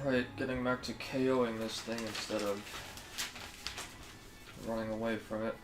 Alright, getting back to KOing this thing instead of running away from it.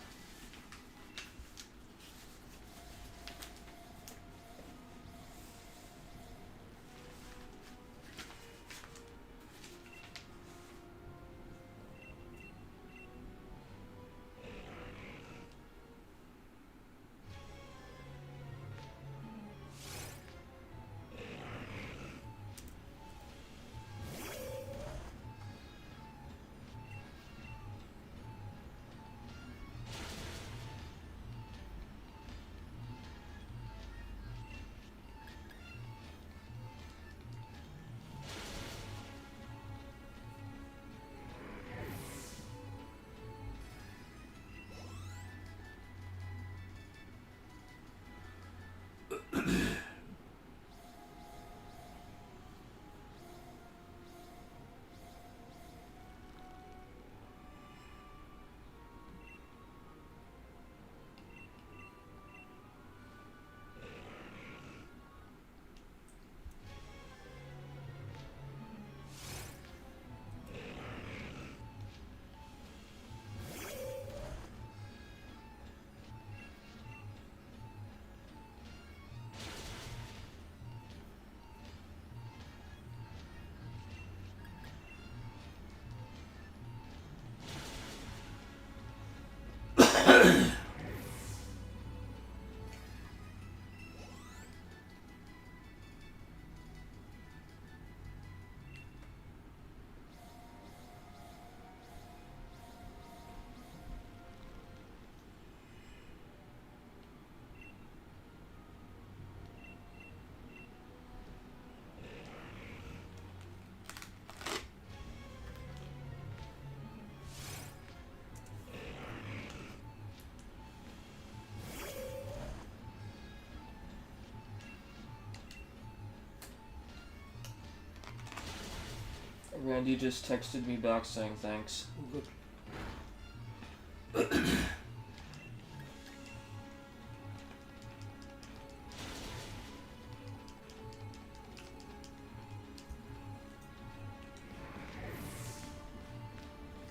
Randy just texted me back saying thanks. Good.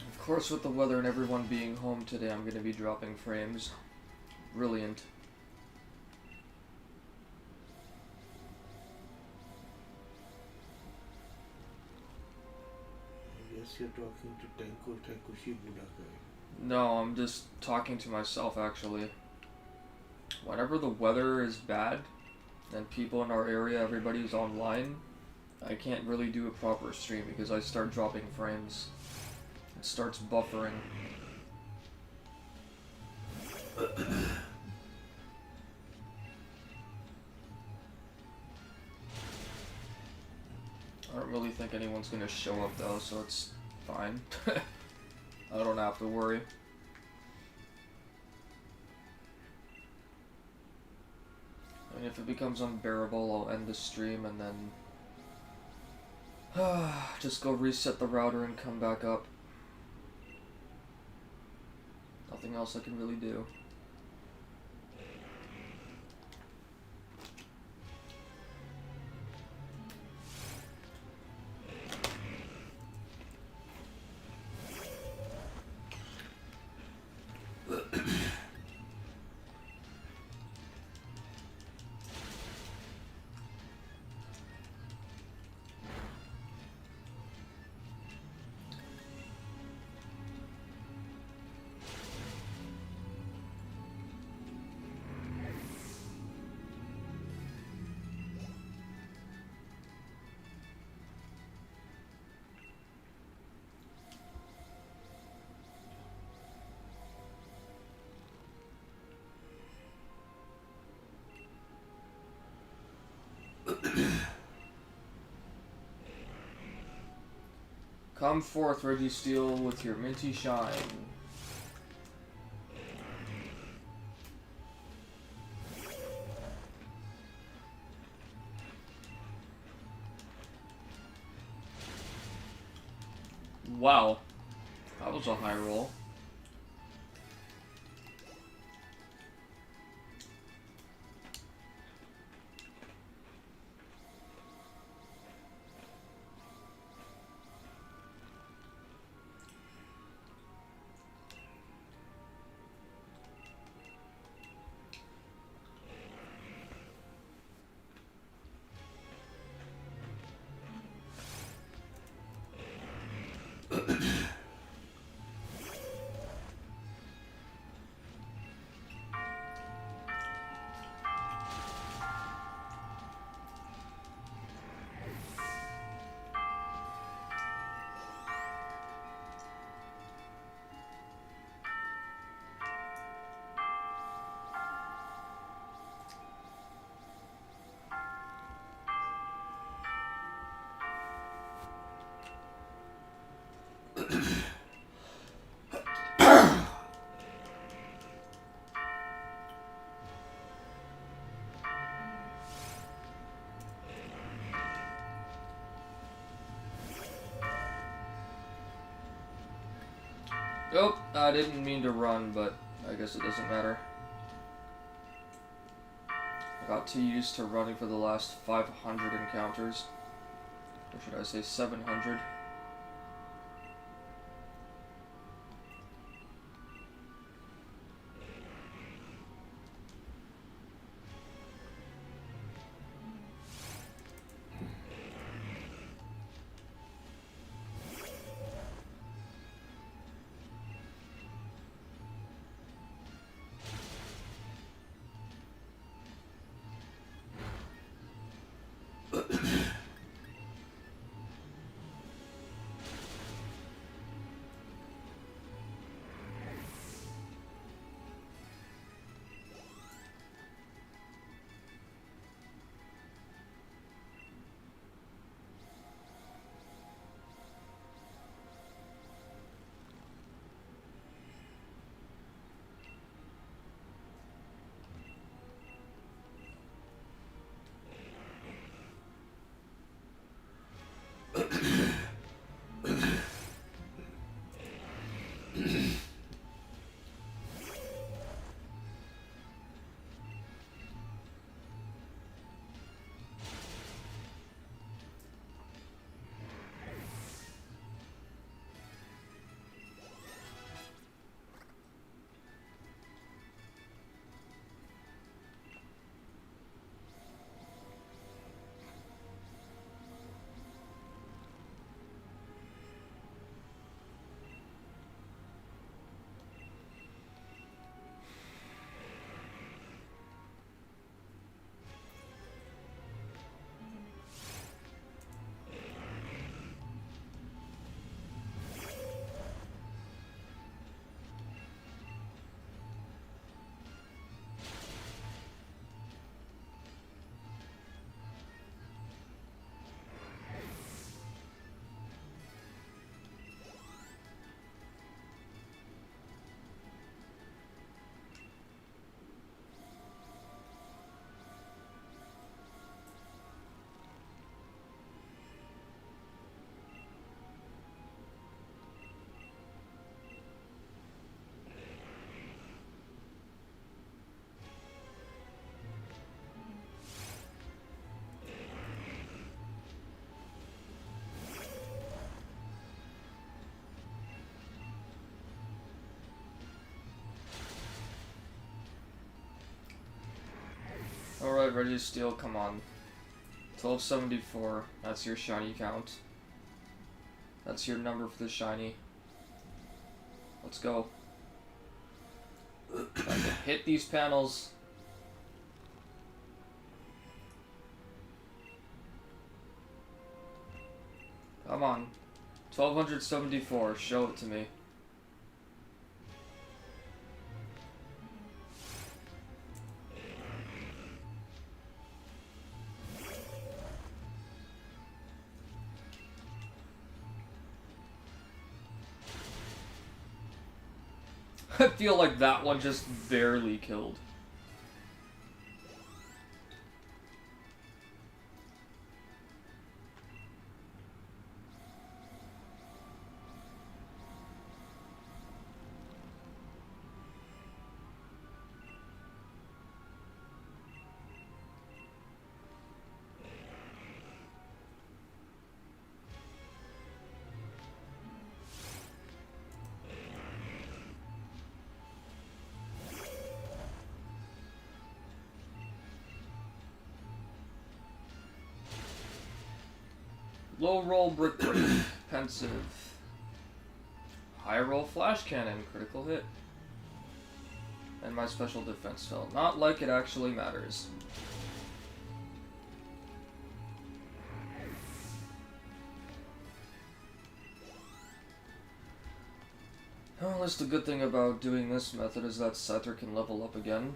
Of course, with the weather and everyone being home today, I'm going to be dropping frames. Brilliant. You're talking to Tenkushi Budakai. No, I'm just talking to myself actually. Whenever the weather is bad and people in our area, everybody's online, I can't really do a proper stream because I start dropping frames. It starts buffering. I don't really think anyone's gonna show up though, so it's fine. I don't have to worry. I mean, if it becomes unbearable, I'll end the stream and then just go reset the router and come back up. Nothing else I can really do. Come forth, Registeel, with your minty shine. Wow, that was a high roll. Nope, I didn't mean to run, but I guess it doesn't matter. I got too used to running for the last 500 encounters. Or should I say 700? Alright, Registeel, come on. 1274, that's your shiny count. That's your number for the shiny. Let's go. I can hit these panels. Come on. 1274, show it to me. I feel like that one just barely killed. Low roll brick break, pensive. High roll flash cannon, critical hit. And my special defense fell. Not like it actually matters. Well, at least the good thing about doing this method is that Scyther can level up again.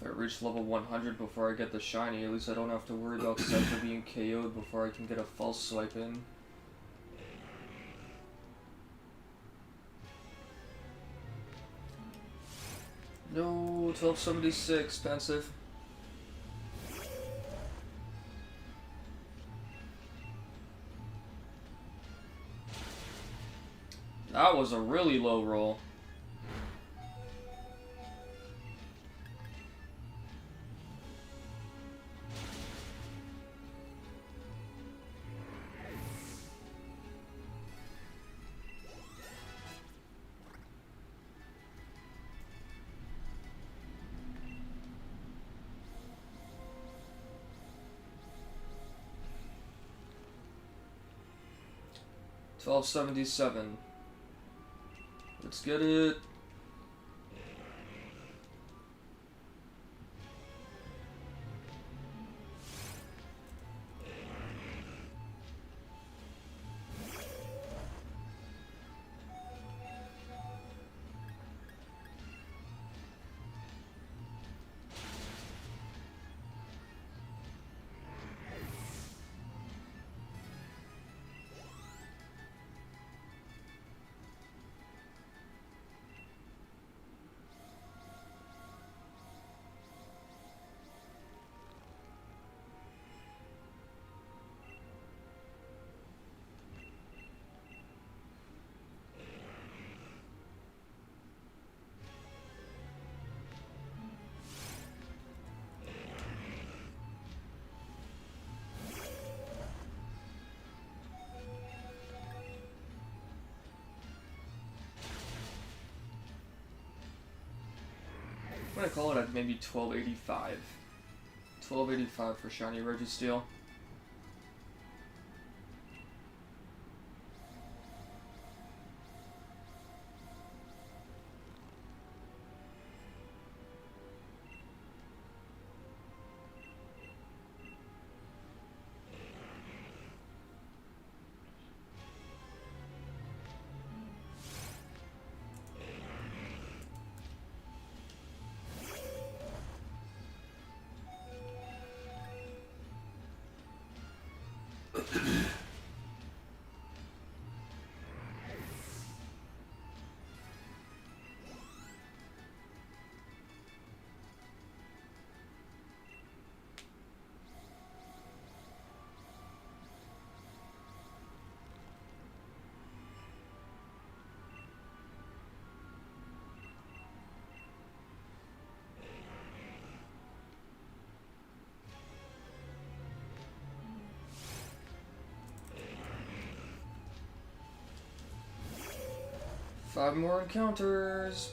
If I reach level 100 before I get the shiny, at least I don't have to worry about Scyther being KO'd before I can get a false swipe in. No, 1276, pensive. was a really low roll. $12.77. Let's get it. I'm gonna call it at maybe 1285. 1285 for shiny Registeel. Five more encounters.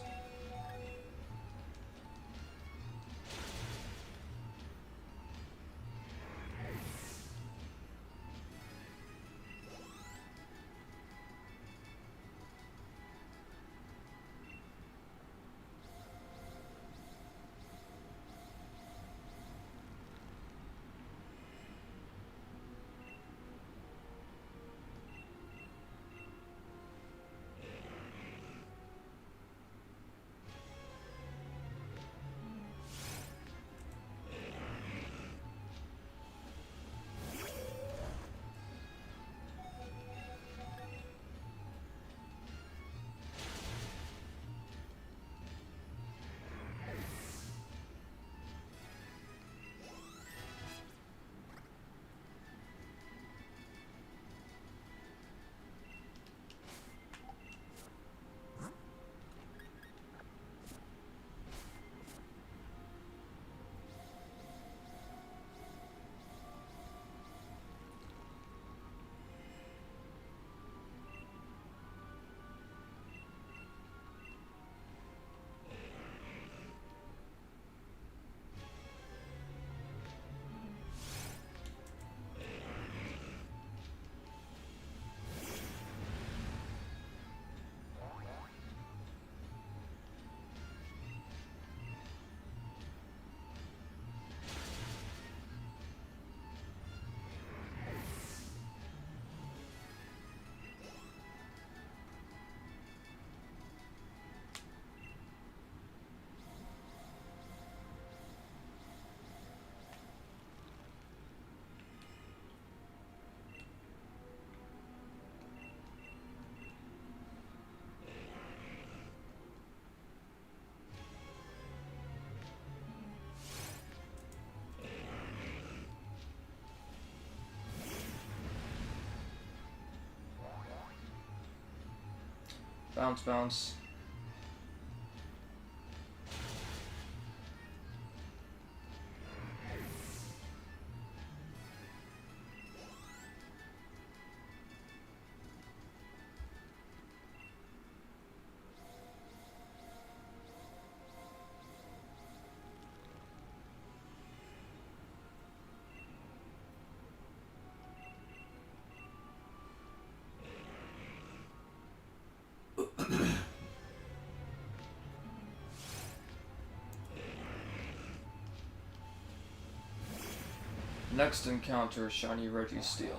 Bounce, bounce. Next encounter, shiny Registeel.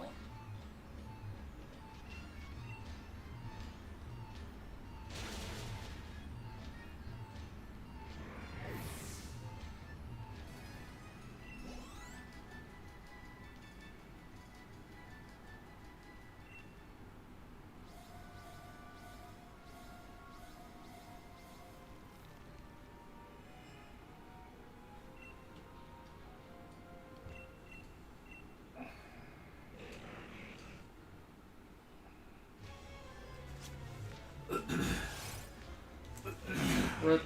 Rip.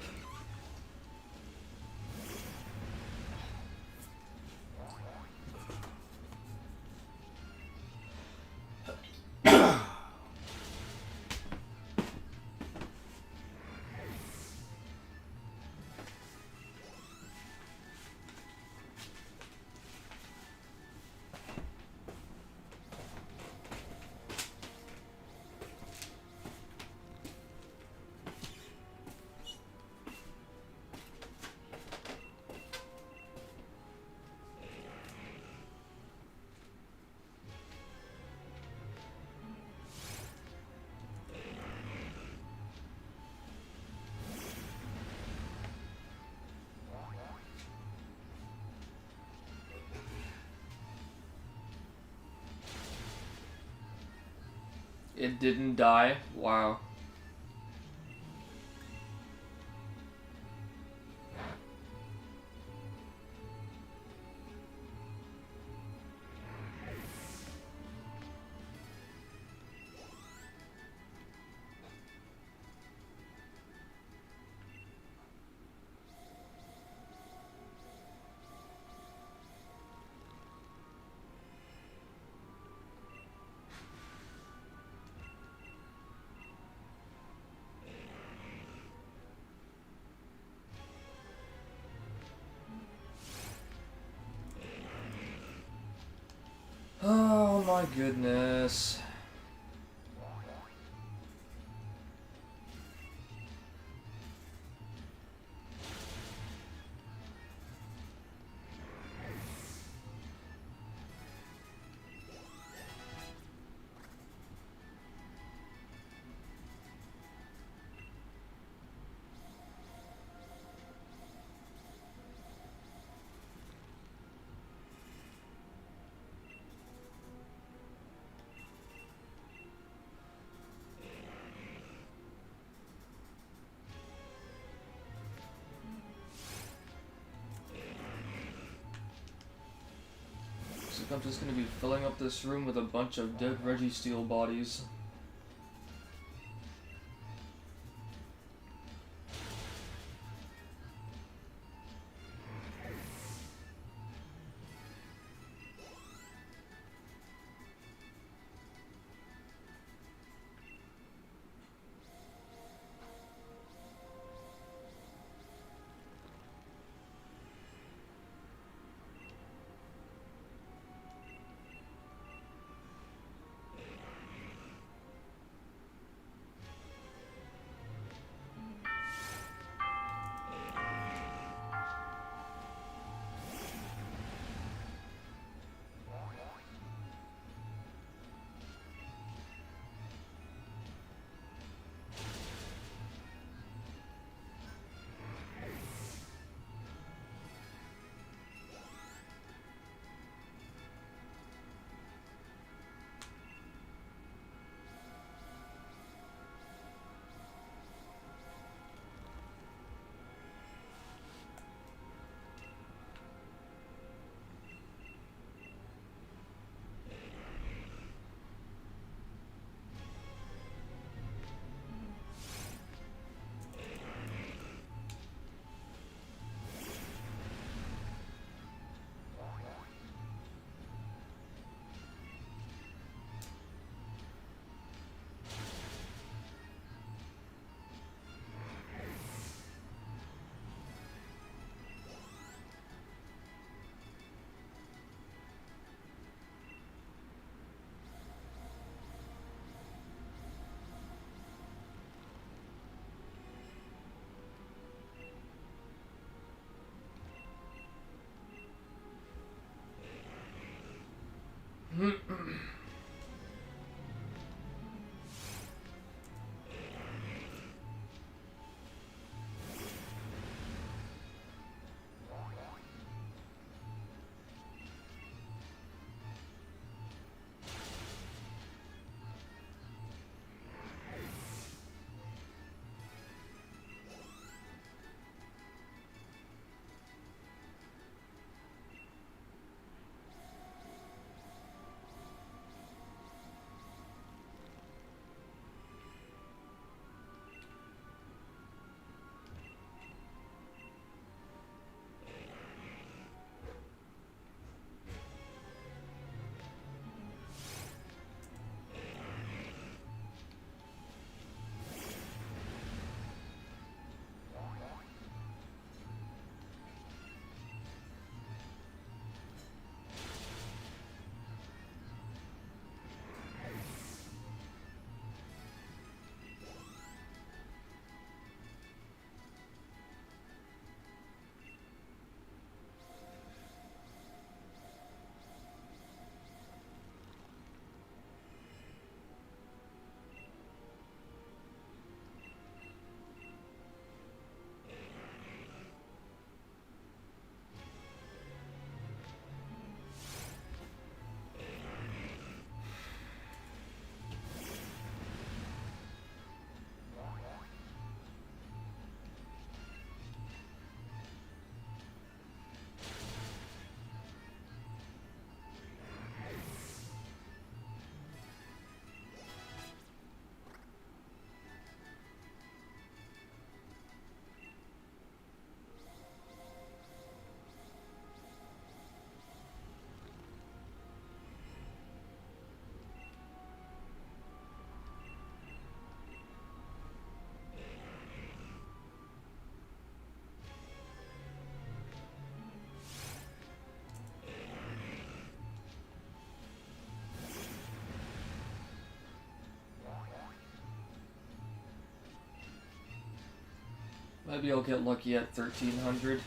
It didn't die? Wow. Oh my goodness. I'm just gonna be filling up this room with a bunch of dead Registeel bodies. Maybe I'll get lucky at 1300.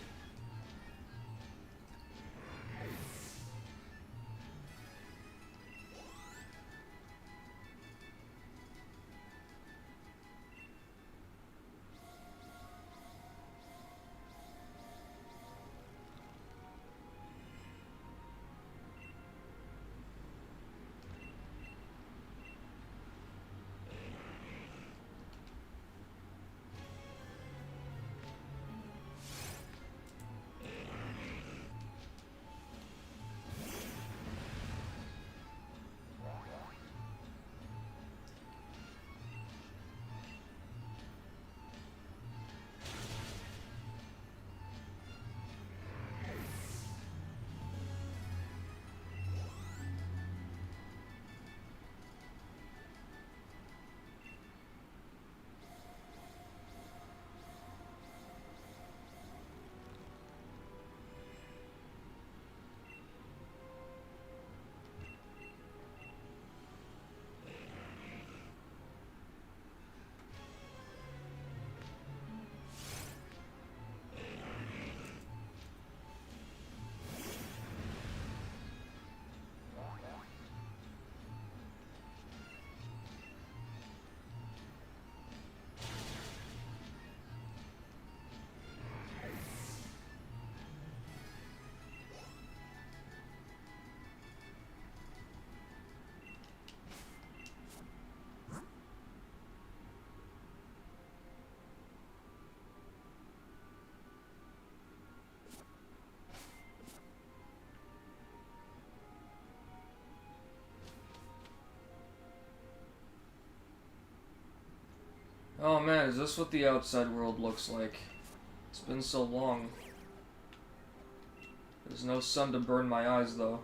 Oh man, is this what the outside world looks like? It's been so long. There's no sun to burn my eyes though.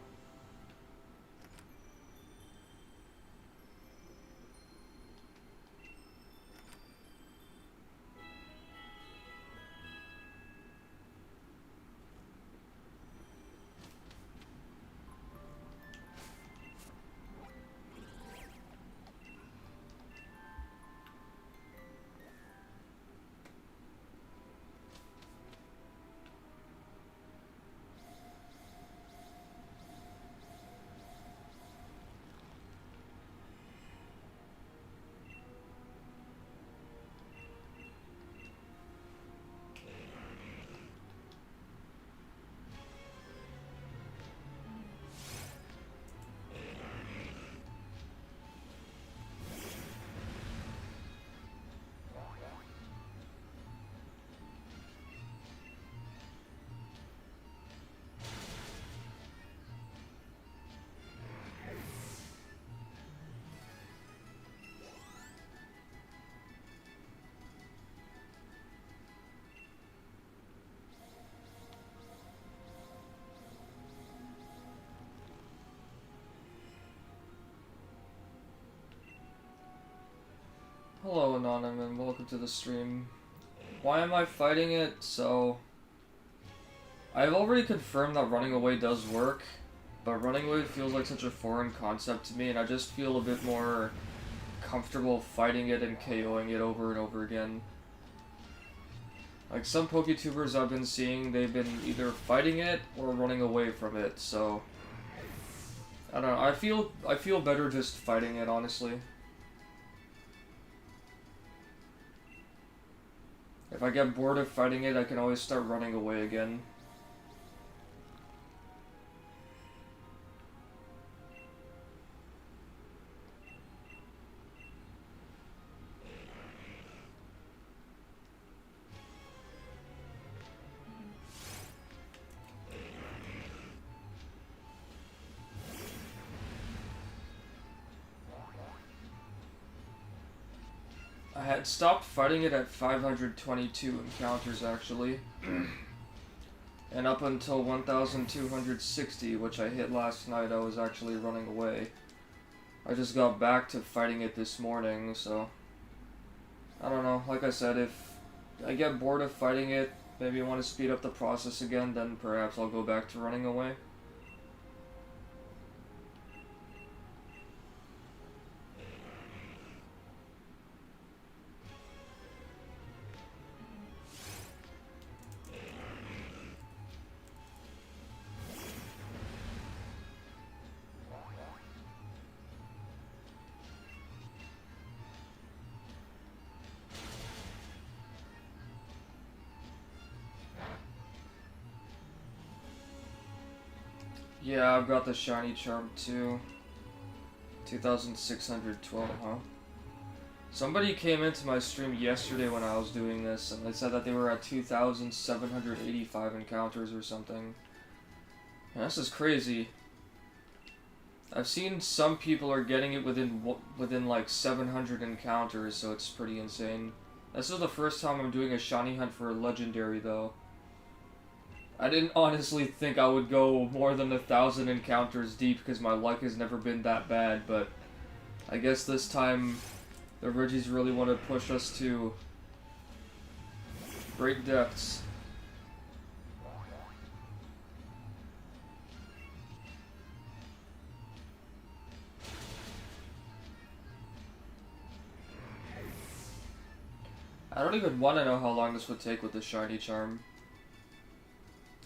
Hello Anonymous and welcome to the stream. Why am I fighting it? So, I've already confirmed that running away does work, but running away feels like such a foreign concept to me, and I just feel a bit more comfortable fighting it and KOing it over and over again. Like some PokeTubers I've been seeing, they've been either fighting it or running away from it, so I don't know, I feel better just fighting it, honestly. If I get bored of fighting it, I can always start running away again. I had stopped fighting it at 522 encounters, actually. And up until 1260, which I hit last night, I was actually running away. I just got back to fighting it this morning, so I don't know. Like I said, if I get bored of fighting it, maybe I want to speed up the process again, then perhaps I'll go back to running away. Yeah, I've got the shiny charm too. 2,612, huh? Somebody came into my stream yesterday when I was doing this, and they said that they were at 2,785 encounters or something. And this is crazy. I've seen some people are getting it within like 700 encounters, so it's pretty insane. This is the first time I'm doing a shiny hunt for a legendary, though. I didn't honestly think I would go more than 1,000 encounters deep because my luck has never been that bad, but I guess this time the Regis really want to push us to great depths. I don't even want to know how long this would take with the shiny charm.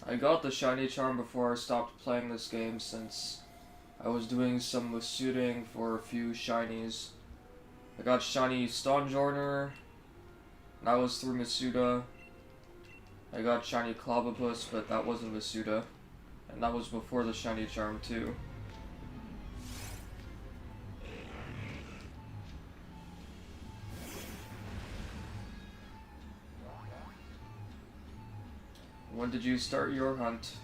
I got the shiny charm before I stopped playing this game since I was doing some Masuting for a few shinies. I got shiny Stonjourner, and that was through Masuda. I got shiny Clobbopus, but that wasn't Masuda. And that was before the shiny charm too. When did you start your hunt?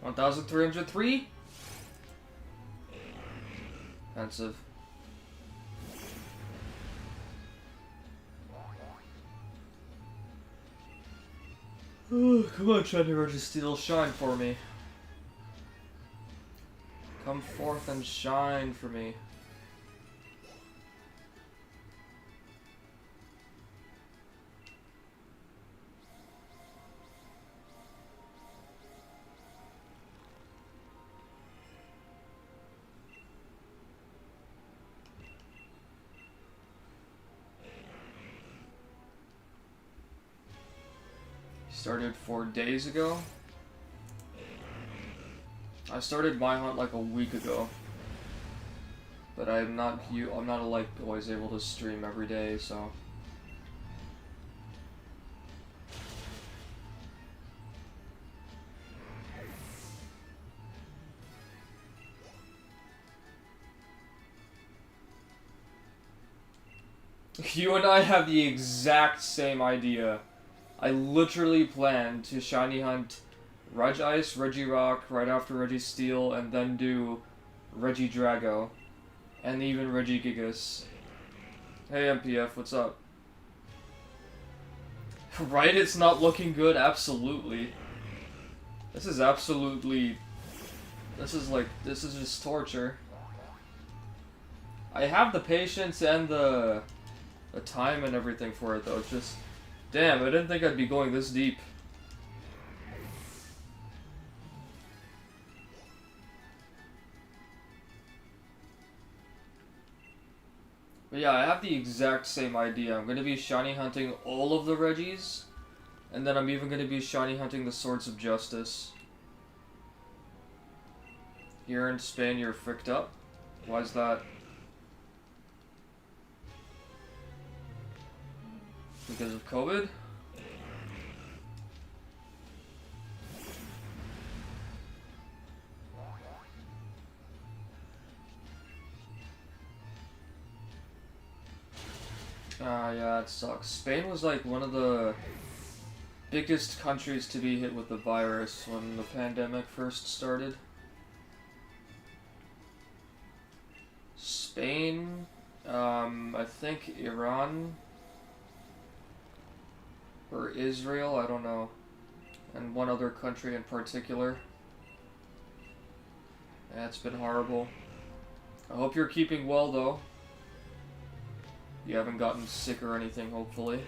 $1,303? Expensive. Come on, shiny Registeel, shine for me. Come forth and shine for me. Started 4 days ago. I started my hunt like a week ago, but I'm not like always able to stream every day, so. You and I have the exact same idea. I literally planned to shiny hunt Regice, Regirock, right after Registeel, and then do Regidrago, and even Regigigas. Hey MPF, what's up? Right, it's not looking good? Absolutely. This is just torture. I have the patience and the time and everything for it, though. It's just, damn, I didn't think I'd be going this deep. But yeah, I have the exact same idea. I'm going to be shiny hunting all of the Regis, and then I'm even going to be shiny hunting the Swords of Justice. Here in Spain, you're fricked up? Why's that? Because of COVID? Yeah, it sucks. Spain was like one of the biggest countries to be hit with the virus when the pandemic first started. Spain, I think Iran, or Israel, I don't know, and one other country in particular. Yeah, it's been horrible. I hope you're keeping well, though. You haven't gotten sick or anything, hopefully.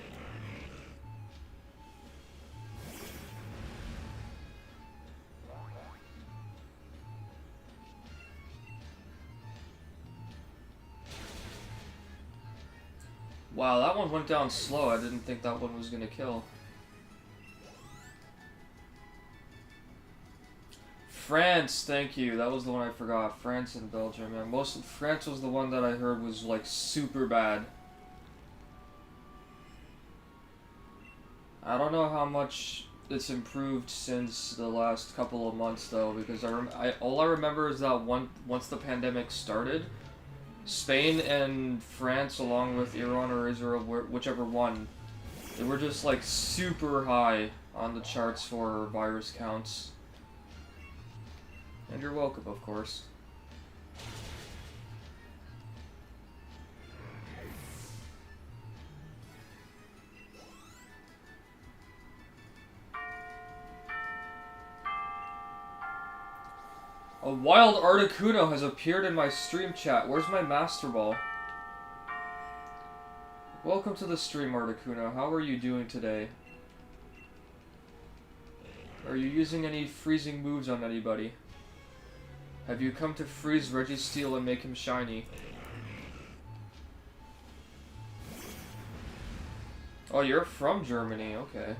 Wow, that one went down slow. I didn't think that one was gonna kill. France, thank you. That was the one I forgot. France and Belgium. Yeah, France was the one that I heard was like super bad. I don't know how much it's improved since the last couple of months though, because all I remember is that once the pandemic started, Spain and France, along with Iran or Israel, whichever one, they were just like super high on the charts for virus counts. And you're welcome, of course. A wild Articuno has appeared in my stream chat. Where's my Master Ball? Welcome to the stream, Articuno. How are you doing today? Are you using any freezing moves on anybody? Have you come to freeze Registeel and make him shiny? Oh, you're from Germany, okay.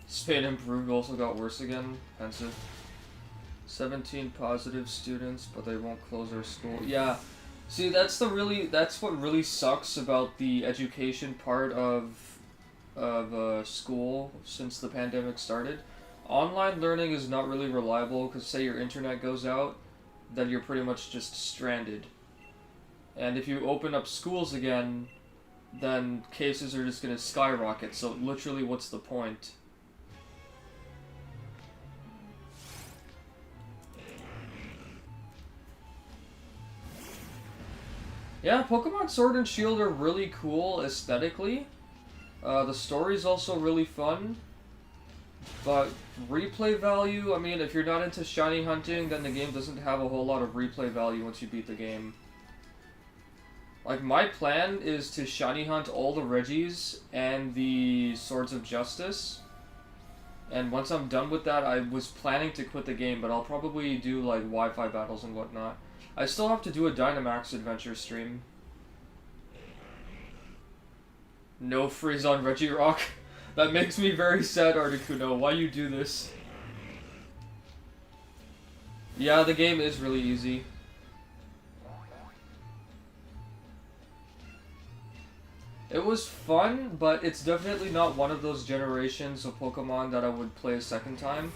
Spain improved, also got worse again. Pensive. 17 positive students, but they won't close their school. Yeah, see, that's what really sucks about the education part of school since the pandemic started. Online learning is not really reliable because say your internet goes out, then you're pretty much just stranded. And if you open up schools again, then cases are just going to skyrocket, so literally what's the point? Yeah, Pokemon Sword and Shield are really cool aesthetically. The story's also really fun. But replay value, I mean, if you're not into shiny hunting, then the game doesn't have a whole lot of replay value once you beat the game. Like, my plan is to shiny hunt all the Regis and the Swords of Justice. And once I'm done with that, I was planning to quit the game, but I'll probably do, like, Wi-Fi battles and whatnot. I still have to do a Dynamax adventure stream. No freeze on Regirock. That makes me very sad, Articuno. Why you do this? Yeah, the game is really easy. It was fun, but it's definitely not one of those generations of Pokemon that I would play a second time.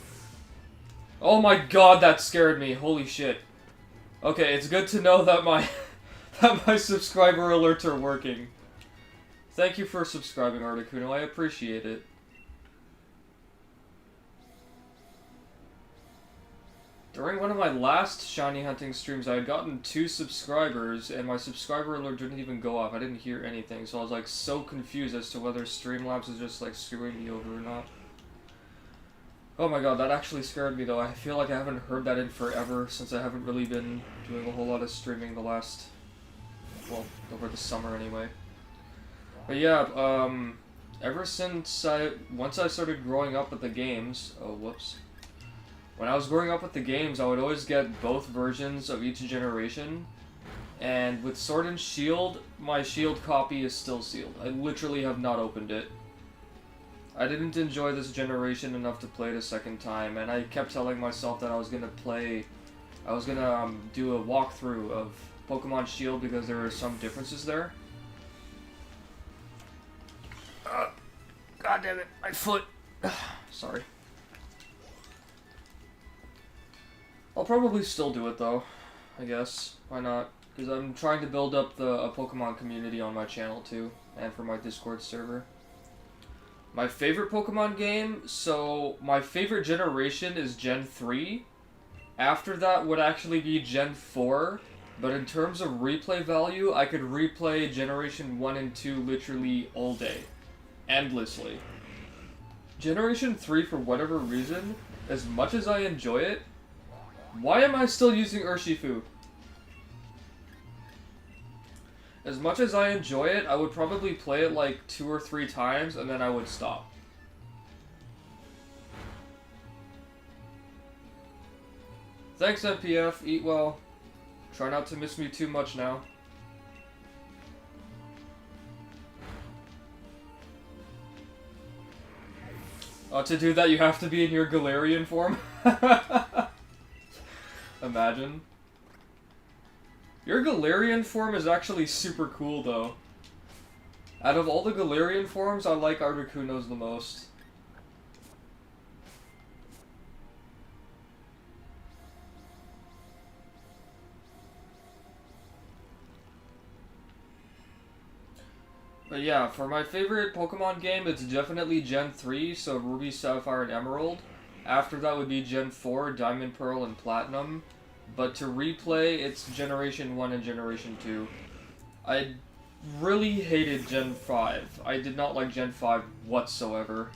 Oh my god, that scared me. Holy shit. Okay, it's good to know that my subscriber alerts are working. Thank you for subscribing, Articuno. I appreciate it. During one of my last shiny hunting streams, I had gotten 2 subscribers, and my subscriber alert didn't even go off. I didn't hear anything, so I was like so confused as to whether Streamlabs is just like screwing me over or not. Oh my god, that actually scared me though. I feel like I haven't heard that in forever, since I haven't really been doing a whole lot of streaming the last, well, over the summer anyway. But yeah, ever since once I started growing up with the games, when I was growing up with the games, I would always get both versions of each generation, and with Sword and Shield, my Shield copy is still sealed. I literally have not opened it. I didn't enjoy this generation enough to play it a second time, and I kept telling myself that I was gonna do a walkthrough of Pokemon Shield because there are some differences there. God damn it, my foot. Sorry. I'll probably still do it though, I guess. Why not? Because I'm trying to build up a Pokemon community on my channel too, and for my Discord server. My favorite Pokemon game, so my favorite generation is Gen 3. After that would actually be Gen 4, but in terms of replay value, I could replay Generation 1 and 2 literally all day. Endlessly. Generation 3, for whatever reason, as much as I enjoy it, why am I still using Urshifu? As much as I enjoy it, I would probably play it like 2 or 3 times and then I would stop. Thanks, MPF. Eat well. Try not to miss me too much now. To do that, you have to be in your Galarian form. Imagine. Your Galarian form is actually super cool, though. Out of all the Galarian forms, I like Articuno's the most. But yeah, for my favorite Pokemon game, it's definitely Gen 3, so Ruby, Sapphire, and Emerald. After that would be Gen 4, Diamond, Pearl, and Platinum. But to replay, it's Generation 1 and Generation 2. I really hated Gen 5. I did not like Gen 5 whatsoever.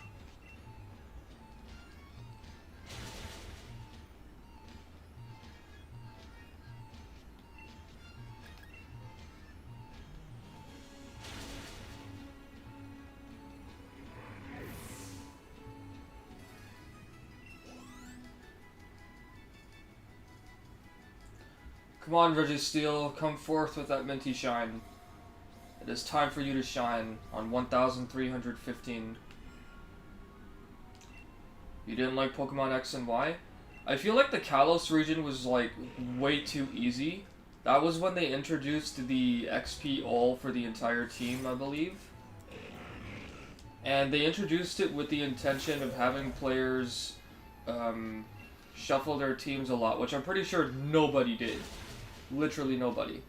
Come on, Registeel, come forth with that minty shine. It is time for you to shine on 1315. You didn't like Pokemon X and Y? I feel like the Kalos region was like way too easy. That was when they introduced the XP all for the entire team, I believe. And they introduced it with the intention of having players shuffle their teams a lot, which I'm pretty sure nobody did. Literally nobody.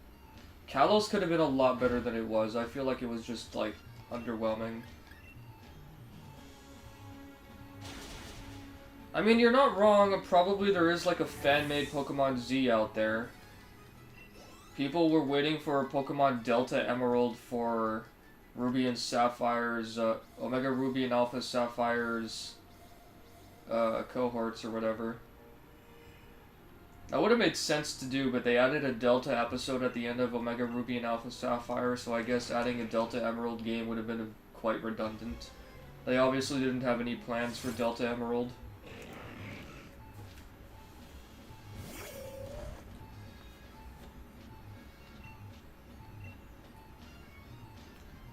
Kalos could have been a lot better than it was. I feel like it was just, like, underwhelming. I mean, you're not wrong. Probably there is, like, a fan-made Pokemon Z out there. People were waiting for a Pokemon Delta Emerald for Ruby and Sapphire's, Omega Ruby and Alpha Sapphire's, cohorts or whatever. That would have made sense to do, but they added a Delta episode at the end of Omega Ruby and Alpha Sapphire, so I guess adding a Delta Emerald game would have been quite redundant. They obviously didn't have any plans for Delta Emerald.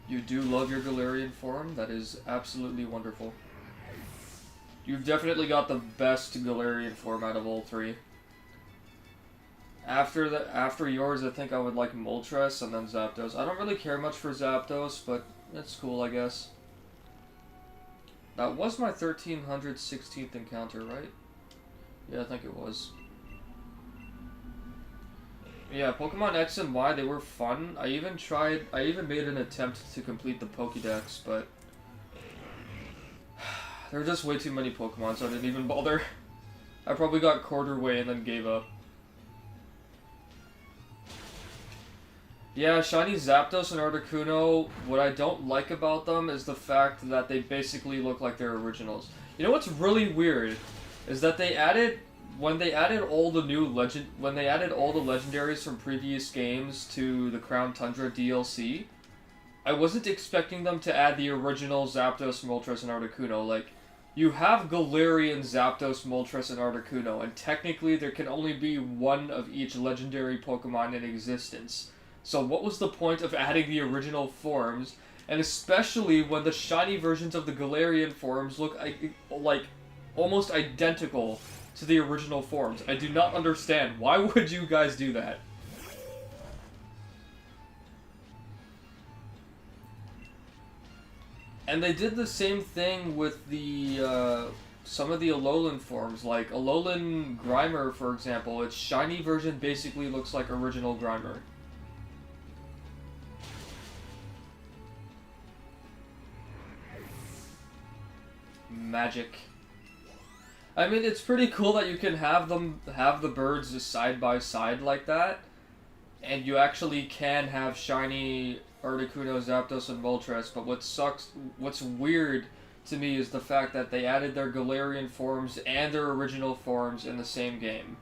You do love your Galarian form? That is absolutely wonderful. You've definitely got the best Galarian form out of all three. After yours, I think I would like Moltres and then Zapdos. I don't really care much for Zapdos, but it's cool, I guess. That was my 1316th encounter, right? Yeah, I think it was. Yeah, Pokemon X and Y, they were fun. I even made an attempt to complete the Pokédex, but there were just way too many Pokemon, so I didn't even bother. I probably got quarter way and then gave up. Yeah, Shiny Zapdos and Articuno, what I don't like about them is the fact that they basically look like their originals. You know what's really weird is that when they added all the legendaries from previous games to the Crown Tundra DLC, I wasn't expecting them to add the original Zapdos, Moltres, and Articuno. Like, you have Galarian, Zapdos, Moltres, and Articuno, and technically there can only be one of each legendary Pokemon in existence. So what was the point of adding the original forms, and especially when the shiny versions of the Galarian forms look like almost identical to the original forms? I do not understand. Why would you guys do that? And they did the same thing with the some of the Alolan forms, like Alolan Grimer, for example. Its shiny version basically looks like original Grimer. Magic. I mean, it's pretty cool that you can have the birds just side by side like that, and you actually can have shiny Articuno, Zapdos, and Moltres, but what's weird to me is the fact that they added their Galarian forms and their original forms in the same game.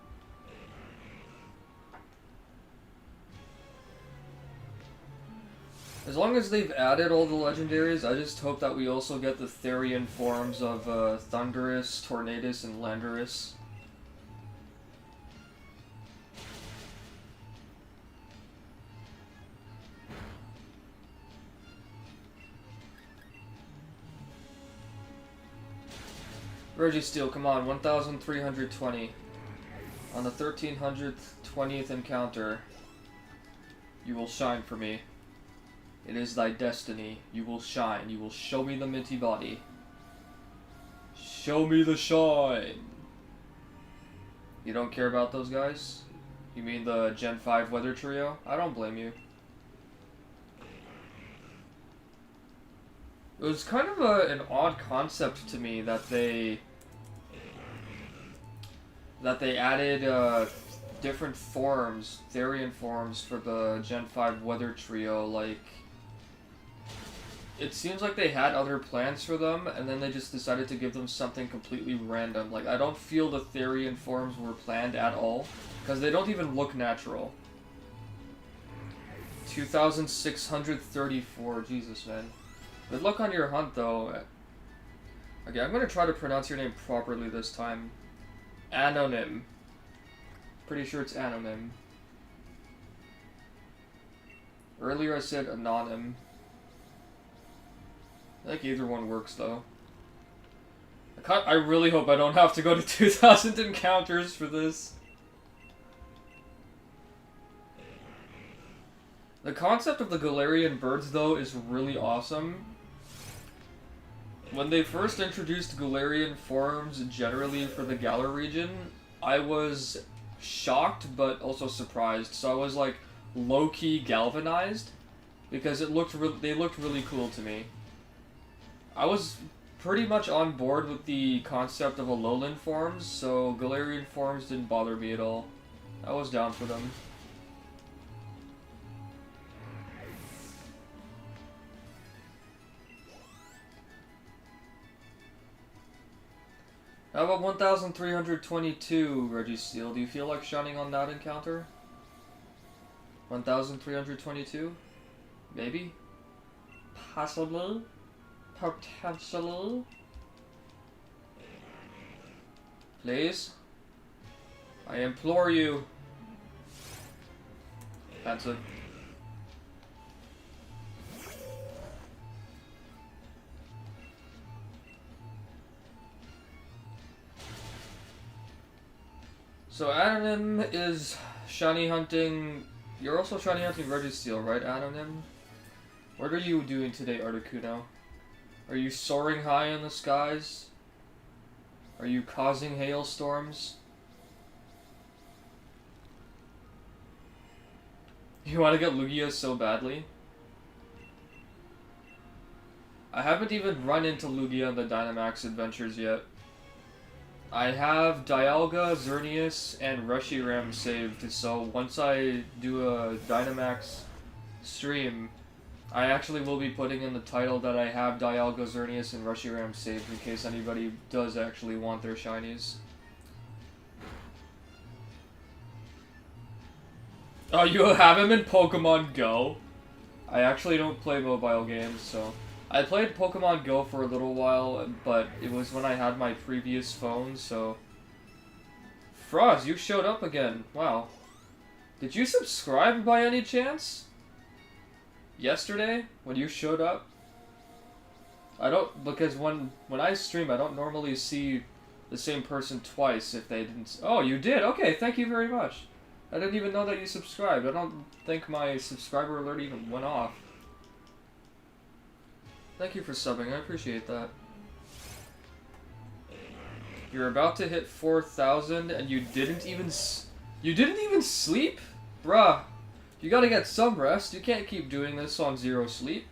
As long as they've added all the legendaries, I just hope that we also get the Therian forms of Thundurus, Tornadus, and Landorus. Registeel, come on, 1,320. On the 1,320th encounter, you will shine for me. It is thy destiny. You will shine. You will show me the minty body. Show me the shine. You don't care about those guys? You mean the Gen 5 weather trio? I don't blame you. It was kind of an odd concept to me that they added different forms, Therian forms for the Gen 5 weather trio. Like, it seems like they had other plans for them, and then they just decided to give them something completely random. Like, I don't feel the Therian forms were planned at all, because they don't even look natural. 2,634, Jesus, man. Good luck on your hunt, though. Okay, I'm gonna try to pronounce your name properly this time. Anonym. Pretty sure it's Anonym. Earlier I said Anonym. I think either one works, though. I really hope I don't have to go to 2,000 encounters for this. The concept of the Galarian birds, though, is really awesome. When they first introduced Galarian forms generally for the Galar region, I was shocked but also surprised. So I was like low-key galvanized because they looked really cool to me. I was pretty much on board with the concept of Alolan forms, so Galarian forms didn't bother me at all. I was down for them. How about 1,322, Registeel? Do you feel like shining on that encounter? 1,322? Maybe? Possibly? Potentially? Please? I implore you. That's it. So Anonym is shiny hunting. You're also shiny hunting Registeel, right, Anonym? What are you doing today, Articuno? Are you soaring high in the skies? Are you causing hailstorms? You want to get Lugia so badly? I haven't even run into Lugia in the Dynamax adventures yet. I have Dialga, Xerneas, and Reshiram saved, so once I do a Dynamax stream, I actually will be putting in the title that I have Dialga, Xerneas, and Reshiram saved in case anybody does actually want their shinies. Oh, you have him in Pokemon Go? I actually don't play mobile games, so... I played Pokemon Go for a little while, but it was when I had my previous phone, so... Froz, you showed up again. Wow. Did you subscribe by any chance? Yesterday? When you showed up? I don't... Because when I stream, I don't normally see the same person twice if they didn't... Oh, you did? Okay, thank you very much. I didn't even know that you subscribed. I don't think my subscriber alert even went off. Thank you for subbing, I appreciate that. You're about to hit 4,000 and you didn't even sleep? Bruh, you gotta get some rest. You can't keep doing this on zero sleep.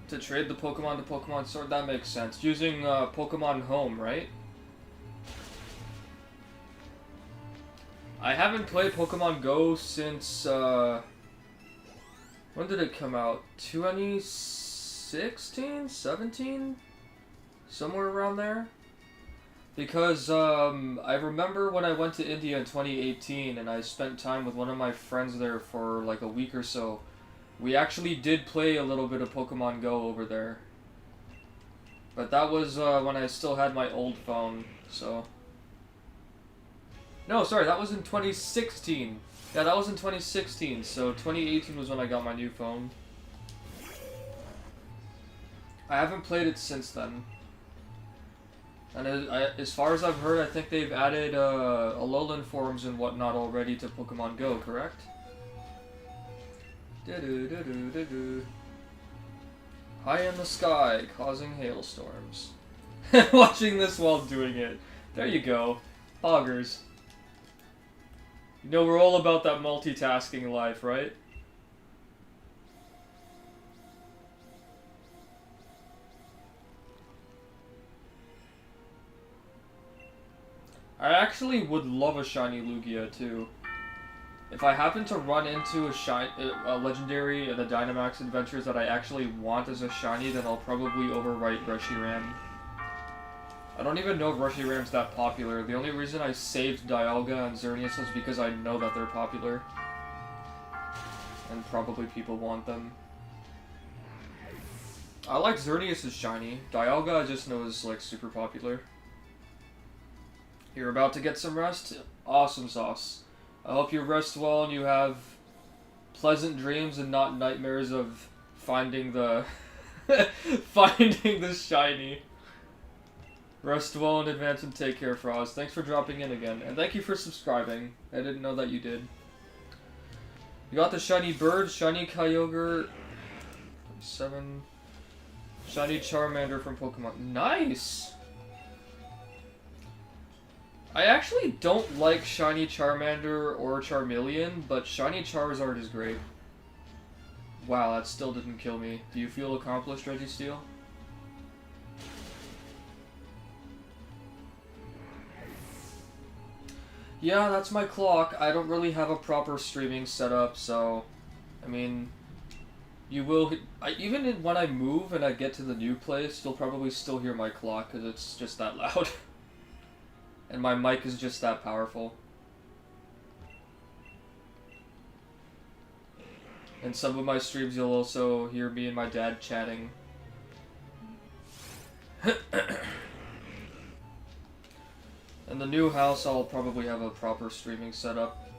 To trade the Pokemon to Pokemon Sword, that makes sense. Using Pokemon Home, right? I haven't played Pokemon Go since, when did it come out? 2016? 17? Somewhere around there? Because, I remember when I went to India in 2018 and I spent time with one of my friends there for like a week or so. We actually did play a little bit of Pokemon Go over there. But that was, when I still had my old phone, so... No, sorry, that was in 2016. Yeah, that was in 2016, so 2018 was when I got my new phone. I haven't played it since then. And as far as I've heard, I think they've added Alolan forms and whatnot already to Pokemon Go, correct? High in the sky, causing hailstorms. Watching this while doing it. There you go. Poggers. You know, we're all about that multitasking life, right? I actually would love a shiny Lugia, too. If I happen to run into a legendary in the Dynamax Adventures that I actually want as a shiny, then I'll probably overwrite Reshiram. I don't even know if Reshiram's that popular. The only reason I saved Dialga and Xerneas was because I know that they're popular. And probably people want them. I like Xerneas as shiny. Dialga I just know is like super popular. You're about to get some rest? Awesome sauce. I hope you rest well and you have pleasant dreams and not nightmares of finding the finding the shiny. Rest well in advance and take care, Frost. Thanks for dropping in again. And thank you for subscribing. I didn't know that you did. You got the shiny bird, shiny Kyogre, 7, shiny Charmander from Pokemon. Nice! I actually don't like shiny Charmander or Charmeleon, but shiny Charizard is great. Wow, that still didn't kill me. Do you feel accomplished, Registeel? Yeah, that's my clock. I don't really have a proper streaming setup, so... I mean... You will... even when I move and I get to the new place, you'll probably still hear my clock, because it's just that loud. And my mic is just that powerful. In some of my streams, you'll also hear me and my dad chatting. In the new house, I'll probably have a proper streaming setup.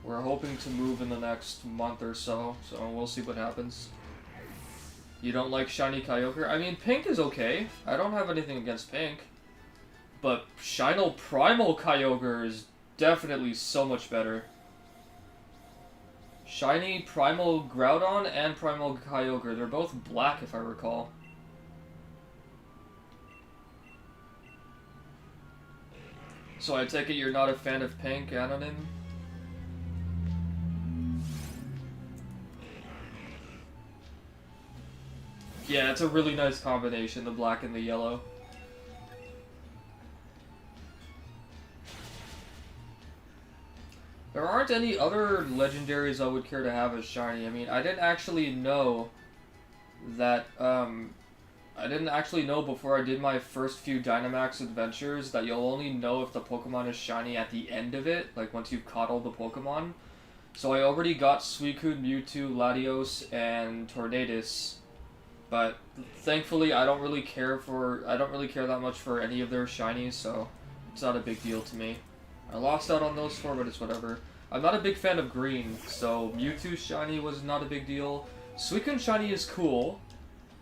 We're hoping to move in the next month or so we'll see what happens. You don't like shiny Kyogre? I mean, pink is okay. I don't have anything against pink. But shiny Primal Kyogre is definitely so much better. Shiny Primal Groudon and Primal Kyogre, they're both black if I recall. So I take it you're not a fan of pink, Anonym? Yeah, it's a really nice combination, the black and the yellow. There aren't any other legendaries I would care to have as shiny. I mean, I didn't actually know that, I didn't actually know before I did my first few Dynamax adventures that you'll only know if the Pokemon is shiny at the end of it, like once you've caught all the Pokemon. So I already got Suicune, Mewtwo, Latios, and Tornadus. But thankfully, I don't really care that much for any of their shinies, so it's not a big deal to me. I lost out on those 4, but it's whatever. I'm not a big fan of green, so Mewtwo shiny was not a big deal. Suicune shiny is cool.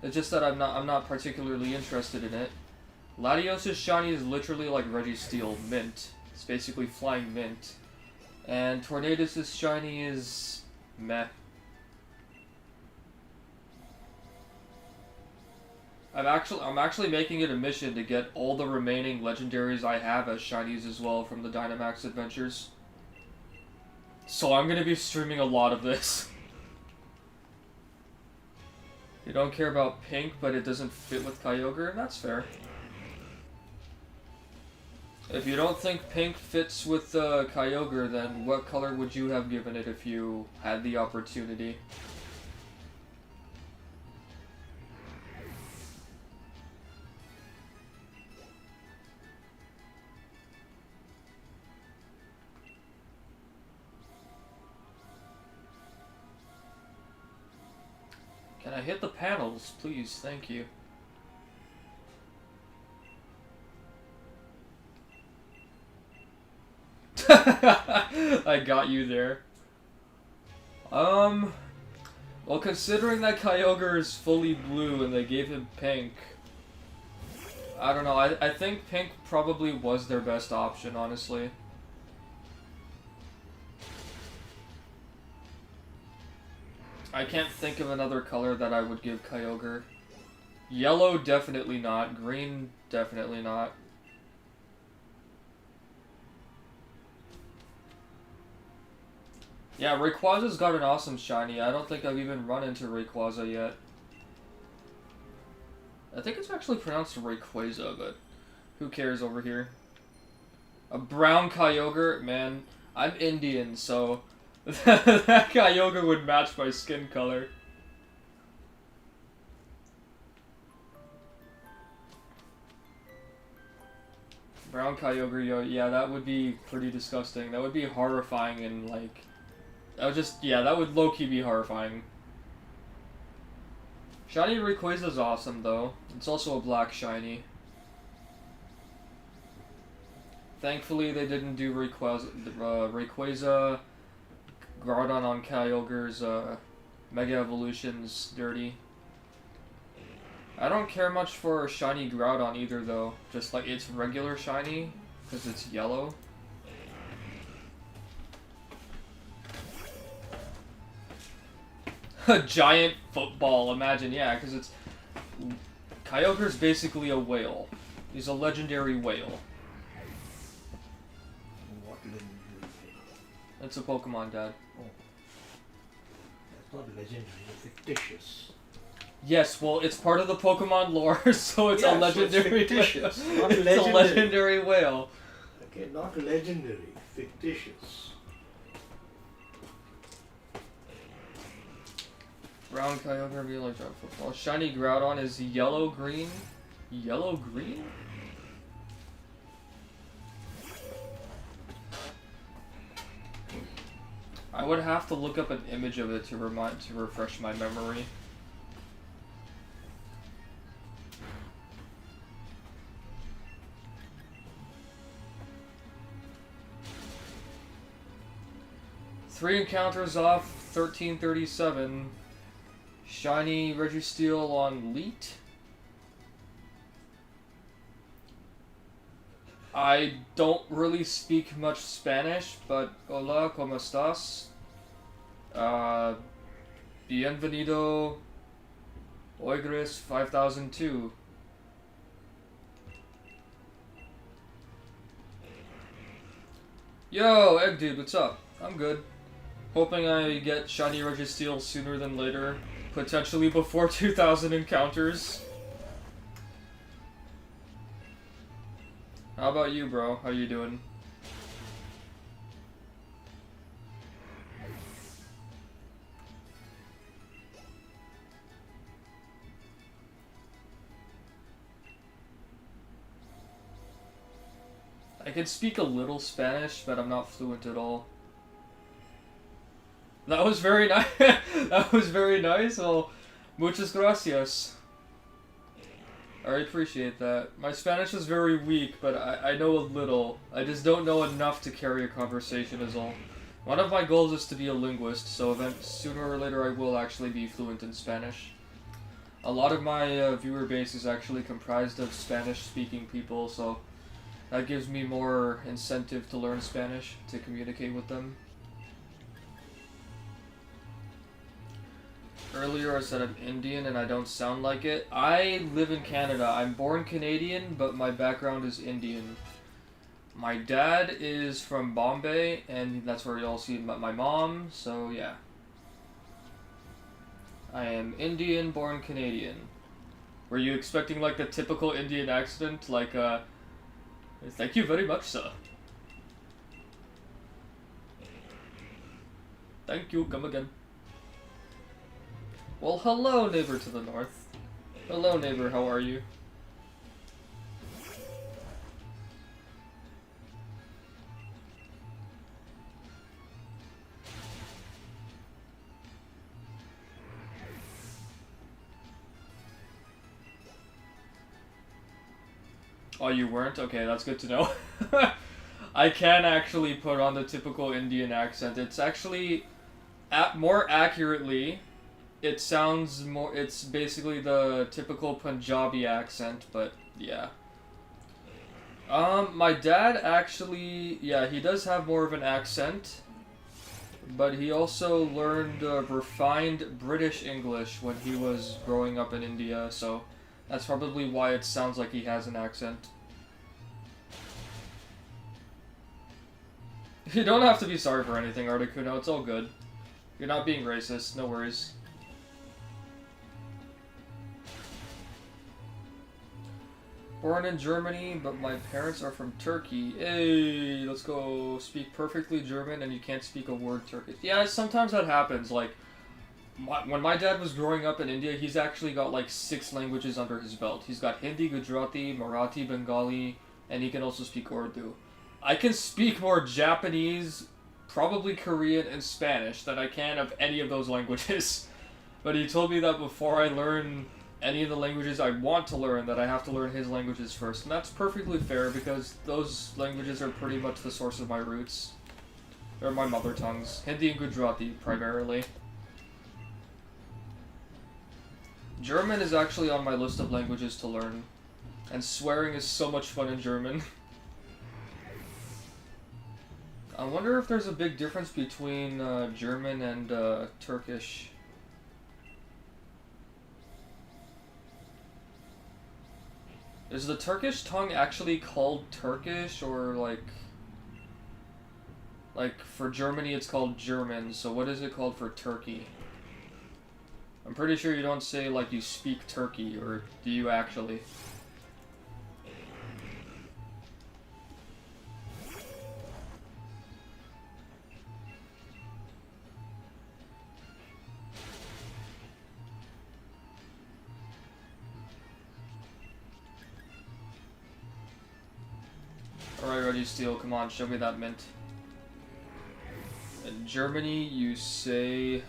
It's just that I'm not particularly interested in it. Latios' shiny is literally like Registeel mint. It's basically flying mint. And Tornadus' shiny is meh. I'm actually making it a mission to get all the remaining legendaries I have as shinies as well from the Dynamax Adventures. So I'm gonna be streaming a lot of this. You don't care about pink, but it doesn't fit with Kyogre, and that's fair. If you don't think pink fits with Kyogre, then what color would you have given it if you had the opportunity? Can I hit the panels, please? Thank you. I got you there. Well, considering that Kyogre is fully blue and they gave him pink, I don't know. I think pink probably was their best option, honestly. I can't think of another color that I would give Kyogre. Yellow, definitely not. Green, definitely not. Yeah, Rayquaza's got an awesome shiny. I don't think I've even run into Rayquaza yet. I think it's actually pronounced Rayquaza, but who cares over here? A brown Kyogre? Man, I'm Indian, so that Kyogre would match my skin color. Brown Kyogre, yeah, that would be pretty disgusting. That would be horrifying and, like... That would just... Yeah, that would low-key be horrifying. Shiny Rayquaza is awesome, though. It's also a black shiny. Thankfully, they didn't do Rayquaza Groudon on Kyogre's Mega Evolutions dirty. I don't care much for shiny Groudon either, though. Just like it's regular shiny, because it's yellow. A giant football, imagine, yeah, because it's... Kyogre's basically a whale. He's a legendary whale. What legendary? It's a Pokemon, Dad. Oh. That's not legendary, fictitious. Yes, well, it's part of the Pokemon lore, so it's a legendary so it's fictitious, whale. not It's legendary. a legendary whale. Okay, not legendary, fictitious. Brown Kyogre, be like giant football. Shiny Groudon is yellow-green. Yellow-green? I would have to look up an image of it to refresh my memory. Three encounters off, 1337. Shiny Registeel on Leet. I don't really speak much Spanish, but hola, ¿cómo estás? Bienvenido, Oigris 5002. Yo, Egg Dude, what's up? I'm good. Hoping I get Shiny Registeel sooner than later. Potentially before 2000 encounters. How about you, bro? How you doing? I can speak a little Spanish, but I'm not fluent at all. That was very nice. That was very nice. Well, muchas gracias. I appreciate that. My Spanish is very weak, but I know a little. I just don't know enough to carry a conversation is all. One of my goals is to be a linguist, so sooner or later I will actually be fluent in Spanish. A lot of my viewer base is actually comprised of Spanish-speaking people, so that gives me more incentive to learn Spanish, to communicate with them. Earlier I said I'm Indian and I don't sound like it. I live in Canada. I'm born Canadian, but my background is Indian. My dad is from Bombay, and that's where you'll see my mom, so yeah. I am Indian, born Canadian. Were you expecting like the typical Indian accent? Like, thank you very much, sir. Thank you, come again. Well, hello, neighbor to the north. Hello, neighbor, how are you? Oh, you weren't? Okay, that's good to know. I can actually put on the typical Indian accent. It's actually, more accurately, it sounds more. It's basically the typical Punjabi accent, but yeah. My dad actually, yeah, he does have more of an accent, but he also learned refined British English when he was growing up in India, so that's probably why it sounds like he has an accent. You don't have to be sorry for anything, Articuno, it's all good. You're not being racist, no worries. Born in Germany, but my parents are from Turkey. Hey, let's go speak perfectly German and you can't speak a word Turkish. Yeah, sometimes that happens. Like, when my dad was growing up in India, he's actually got like 6 languages under his belt. He's got Hindi, Gujarati, Marathi, Bengali, and he can also speak Urdu. I can speak more Japanese, probably Korean, and Spanish than I can of any of those languages. But he told me that before I learn any of the languages I want to learn, that I have to learn his languages first. And that's perfectly fair because those languages are pretty much the source of my roots. They're my mother tongues. Hindi and Gujarati, primarily. German is actually on my list of languages to learn. And swearing is so much fun in German. I wonder if there's a big difference between German and Turkish. Is the Turkish tongue actually called Turkish, or like for Germany it's called German, so what is it called for Turkey? I'm pretty sure you don't say like you speak Turkey, or do you actually? Alright, Registeel, come on, show me that mint. In Germany, you say...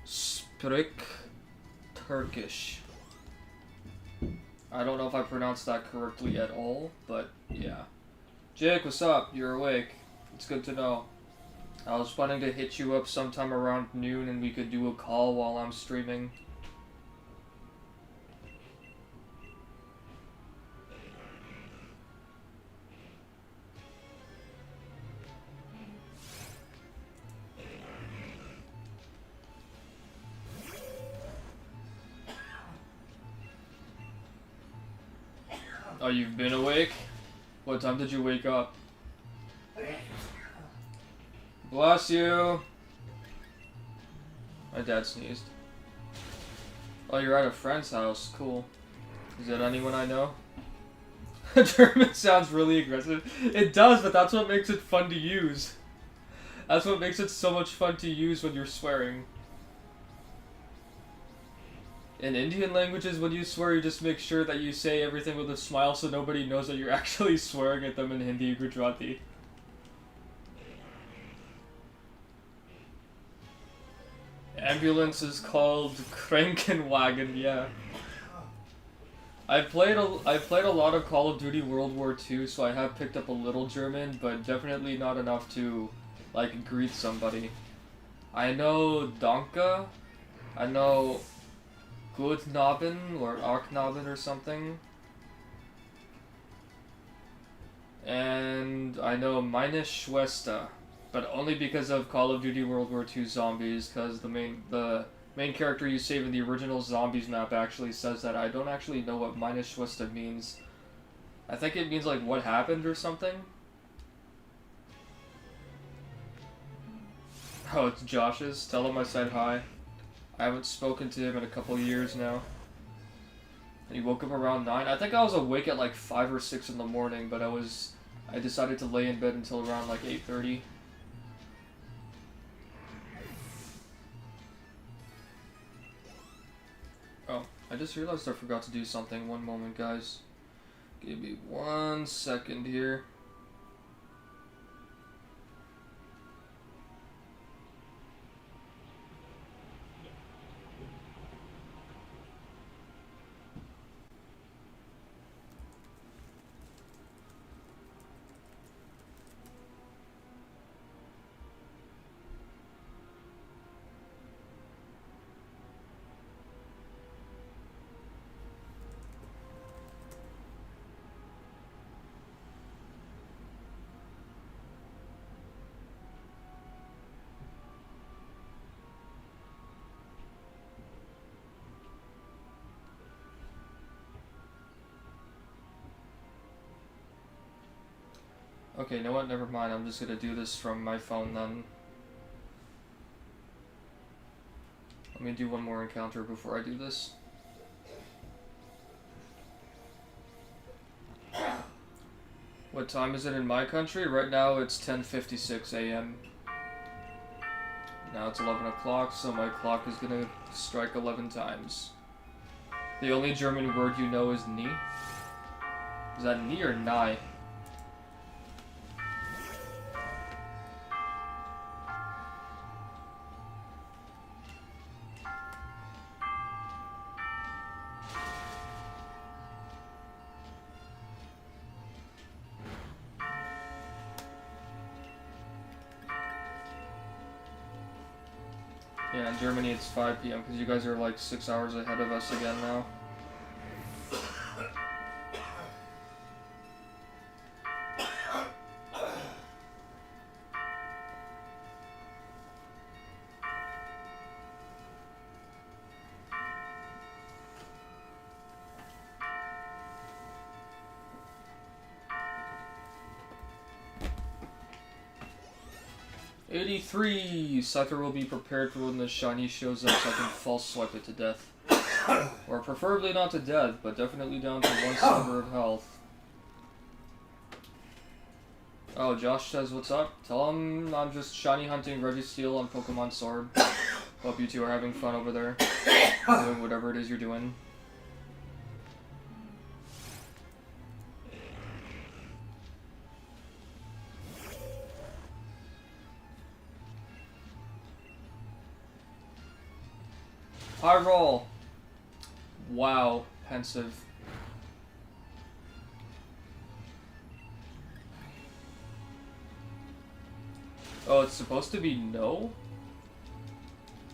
Sprich Turkish. I don't know if I pronounced that correctly at all, but yeah. Jake, what's up? You're awake. It's good to know. I was planning to hit you up sometime around noon and we could do a call while I'm streaming. Oh, you've been awake? What time did you wake up? Bless you! My dad sneezed. Oh, you're at a friend's house. Cool. Is that anyone I know? German sounds really aggressive. It does, but that's what makes it fun to use. That's what makes it so much fun to use when you're swearing. In Indian languages, when you swear, you just make sure that you say everything with a smile so nobody knows that you're actually swearing at them in Hindi or Gujarati. Ambulance is called Krankenwagen, yeah. I played a lot of Call of Duty World War II, so I have picked up a little German, but definitely not enough to, like, greet somebody. I know Danke, I know Guten Abend or Arknaben or something. And I know meine Schwester, but only because of Call of Duty World War II Zombies, because the main character you save in the original Zombies map actually says that. I don't actually know what meine Schwester means. I think it means like what happened or something. Oh, it's Josh's. Tell him I said hi. I haven't spoken to him in a couple of years now. And he woke up around 9. I think I was awake at like 5 or 6 in the morning, but I decided to lay in bed until around like 8:30. Oh, I just realized I forgot to do something. One moment, guys. Give me 1 second here. Okay, you know what? Never mind. I'm just gonna do this from my phone then. Let me do one more encounter before I do this. What time is it in my country? Right now it's 10:56 a.m. Now it's 11 o'clock, so my clock is gonna strike 11 times. The only German word you know is nie. Is that nie or nigh? Yeah, in Germany it's 5 p.m. because you guys are like 6 hours ahead of us again now. '83! Scyther will be prepared for when the shiny shows up so I can false swipe it to death. Or preferably not to death, but definitely down to 1 sliver of health. Oh, Josh says, what's up? Tell him I'm just shiny hunting Registeel on Pokemon Sword. Hope you two are having fun over there. Doing whatever it is you're doing. High roll! Wow, pensive. Oh, it's supposed to be no?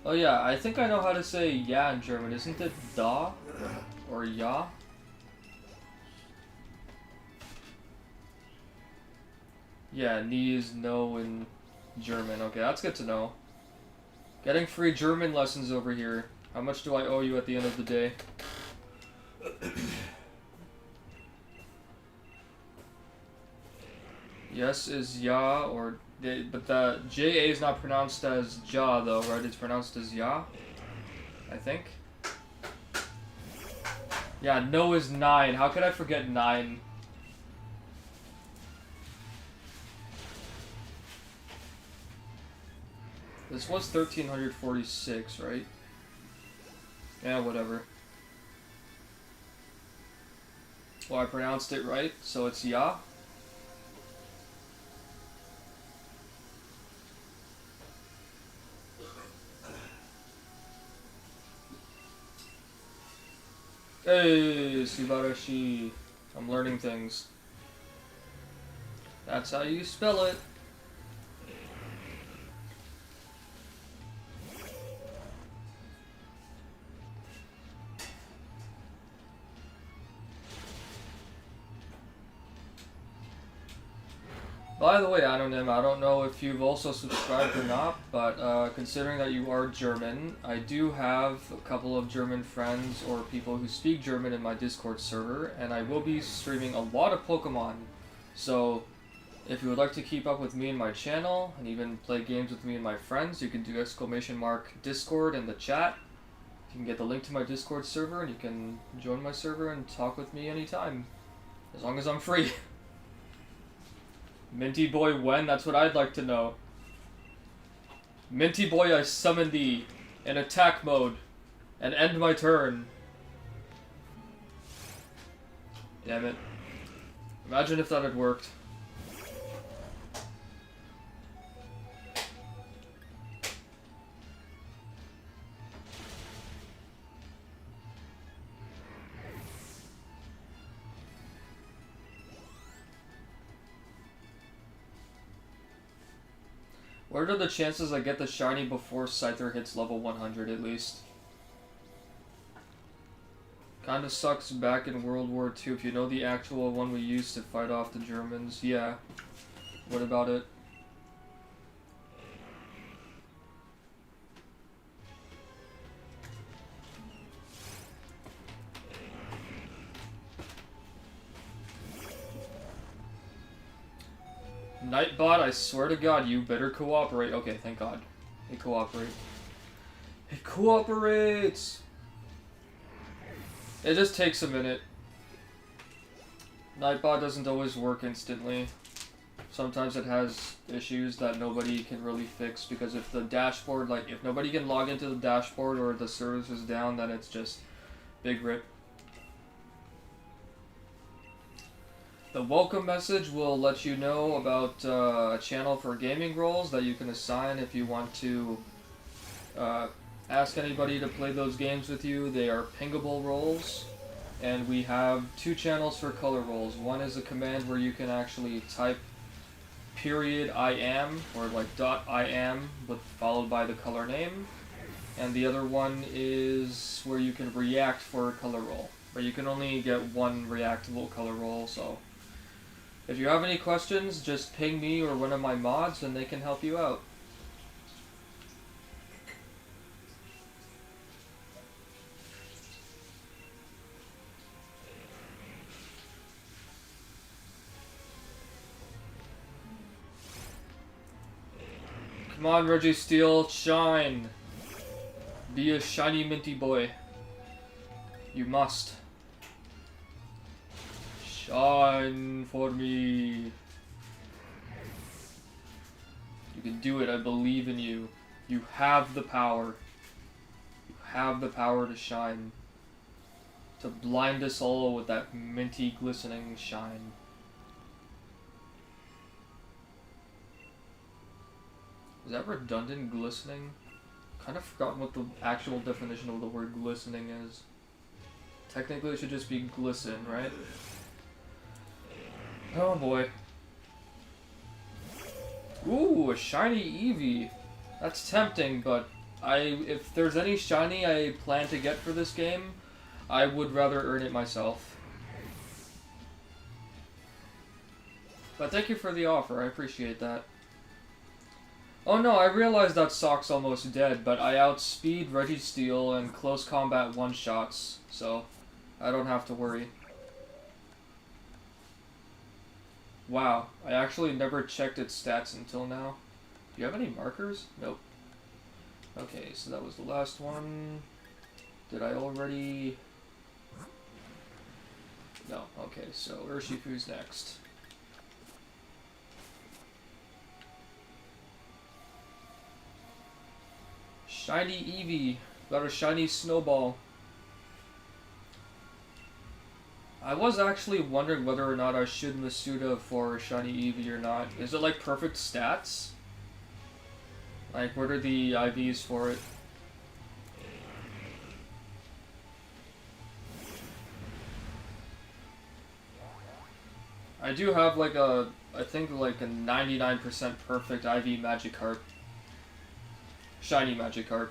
Oh yeah, I think I know how to say yeah in German. Isn't it da? Or ja? Yeah, nie is no in German. Okay, that's good to know. Getting free German lessons over here. How much do I owe you at the end of the day? Yes is ja, or... But the J-A is not pronounced as ja, though, right? It's pronounced as ya, I think. Yeah, no is 9. How could I forget 9? This was 1346, right? Yeah, whatever. Well, I pronounced it right, so it's ya. Hey, Subarashi. I'm learning things. That's how you spell it. By the way, Anonym, I don't know if you've also subscribed or not, but considering that you are German, I do have a couple of German friends or people who speak German in my Discord server, and I will be streaming a lot of Pokémon. So, if you would like to keep up with me and my channel, and even play games with me and my friends, you can do !Discord in the chat. You can get the link to my Discord server, and you can join my server and talk with me anytime. As long as I'm free. Minty Boy when? That's what I'd like to know. Minty Boy, I summon thee in attack mode and end my turn. Damn it. Imagine if that had worked. What are the chances I get the shiny before Scyther hits level 100 at least? Kinda sucks back in World War II. If you know the actual one we used to fight off the Germans, yeah. What about it? Nightbot, I swear to God, you better cooperate. Okay, thank God. He cooperate. He cooperates! It just takes a minute. Nightbot doesn't always work instantly. Sometimes it has issues that nobody can really fix, because if the dashboard, like, if nobody can log into the dashboard or the service is down, then it's just big rip. The welcome message will let you know about a channel for gaming roles that you can assign if you want to ask anybody to play those games with you. They are pingable roles, and we have 2 channels for color roles. One is a command where you can actually type .I am or like .I am but followed by the color name, and the other one is where you can react for a color roll, but you can only get one reactable color roll. So if you have any questions, just ping me or one of my mods and they can help you out. Come on, Registeel, shine! Be a shiny minty boy. You must. Shine for me. You can do it, I believe in you. You have the power. You have the power to shine. To blind us all with that minty glistening shine. Is that redundant, glistening? Kind of forgotten what the actual definition of the word glistening is. Technically it should just be glisten, right? Oh boy. Ooh, a shiny Eevee. That's tempting, but if there's any shiny I plan to get for this game, I would rather earn it myself. But thank you for the offer, I appreciate that. Oh no, I realized that Sock's almost dead, but I outspeed Registeel and close combat one-shots, so I don't have to worry. Wow, I actually never checked its stats until now. Do you have any markers? Nope. Okay, so that was the last one. Did I already... No, okay, so Urshifu's next. Shiny Eevee. Got a shiny Snowball. I was actually wondering whether or not I should Masuda for shiny Eevee or not. Is it like perfect stats? Like, what are the IVs for it? I do have like a, I think like a 99% perfect IV Magikarp. Shiny Magikarp.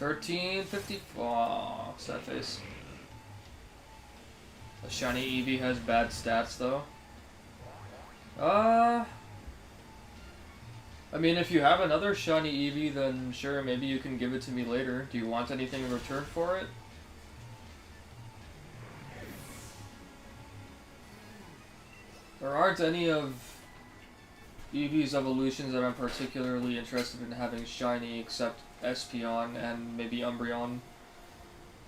$13.50. Aww, sad face. The shiny Eevee has bad stats though. I mean, if you have another shiny Eevee, then sure, maybe you can give it to me later. Do you want anything in return for it? There aren't any of Eevee's evolutions that I'm particularly interested in having shiny, except Espeon and maybe Umbreon.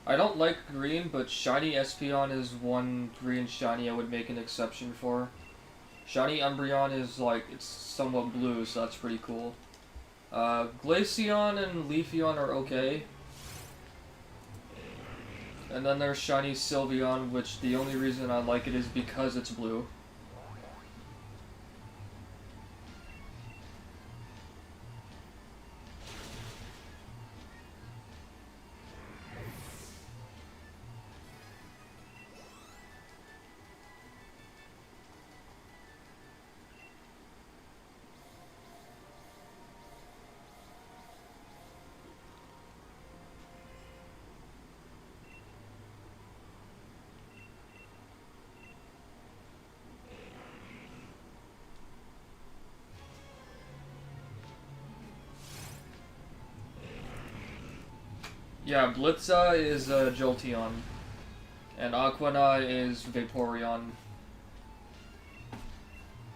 I don't like green, but shiny Espeon is one green shiny I would make an exception for. Shiny Umbreon is like, it's somewhat blue, so that's pretty cool. Glaceon and Leafeon are okay. And then there's shiny Sylveon, which the only reason I like it is because it's blue. Yeah, Blitza is Jolteon. And Aquana is Vaporeon.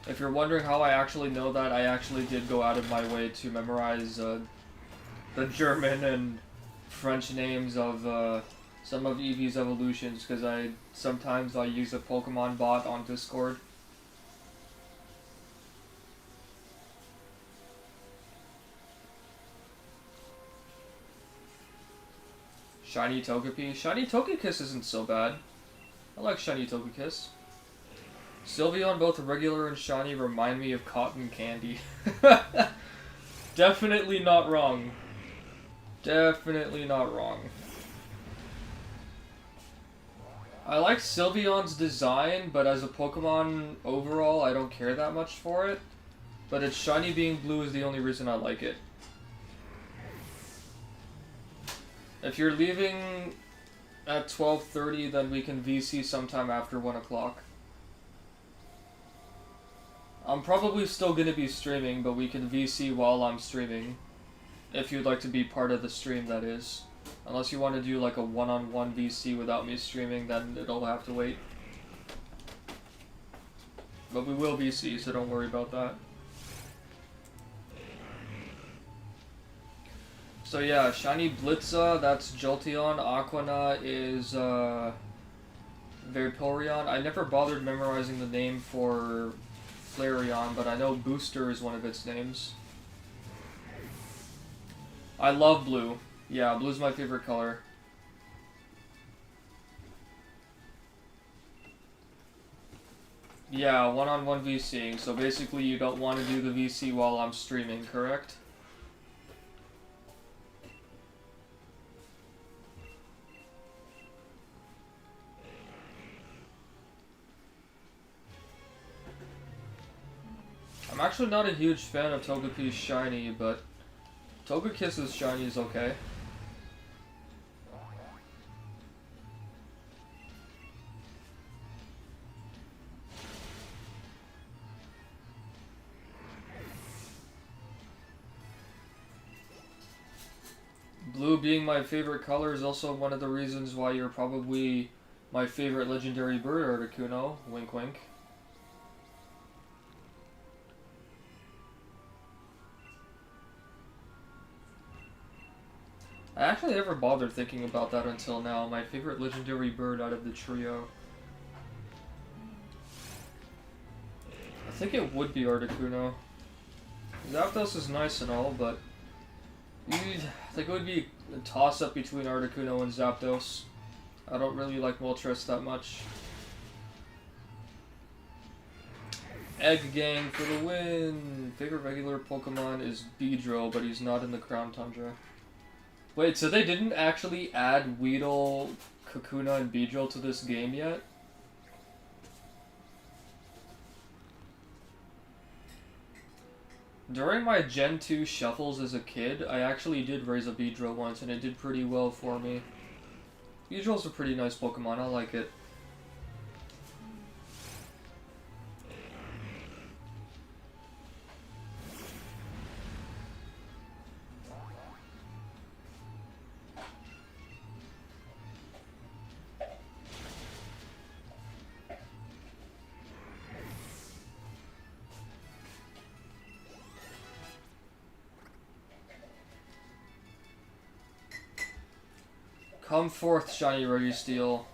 If you're wondering how I actually know that, I actually did go out of my way to memorize the German and French names of some of Eevee's evolutions, because sometimes I use a Pokemon bot on Discord. Shiny Togepi. Shiny Togekiss isn't so bad. I like Shiny Togekiss. Sylveon, both regular and shiny, remind me of cotton candy. Definitely not wrong. Definitely not wrong. I like Sylveon's design, but as a Pokemon overall, I don't care that much for it. But its shiny being blue is the only reason I like it. If you're leaving at 12:30, then we can VC sometime after 1 o'clock. I'm probably still going to be streaming, but we can VC while I'm streaming. If you'd like to be part of the stream, that is. Unless you want to do like a one-on-one VC without me streaming, then it'll have to wait. But we will VC, so don't worry about that. So yeah, Shiny Blitza, that's Jolteon. Aquana is Vaporeon. I never bothered memorizing the name for Flareon, but I know Booster is one of its names. I love blue. Yeah, blue's my favorite color. Yeah, one-on-one VCing. So basically you don't want to do the VC while I'm streaming, correct? I'm actually not a huge fan of Togepi's shiny, but Togekiss's shiny is okay. Blue being my favorite color is also one of the reasons why you're probably my favorite legendary bird, Articuno. Wink wink. I actually never bothered thinking about that until now. My favorite legendary bird out of the trio. I think it would be Articuno. Zapdos is nice and all, but I think it would be a toss-up between Articuno and Zapdos. I don't really like Moltres that much. Egg Gang for the win! Favorite regular Pokemon is Beedrill, but he's not in the Crown Tundra. Wait, so they didn't actually add Weedle, Kakuna, and Beedrill to this game yet? During my Gen 2 shuffles as a kid, I actually did raise a Beedrill once, and it did pretty well for me. Beedrill's a pretty nice Pokemon, I like it. Come forth, shiny Registeel.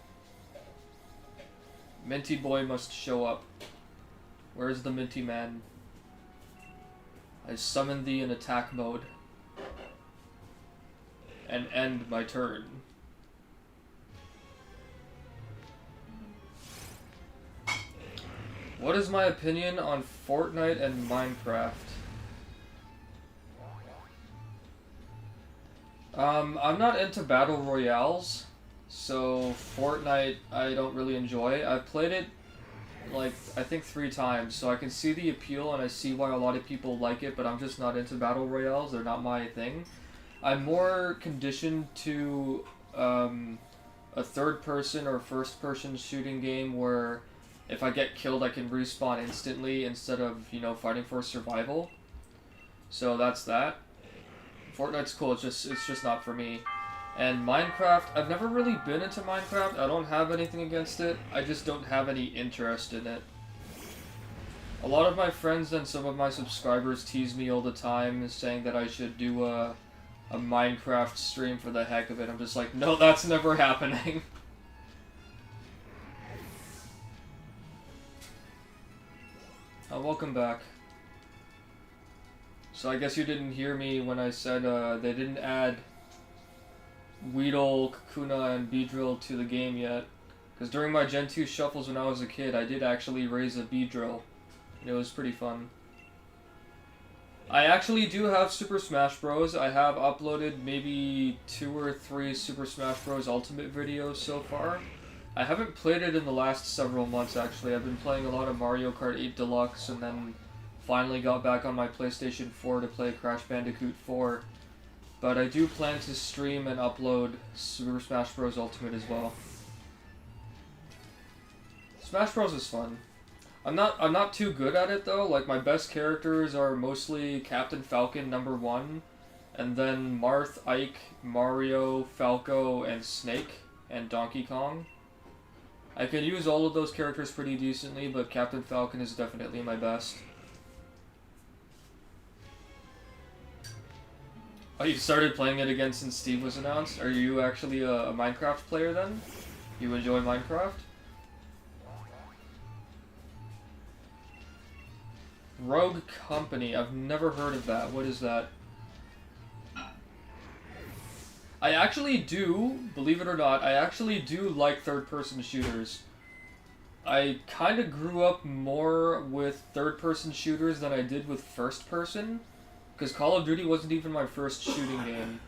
Minty boy must show up. Where's the Minty man? I summon thee in attack mode. And end my turn. What is my opinion on Fortnite and Minecraft? I'm not into battle royales, so Fortnite I don't really enjoy. I've played it like I think 3 times, so I can see the appeal and I see why a lot of people like it, but I'm just not into battle royales. They're not my thing. I'm more conditioned to a third-person or first-person shooting game where if I get killed I can respawn instantly instead of, you know, fighting for survival. So that's that. Fortnite's cool, it's just not for me. And Minecraft, I've never really been into Minecraft. I don't have anything against it. I just don't have any interest in it. A lot of my friends and some of my subscribers tease me all the time, saying that I should do a Minecraft stream for the heck of it. I'm just like, no, that's never happening. Welcome back. So I guess you didn't hear me when I said they didn't add Weedle, Kakuna, and Beedrill to the game yet. Because during my Gen 2 shuffles when I was a kid, I did actually raise a Beedrill. And it was pretty fun. I actually do have Super Smash Bros. I have uploaded maybe 2 or 3 Super Smash Bros. Ultimate videos so far. I haven't played it in the last several months actually. I've been playing a lot of Mario Kart 8 Deluxe and then finally got back on my PlayStation 4 to play Crash Bandicoot 4. But I do plan to stream and upload Super Smash Bros. Ultimate as well. Smash Bros. Is fun. I'm not too good at it though. Like my best characters are mostly Captain Falcon #1, and then Marth, Ike, Mario, Falco, and Snake, and Donkey Kong. I can use all of those characters pretty decently, but Captain Falcon is definitely my best. Oh, you started playing it again since Steve was announced? Are you actually a Minecraft player then? You enjoy Minecraft? Rogue Company. I've never heard of that. What is that? I actually do, believe it or not, I actually do like third-person shooters. I kind of grew up more with third-person shooters than I did with first-person, because Call of Duty wasn't even my first shooting game.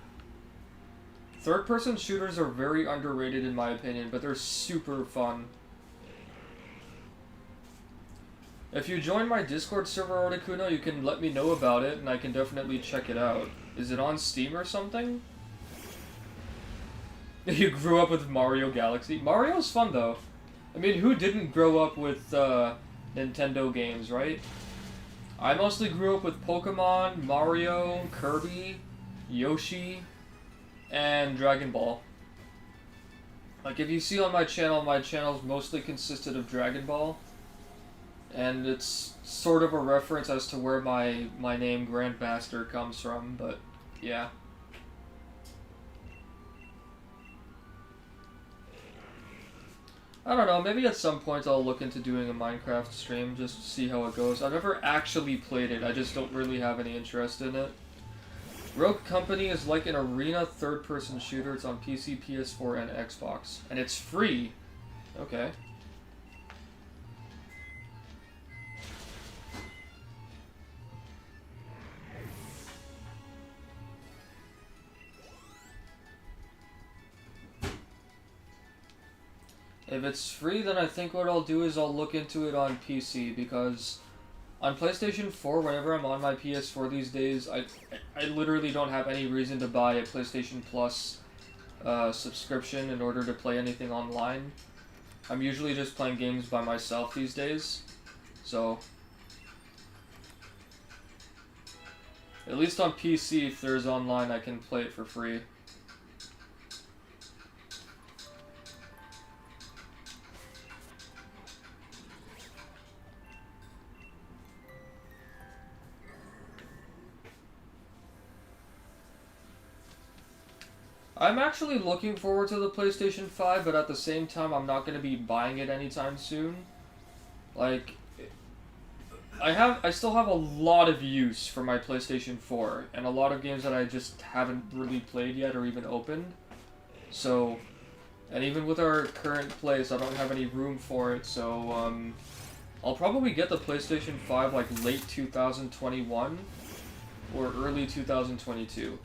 Third-person shooters are very underrated in my opinion, but they're super fun. If you join my Discord server, Articuno, you can let me know about it, and I can definitely check it out. Is it on Steam or something? You grew up with Mario Galaxy? Mario's fun, though. I mean, who didn't grow up with Nintendo games, right? I mostly grew up with Pokémon, Mario, Kirby, Yoshi, and Dragon Ball. Like, if you see on my channel's mostly consisted of Dragon Ball. And it's sort of a reference as to where my name Grandmaster comes from, but yeah. I don't know, maybe at some point I'll look into doing a Minecraft stream just to see how it goes. I've never actually played it, I just don't really have any interest in it. Rogue Company is like an arena third-person shooter. It's on PC, PS4, and Xbox. And it's free! Okay. If it's free, then I think what I'll do is I'll look into it on PC, because on PlayStation 4, whenever I'm on my PS4 these days, I literally don't have any reason to buy a PlayStation Plus subscription in order to play anything online. I'm usually just playing games by myself these days, so at least on PC, if there's online, I can play it for free. I'm actually looking forward to the PlayStation 5, but at the same time, I'm not going to be buying it anytime soon. Like, I still have a lot of use for my PlayStation 4, and a lot of games that I just haven't really played yet or even opened. So, and even with our current place, I don't have any room for it, so, I'll probably get the PlayStation 5 like late 2021 or early 2022.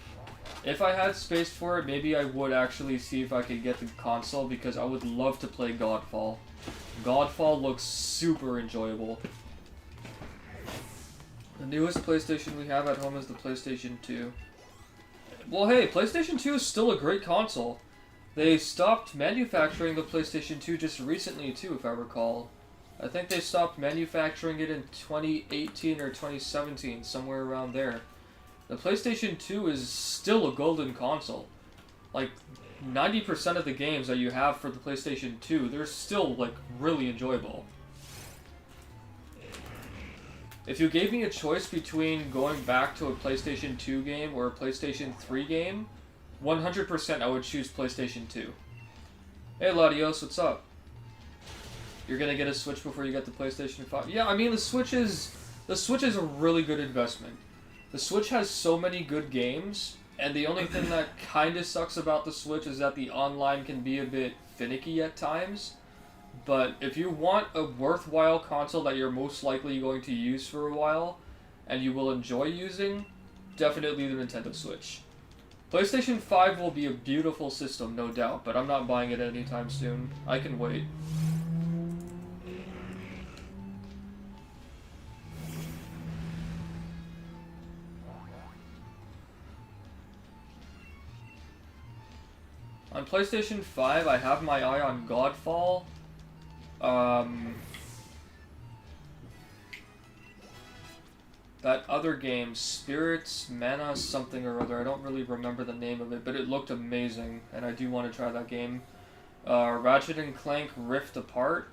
If I had space for it, maybe I would actually see if I could get the console, because I would love to play Godfall. Godfall looks super enjoyable. The newest PlayStation we have at home is the PlayStation 2. Well, hey, PlayStation 2 is still a great console. They stopped manufacturing the PlayStation 2 just recently, too, if I recall. I think they stopped manufacturing it in 2018 or 2017, somewhere around there. The PlayStation 2 is still a golden console. like 90% of the games that you have for the PlayStation 2, they're still like really enjoyable. If you gave me a choice between going back to a PlayStation 2 game or a PlayStation 3 game, 100% I would choose PlayStation 2. Hey Latios, what's up? You're gonna get a Switch before you get the PlayStation 5? Yeah, I mean the Switch is a really good investment. The Switch has so many good games, and the only thing that kinda sucks about the Switch is that the online can be a bit finicky at times. But if you want a worthwhile console that you're most likely going to use for a while, and you will enjoy using, definitely the Nintendo Switch. PlayStation 5 will be a beautiful system, no doubt, but I'm not buying it anytime soon. I can wait. On PlayStation 5, I have my eye on Godfall. That other game, Spirits, Mana, something or other, I don't really remember the name of it, but it looked amazing, and I do want to try that game. Ratchet and Clank Rift Apart,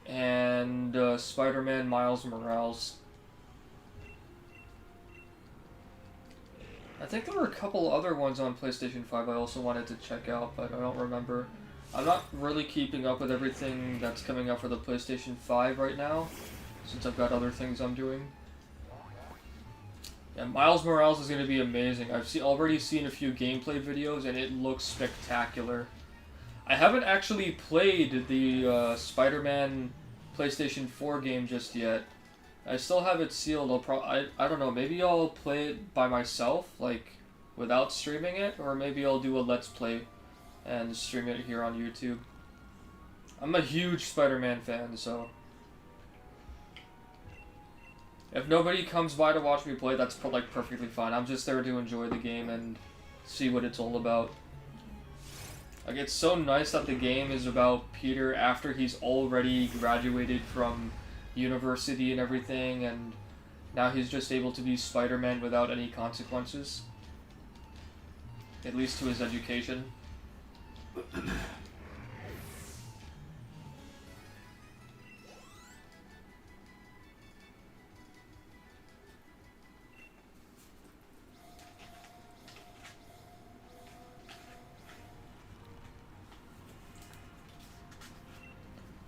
and Spider-Man Miles Morales. I think there were a couple other ones on PlayStation 5 I also wanted to check out, but I don't remember. I'm not really keeping up with everything that's coming out for the PlayStation 5 right now, since I've got other things I'm doing. Yeah, Miles Morales is going to be amazing. I've already seen a few gameplay videos, and it looks spectacular. I haven't actually played the Spider-Man PlayStation 4 game just yet. I still have it sealed. I don't know, maybe I'll play it by myself, like, without streaming it, or maybe I'll do a Let's Play and stream it here on YouTube. I'm a huge Spider-Man fan, so if nobody comes by to watch me play, that's like perfectly fine. I'm just there to enjoy the game and see what it's all about. Like, it's so nice that the game is about Peter after he's already graduated from university and everything, and now he's just able to be Spider-Man without any consequences. At least to his education.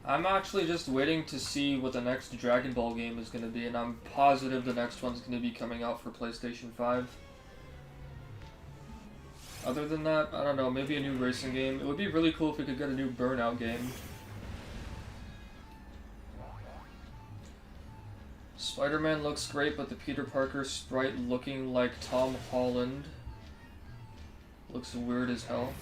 I'm actually just waiting to see what the next Dragon Ball game is going to be, and I'm positive the next one's going to be coming out for PlayStation 5. Other than that, I don't know, maybe a new racing game. It would be really cool if we could get a new Burnout game. Spider-Man looks great, but the Peter Parker sprite looking like Tom Holland looks weird as hell.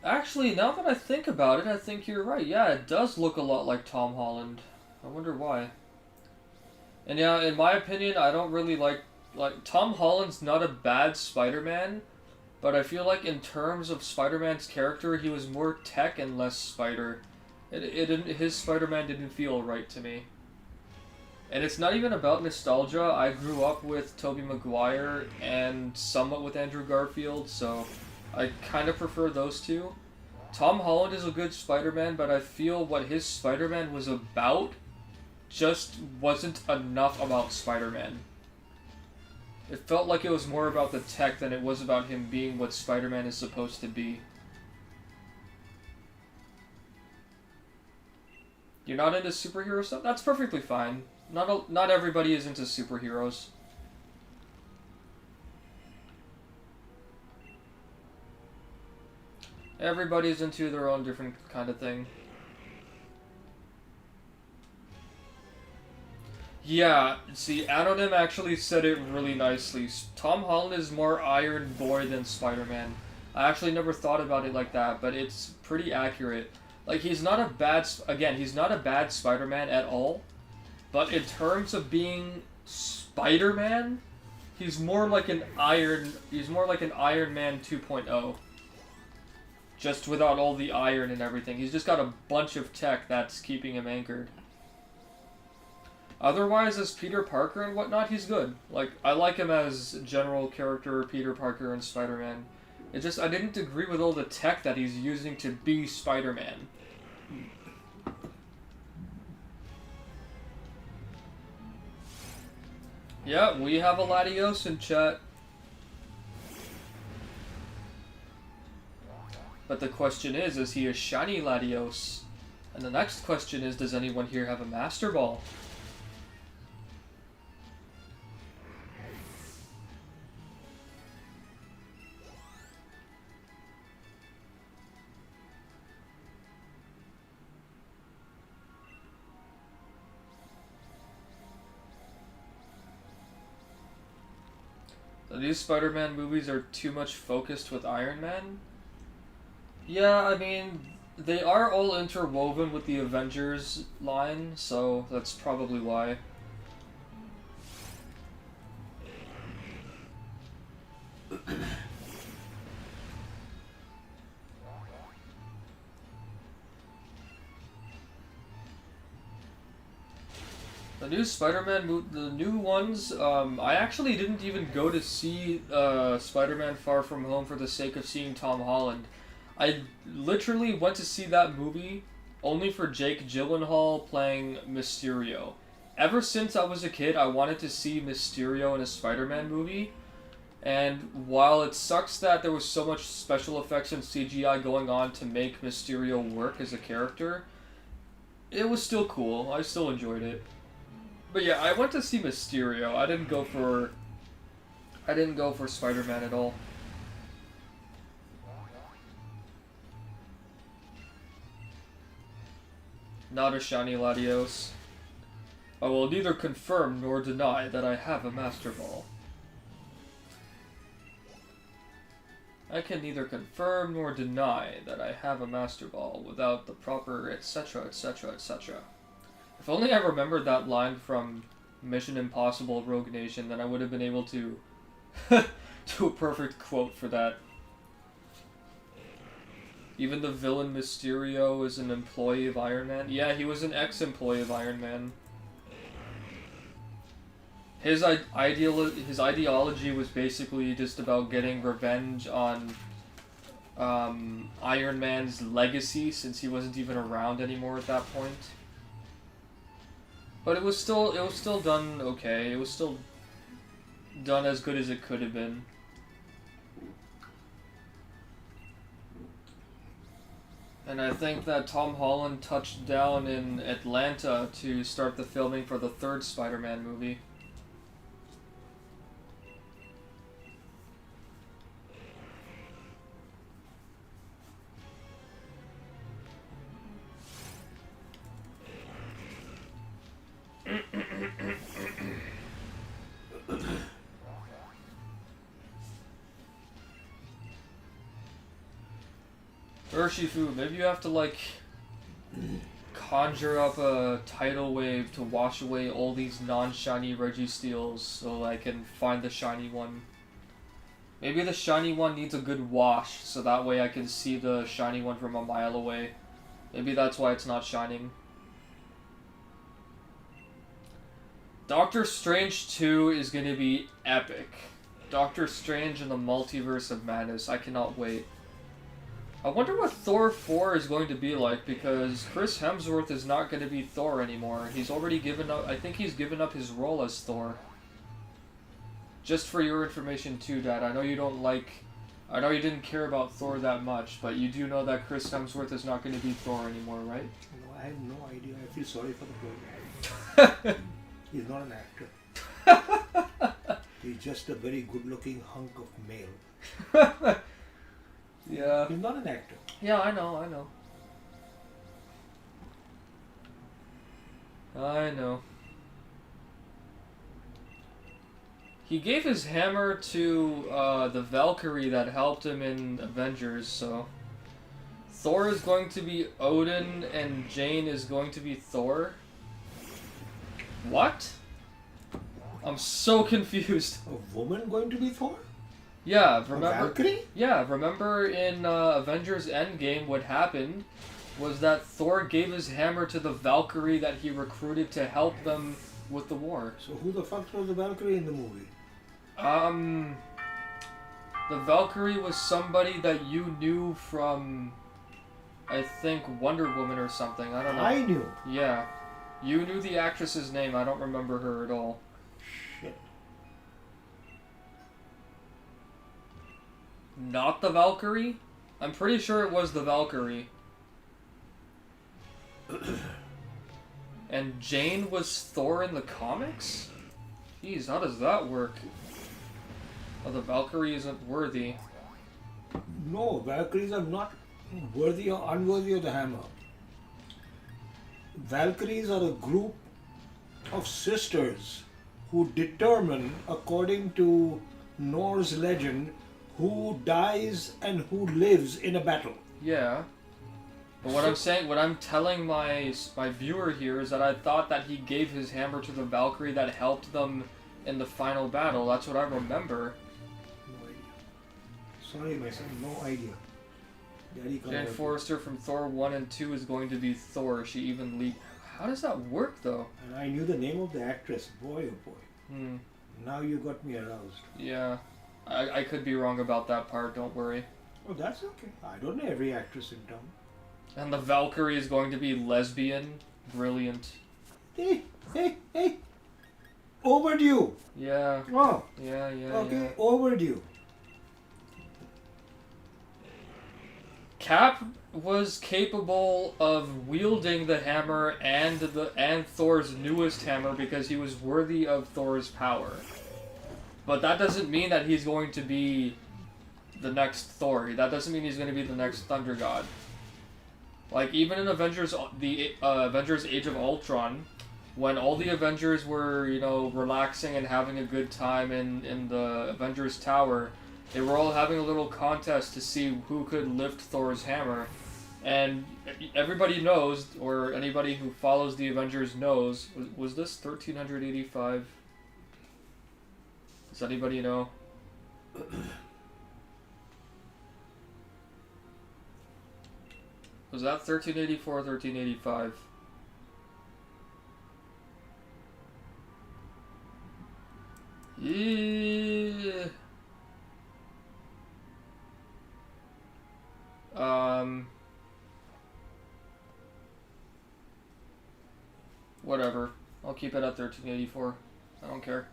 Actually, now that I think about it, I think you're right. Yeah, it does look a lot like Tom Holland. I wonder why. And yeah, in my opinion, I don't really like Tom Holland's not a bad Spider-Man, but I feel like in terms of Spider-Man's character, he was more tech and less spider. His Spider-Man didn't feel right to me. And it's not even about nostalgia. I grew up with Tobey Maguire and somewhat with Andrew Garfield, so I kind of prefer those two. Tom Holland is a good Spider-Man, but I feel what his Spider-Man was about just wasn't enough about Spider-Man. It felt like it was more about the tech than it was about him being what Spider-Man is supposed to be. You're not into superhero stuff? That's perfectly fine. Not everybody is into superheroes. Everybody's into their own different kind of thing. Yeah, see, Anonym actually said it really nicely. Tom Holland is more Iron Boy than Spider-Man. I actually never thought about it like that, but it's pretty accurate. Like, he's not a bad Spider-Man at all, but in terms of being Spider-Man, he's more like an Iron Man 2.0. Just without all the iron and everything. He's just got a bunch of tech that's keeping him anchored. Otherwise, as Peter Parker and whatnot, he's good. Like, I like him as general character Peter Parker and Spider-Man. It just, I didn't agree with all the tech that he's using to be Spider-Man. Yeah, we have a Latios in chat. But the question is he a shiny Latios? And the next question is, does anyone here have a Master Ball? The new Spider-Man movies are too much focused with Iron Man? Yeah, I mean, they are all interwoven with the Avengers line, so that's probably why. The new Spider-Man, the new ones, I actually didn't even go to see Spider-Man Far From Home for the sake of seeing Tom Holland. I literally went to see that movie only for Jake Gyllenhaal playing Mysterio. Ever since I was a kid, I wanted to see Mysterio in a Spider-Man movie, and while it sucks that there was so much special effects and CGI going on to make Mysterio work as a character, it was still cool. I still enjoyed it. But yeah, I went to see Mysterio. I didn't go for Spider-Man at all. Not a shiny Latios. I will neither confirm nor deny that I have a Master Ball. I can neither confirm nor deny that I have a Master Ball without the proper etc, etc, etc. If only I remembered that line from Mission Impossible Rogue Nation, then I would have been able to do a perfect quote for that. Even the villain Mysterio is an employee of Iron Man. Yeah, he was an ex-employee of Iron Man. His ideology was basically just about getting revenge on Iron Man's legacy, since he wasn't even around anymore at that point. But it was still done okay. It was still done as good as it could have been. And I think that Tom Holland touched down in Atlanta to start the filming for the third Spider-Man movie. Urshifu, maybe you have to, like, conjure up a tidal wave to wash away all these non-shiny Registeels so I can find the shiny one. Maybe the shiny one needs a good wash, so that way I can see the shiny one from a mile away. Maybe that's why it's not shining. Doctor Strange 2 is going to be epic. Doctor Strange and the Multiverse of Madness. I cannot wait. I wonder what Thor 4 is going to be like, because Chris Hemsworth is not going to be Thor anymore. He's already given up, I think he's given up his role as Thor. Just for your information too, Dad. I know you didn't care about Thor that much, but you do know that Chris Hemsworth is not going to be Thor anymore, right? No, I have no idea. I feel sorry for the poor guy. He's not an actor. He's just a very good-looking hunk of male. Yeah. He's not an actor. Yeah, I know. I know. He gave his hammer to the Valkyrie that helped him in Avengers, so... Thor is going to be Odin, and Jane is going to be Thor? What? I'm so confused. A woman going to be Thor? Yeah, remember? A Valkyrie? Yeah, remember in Avengers Endgame what happened was that Thor gave his hammer to the Valkyrie that he recruited to help them with the war. So who the fuck was the Valkyrie in the movie? The Valkyrie was somebody that you knew from, I think, Wonder Woman or something. I don't know. I knew. Yeah. You knew the actress's name. I don't remember her at all. Shit. Not the Valkyrie? I'm pretty sure it was the Valkyrie. And Jane was Thor in the comics? Jeez, how does that work? Oh, the Valkyrie isn't worthy. No, Valkyries are not worthy or unworthy of the hammer. Valkyries are a group of sisters who determine, according to Norse legend, who dies and who lives in a battle. Yeah. But what I'm saying, what I'm telling my viewer here is that I thought that he gave his hammer to the Valkyrie that helped them in the final battle. That's what I remember. No idea. Sorry, my son, no idea. Daddy can't Jane help Forrester from Thor 1 and 2 is going to be Thor. She even leaked. How does that work, though? you. And I knew the name of the actress. Boy, oh boy. Now you got me aroused. Yeah. I could be wrong about that part, don't worry. Oh, that's okay. I don't know every actress in town. And the Valkyrie is going to be lesbian. Brilliant. Hey, hey, hey! Overdue! Yeah. Oh, Yeah, okay, yeah. overdue. Cap was capable of wielding the hammer and Thor's newest hammer because he was worthy of Thor's power. But that doesn't mean that he's going to be the next Thor. That doesn't mean he's going to be the next Thunder God. Like, even in Avengers Age of Ultron, when all the Avengers were, you know, relaxing and having a good time in the Avengers Tower, they were all having a little contest to see who could lift Thor's hammer. And everybody knows, or anybody who follows the Avengers knows, was this 1385? Does anybody know? Was that 1384 or 1385? Yeah. Whatever. I'll keep it at 1384. I don't care.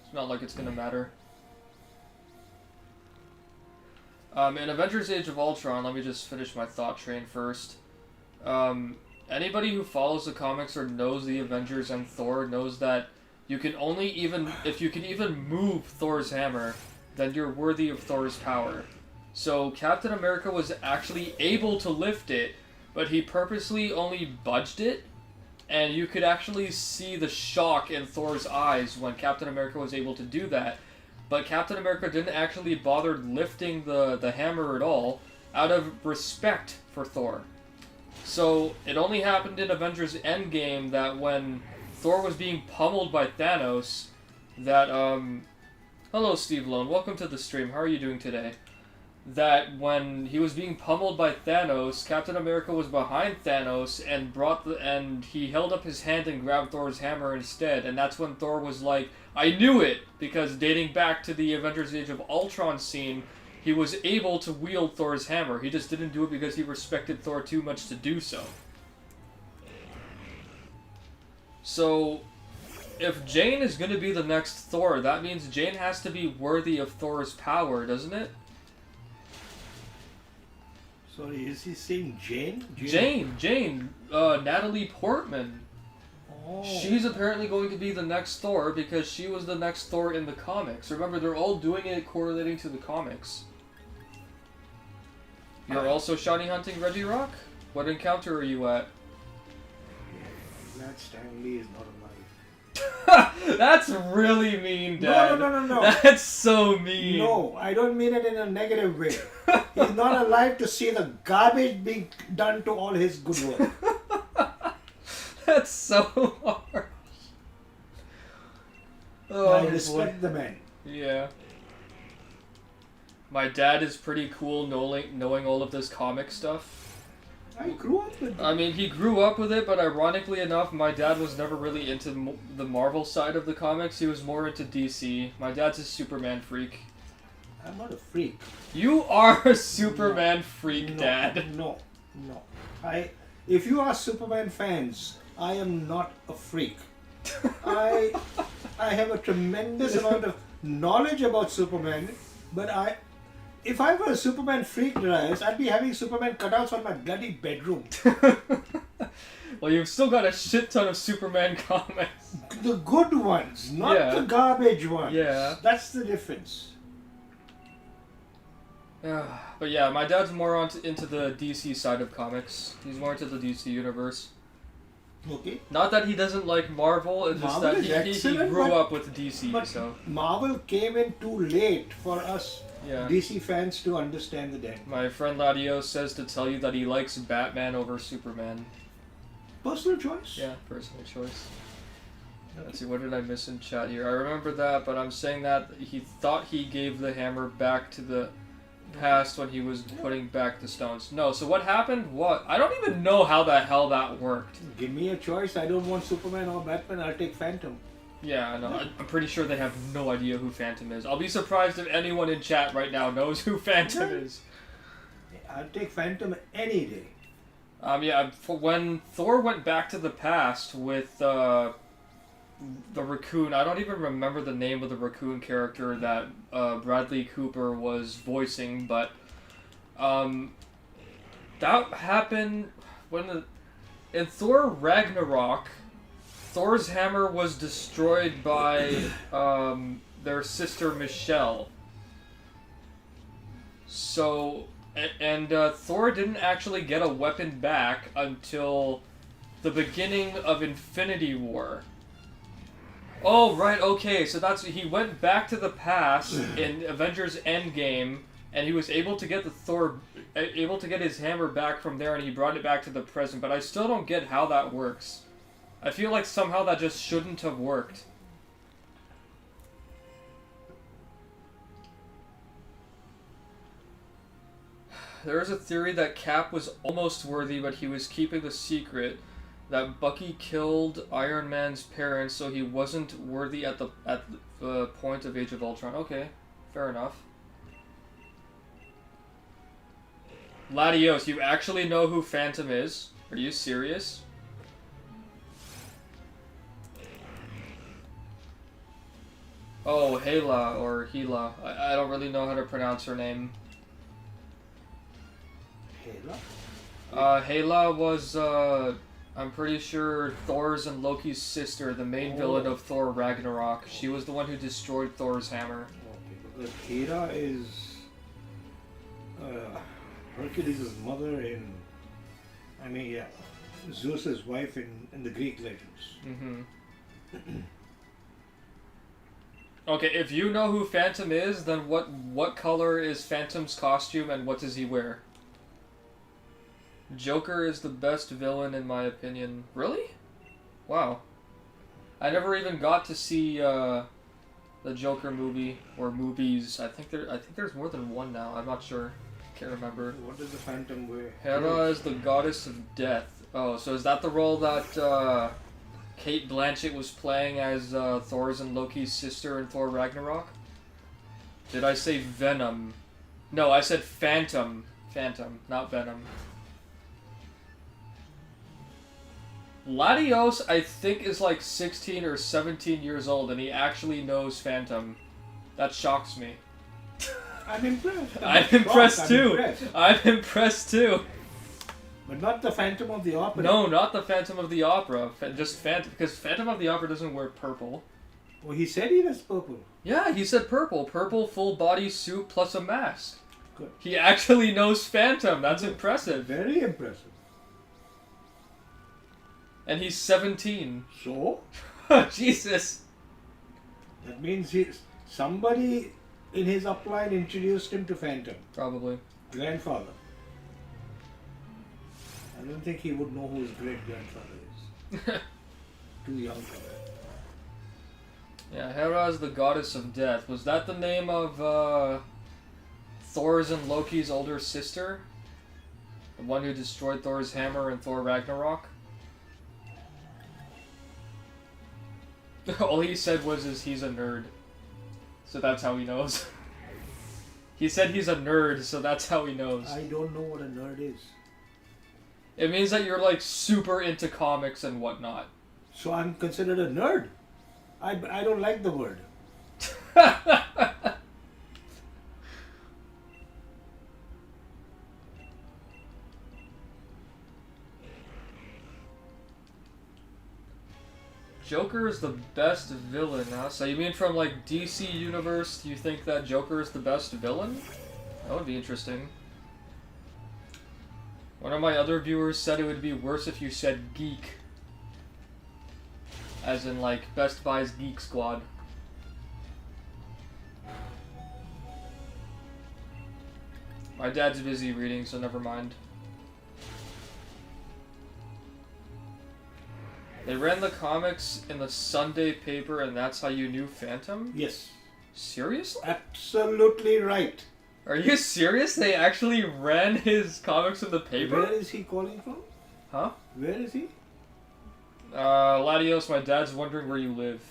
It's not like it's gonna matter. In Avengers Age of Ultron, let me just finish my thought train first. Anybody who follows the comics or knows the Avengers and Thor knows that you can only if you can even move Thor's hammer, then you're worthy of Thor's power. So Captain America was actually able to lift it, but he purposely only budged it, and you could actually see the shock in Thor's eyes when Captain America was able to do that. But Captain America didn't actually bother lifting the hammer at all, out of respect for Thor. So it only happened in Avengers Endgame that when Thor was being pummeled by Thanos, that, hello Steve Lone, welcome to the stream, how are you doing today? That when he was being pummeled by Thanos, Captain America was behind Thanos and he held up his hand and grabbed Thor's hammer instead, and that's when Thor was like, I knew it! Because dating back to the Avengers Age of Ultron scene, he was able to wield Thor's hammer. He just didn't do it because he respected Thor too much to do so. So, if Jane is going to be the next Thor, that means Jane has to be worthy of Thor's power, doesn't it? Sorry, is he saying Jane? Jane. Natalie Portman. Oh. She's apparently going to be the next Thor because she was the next Thor in the comics. Remember, they're all doing it correlating to the comics. You're also shiny hunting Reggie Rock? What encounter are you at? Glad Stanley is not alive. That's really mean, Dad. No. That's so mean. No, I don't mean it in a negative way. He's not alive to see the garbage being done to all his good work. That's so harsh. Oh, I respect the man. Yeah. My dad is pretty cool knowing all of this comic stuff. I grew up with I mean, he grew up with it, but ironically enough, my dad was never really into the Marvel side of the comics. He was more into DC. My dad's a Superman freak. I'm not a freak. You are a Superman freak, Dad. No. If you are Superman fans, I am not a freak. I have a tremendous amount of knowledge about Superman, but if I were a Superman freak, Darius, I'd be having Superman cutouts on my bloody bedroom. Well, you've still got a shit ton of Superman comics. The good ones, not the garbage ones. Yeah. That's the difference. But yeah, my dad's more into the DC side of comics. He's more into the DC universe. Okay. Not that he doesn't like Marvel, it's just that he grew up with DC, but so... Marvel came in too late for us DC fans to understand the dent. My friend Ladios says to tell you that he likes Batman over Superman. Personal choice? Yeah, personal choice. Let's see, what did I miss in chat here? I remember that, but I'm saying that he thought he gave the hammer back to the past when he was putting back the stones. No, so what happened? What? I don't even know how the hell that worked. Give me a choice. I don't want Superman or Batman. I'll take Phantom. Yeah, I know. I'm pretty sure they have no idea who Phantom is. I'll be surprised if anyone in chat right now knows who Phantom is. I'll take Phantom any day. Yeah, when Thor went back to the past with the raccoon, I don't even remember the name of the raccoon character that Bradley Cooper was voicing, but that happened when in Thor Ragnarok, Thor's hammer was destroyed by their sister Michelle. So, and Thor didn't actually get a weapon back until the beginning of Infinity War. Oh, right, okay, so he went back to the past in Avengers Endgame, and he was able to get his hammer back from there, and he brought it back to the present, but I still don't get how that works. I feel like somehow that just shouldn't have worked. There is a theory that Cap was almost worthy, but he was keeping the secret. That Bucky killed Iron Man's parents, so he wasn't worthy at the point of Age of Ultron. Okay, fair enough. Latios, you actually know who Phantom is? Are you serious? Oh, Hela, or Hela. I don't really know how to pronounce her name. Hela? Hela was, I'm pretty sure Thor's and Loki's sister, the main villain of Thor Ragnarok. She was the one who destroyed Thor's hammer. Okay, because Hera is Hercules' mother Zeus's wife in the Greek legends. Mm-hmm. Okay, if you know who Phantom is, then what color is Phantom's costume and what does he wear? Joker is the best villain in my opinion. Really? Wow. I never even got to see the Joker movie or movies. I think there's more than one now. I'm not sure. Can't remember. What does the Phantom wear? Hera is the goddess of death. Oh, so is that the role that Kate Blanchett was playing as Thor's and Loki's sister in Thor Ragnarok? Did I say Venom? No, I said Phantom. Phantom, not Venom. Latios, I think, is like 16 or 17 years old, and he actually knows Phantom. That shocks me. I'm impressed. I'm impressed too. I'm impressed too. But not the Phantom of the Opera. No, not the Phantom of the Opera. Just Phantom, because Phantom of the Opera doesn't wear purple. Well, he said he was purple. Yeah, he said purple. Purple full body suit plus a mask. Good. He actually knows Phantom. That's impressive. Very impressive. And he's 17. So? Jesus. That means somebody in his upline introduced him to Phantom. Probably. Grandfather. I don't think he would know who his great-grandfather is. Too young for that. Yeah, Hera is the goddess of death. Was that the name of Thor's and Loki's older sister? The one who destroyed Thor's hammer in Thor Ragnarok? All he said was he's a nerd. So that's how he knows. He said he's a nerd, so that's how he knows. I don't know what a nerd is. It means that you're like super into comics and whatnot. So I'm considered a nerd. I don't like the word. Joker is the best villain, huh? So you mean from like DC Universe, do you think that Joker is the best villain? That would be interesting. One of my other viewers said it would be worse if you said geek. As in like Best Buy's Geek Squad. My dad's busy reading, so never mind. They ran the comics in the Sunday paper, and that's how you knew Phantom? Yes. Seriously? Absolutely right. Are you serious? They actually ran his comics in the paper? Where is he calling from? Huh? Where is he? Latios, my dad's wondering where you live.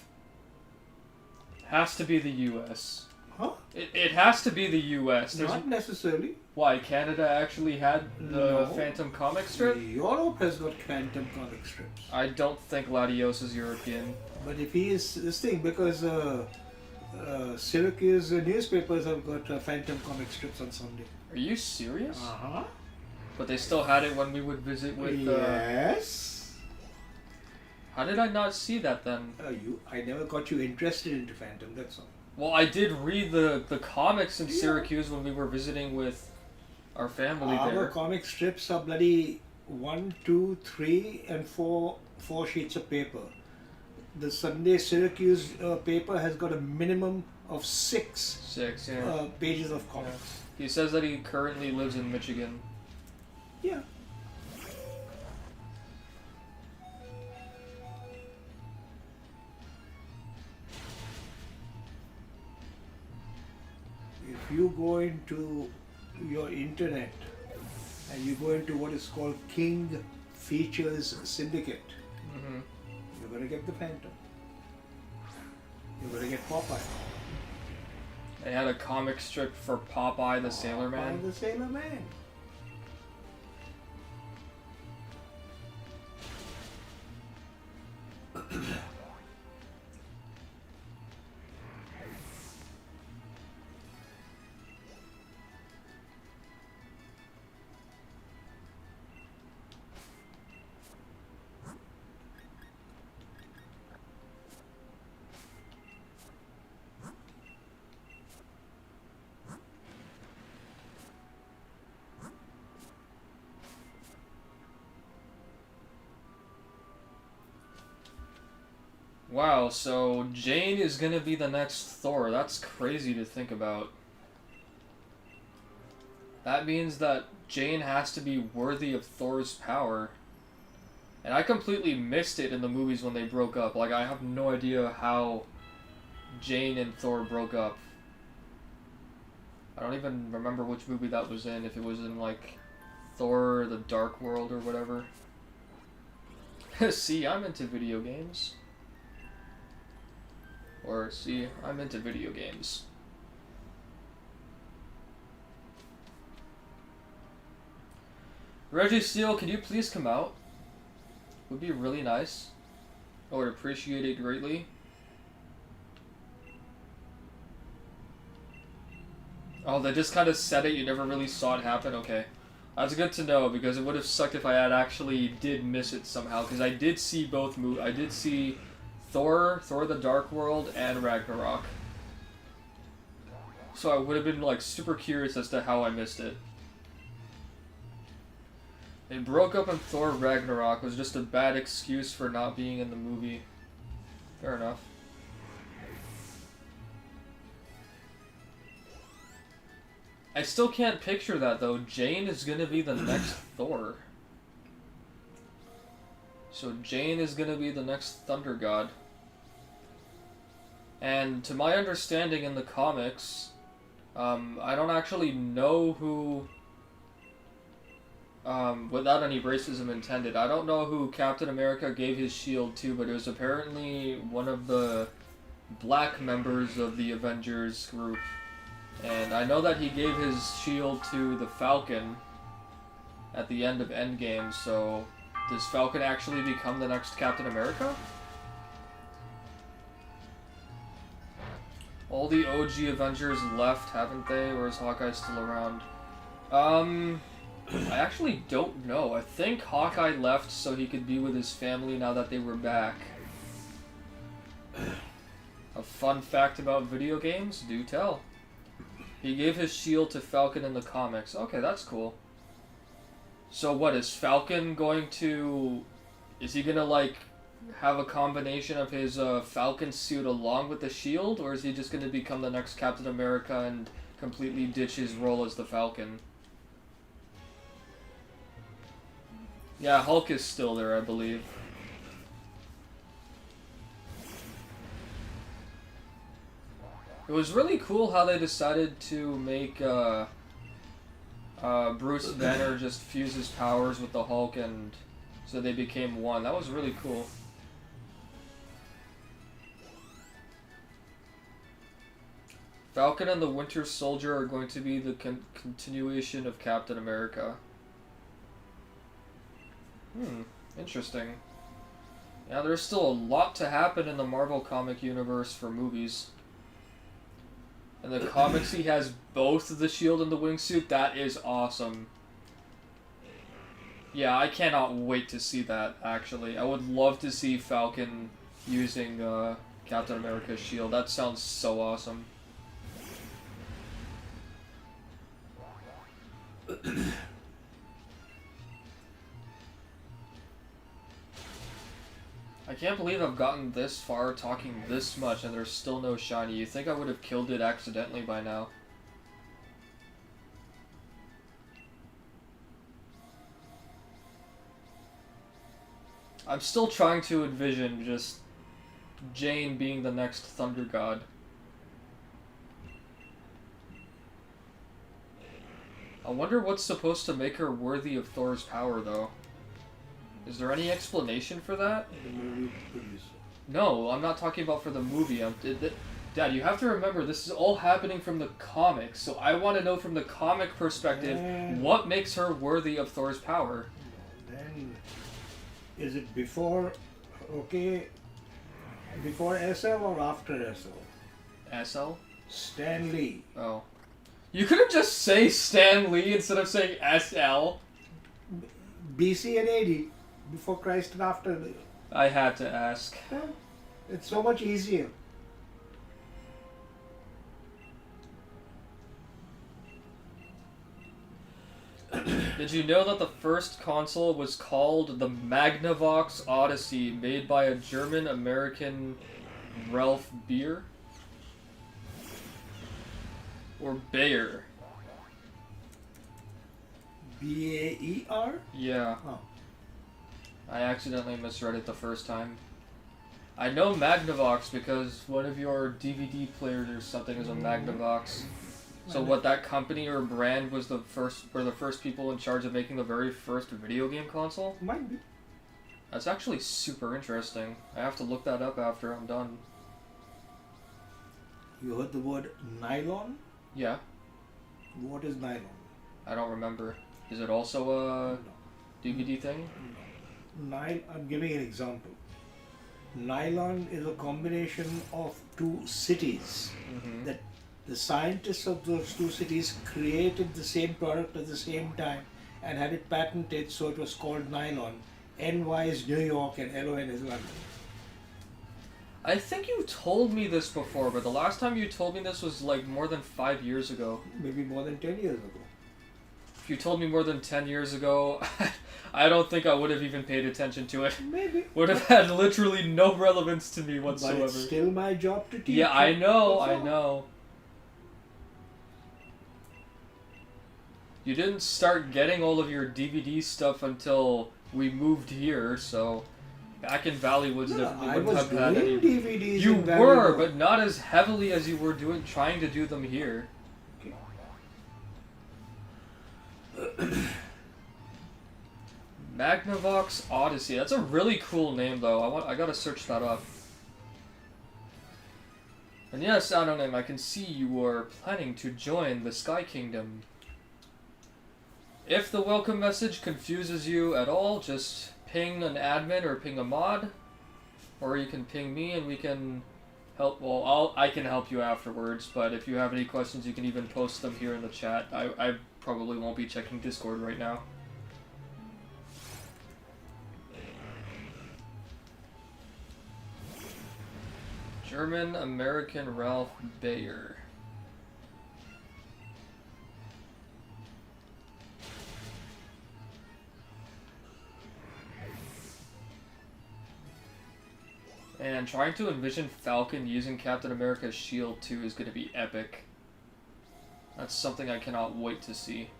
Has to be the US. Huh? It has to be the US. Not necessarily. Why, Canada actually had the No. Phantom comic strip? Europe has got Phantom comic strips. I don't think Latios is European. But if he is this thing, because Syracuse newspapers have got Phantom comic strips on Sunday. Are you serious? Uh-huh. But they still had it when we would visit with... Yes. How did I not see that then? I never got you interested into Phantom, that's all. Well, I did read the comics in Syracuse when we were visiting with our family there. Our comic strips are bloody 1, 2, 3, and 4 sheets of paper. The Sunday Syracuse paper has got a minimum of 6 6, yeah. pages of comics. Yeah. He says that he currently lives in Michigan. Yeah. If you go into your internet and you go into what is called King Features Syndicate, Mm-hmm. you're going to get the Phantom. You're going to get Popeye. They had a comic strip for Popeye the Sailor Man. Popeye the Sailor Man. Wow, so Jane is gonna be the next Thor. That's crazy to think about. That means that Jane has to be worthy of Thor's power. And I completely missed it in the movies when they broke up. Like, I have no idea how Jane and Thor broke up. I don't even remember which movie that was in, if it was in, like, Thor the Dark World or whatever. See, I'm into video games. Or, see, I'm into video games. Registeel, could you please come out? Would be really nice. I would appreciate it greatly. Oh, they just kind of said it, you never really saw it happen? Okay. That's good to know, because it would have sucked if I had actually did miss it somehow, because I did see both movies. I did see Thor the Dark World, and Ragnarok. So I would have been, like, super curious as to how I missed it. They broke up in Thor Ragnarok was just a bad excuse for not being in the movie. Fair enough. I still can't picture that, though. Jane is gonna be the next Thor. So Jane is gonna be the next Thunder God. And to my understanding in the comics, I don't actually know who without any racism intended. I don't know who Captain America gave his shield to, but it was apparently one of the black members of the Avengers group. And I know that he gave his shield to the Falcon at the end of Endgame, so does Falcon actually become the next Captain America? All the OG Avengers left, haven't they? Or is Hawkeye still around? I actually don't know. I think Hawkeye left so he could be with his family now that they were back. A fun fact about video games? Do tell. He gave his shield to Falcon in the comics. Okay, that's cool. So what, is Falcon going to... Is he gonna, like, have a combination of his Falcon suit along with the shield? Or is he just gonna become the next Captain America and completely ditch his role as the Falcon? Yeah, Hulk is still there, I believe. It was really cool how they decided to make Bruce Banner just fuse his powers with the Hulk, and so they became one. That was really cool. Falcon and the Winter Soldier are going to be the continuation of Captain America. Interesting. Yeah, there's still a lot to happen in the Marvel comic universe for movies. In the comics, he has both the shield and the wingsuit. That is awesome. Yeah, I cannot wait to see that, actually. I would love to see Falcon using Captain America's shield. That sounds so awesome. I can't believe I've gotten this far talking this much and there's still no shiny. You think I would have killed it accidentally by now. I'm still trying to envision just Jane being the next Thunder God. I wonder what's supposed to make her worthy of Thor's power, though. Is there any explanation for that? No, I'm not talking about for the movie. Dad, you have to remember, this is all happening from the comics, so I want to know from the comic perspective, what makes her worthy of Thor's power? Then, is it before, before SL or after SL? SL? Stan Lee. Oh. You couldn't just say Stan Lee instead of saying SL? BC and AD. Before Christ and after. I had to ask. Yeah, it's so much easier. Did you know that the first console was called the Magnavox Odyssey, made by a German-American Ralph Beer? Or Bayer? B-A-E-R? Yeah. Oh. I accidentally misread it the first time. I know Magnavox because one of your DVD players or something is a Magnavox. So what, that company or brand was the first people in charge of making the very first video game console? Might be. That's actually super interesting. I have to look that up after I'm done. You heard the word nylon? Yeah. What is nylon? I don't remember. Is it also a DVD thing? I'm giving an example. Nylon is a combination of two cities. That the scientists of those two cities created the same product at the same time and had it patented, so it was called nylon. NY is New York and LON is London. I think you told me this before, but the last time you told me this was like more than 5 years ago. Maybe more than 10 years ago. If you told me more than 10 years ago, I don't think I would have even paid attention to it. Maybe. Would have had literally no relevance to me whatsoever. But it's still my job to teach. Yeah, I know. You didn't start getting all of your DVD stuff until we moved here, so back in Valleywood, definitely wouldn't have had any. DVDs You in were, Valleywood. but not as heavily as you were trying to do them here. Magnavox Odyssey. That's a really cool name, though. I gotta search that up. And yes, Anonym, I can see you are planning to join the Sky Kingdom. If the welcome message confuses you at all, just ping an admin or ping a mod. Or you can ping me and we can help. Well, I can help you afterwards, but if you have any questions, you can even post them here in the chat. I probably won't be checking Discord right now. German-American Ralph Bayer. And trying to envision Falcon using Captain America's shield too is going to be epic. That's something I cannot wait to see.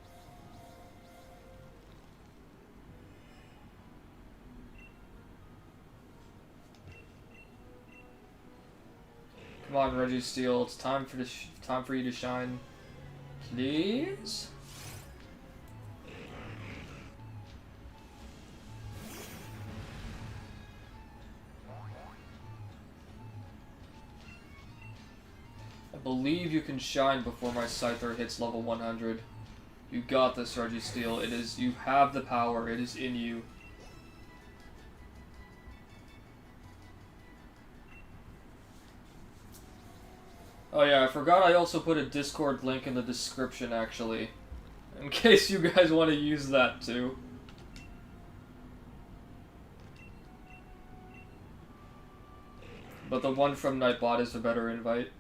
Come on, Registeel, it's time for you to shine, please. I believe you can shine before my Scyther hits level 100. You got this, Registeel. It is. You have the power. It is in you. Oh yeah, I forgot I also put a Discord link in the description, actually. In case you guys want to use that, too. But the one from Nightbot is a better invite.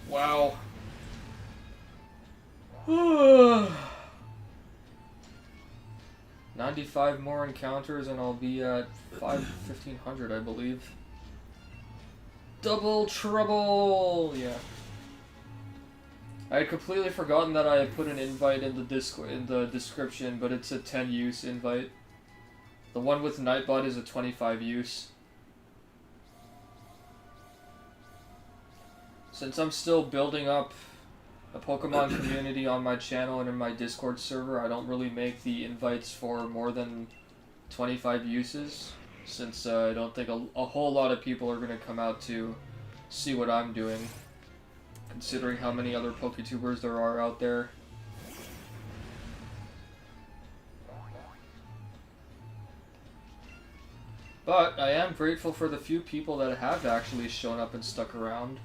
Wow. 95 more encounters and I'll be at 1500, I believe. Double trouble! Yeah. I had completely forgotten that I had put an invite in the description, but it's a 10 use invite. The one with Nightbot is a 25 use. Since I'm still building up a Pokemon community on my channel and in my Discord server, I don't really make the invites for more than 25 uses, since I don't think a whole lot of people are going to come out to see what I'm doing, considering how many other PokeTubers there are out there. But I am grateful for the few people that have actually shown up and stuck around.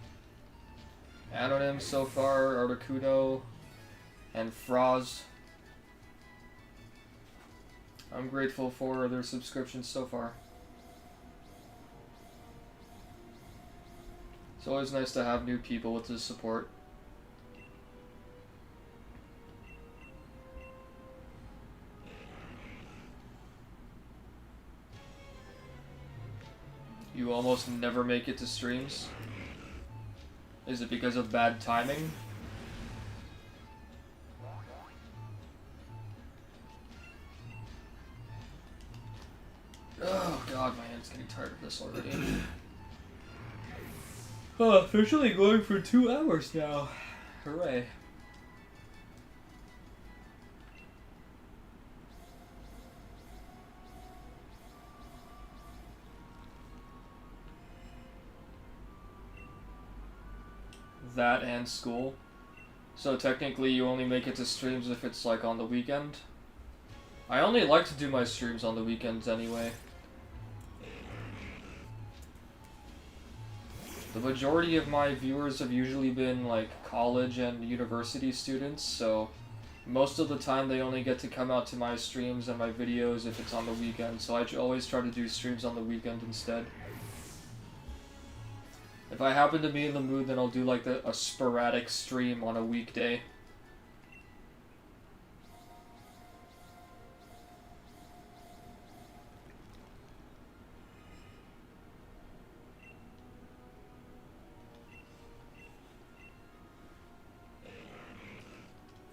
Anonym so far, Articuno, and Froz. I'm grateful for their subscriptions so far. It's always nice to have new people with this support. You almost never make it to streams? Is it because of bad timing? Oh god, my hand's getting tired of this already. Oh, officially going for 2 hours now. Hooray. That and school. So technically you only make it to streams if it's like on the weekend. I only like to do my streams on the weekends anyway. The majority of my viewers have usually been like college and university students, so most of the time they only get to come out to my streams and my videos if it's on the weekend, so I always try to do streams on the weekend instead. If I happen to be in the mood, then I'll do like a sporadic stream on a weekday.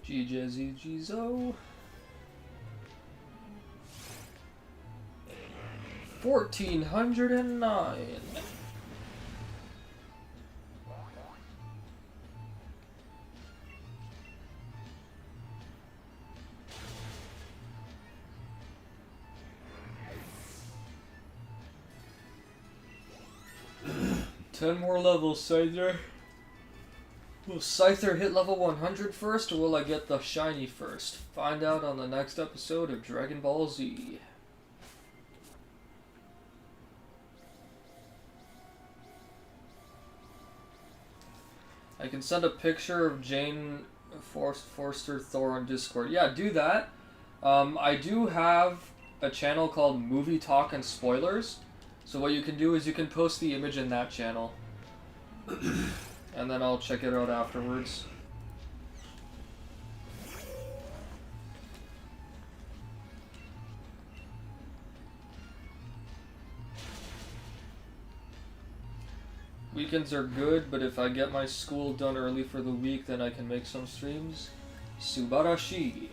G-Jizzy-Jizo. 1409. 10 more levels, Scyther. Will Scyther hit level 100 first, or will I get the shiny first? Find out on the next episode of Dragon Ball Z. I can send a picture of Jane Forster Thor on Discord. Yeah, do that. I do have a channel called Movie Talk and Spoilers. So what you can do is you can post the image in that channel. And then I'll check it out afterwards. Weekends are good, but if I get my school done early for the week, then I can make some streams. Subarashi.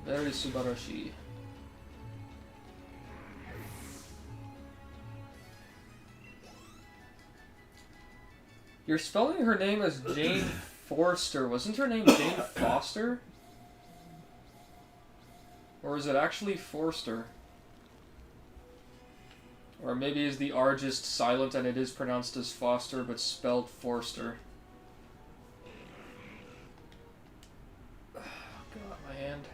Very subarashi. You're spelling her name as Jane Forster. Wasn't her name Jane Foster? Or is it actually Forster? Or maybe is the R just silent and it is pronounced as Foster but spelled Forster? God, my hand.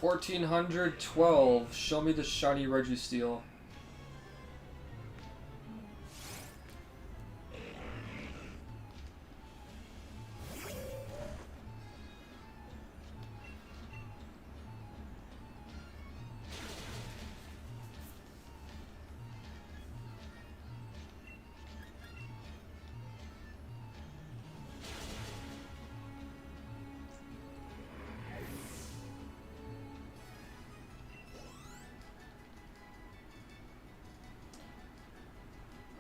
$1,412. Show me the shiny Registeel.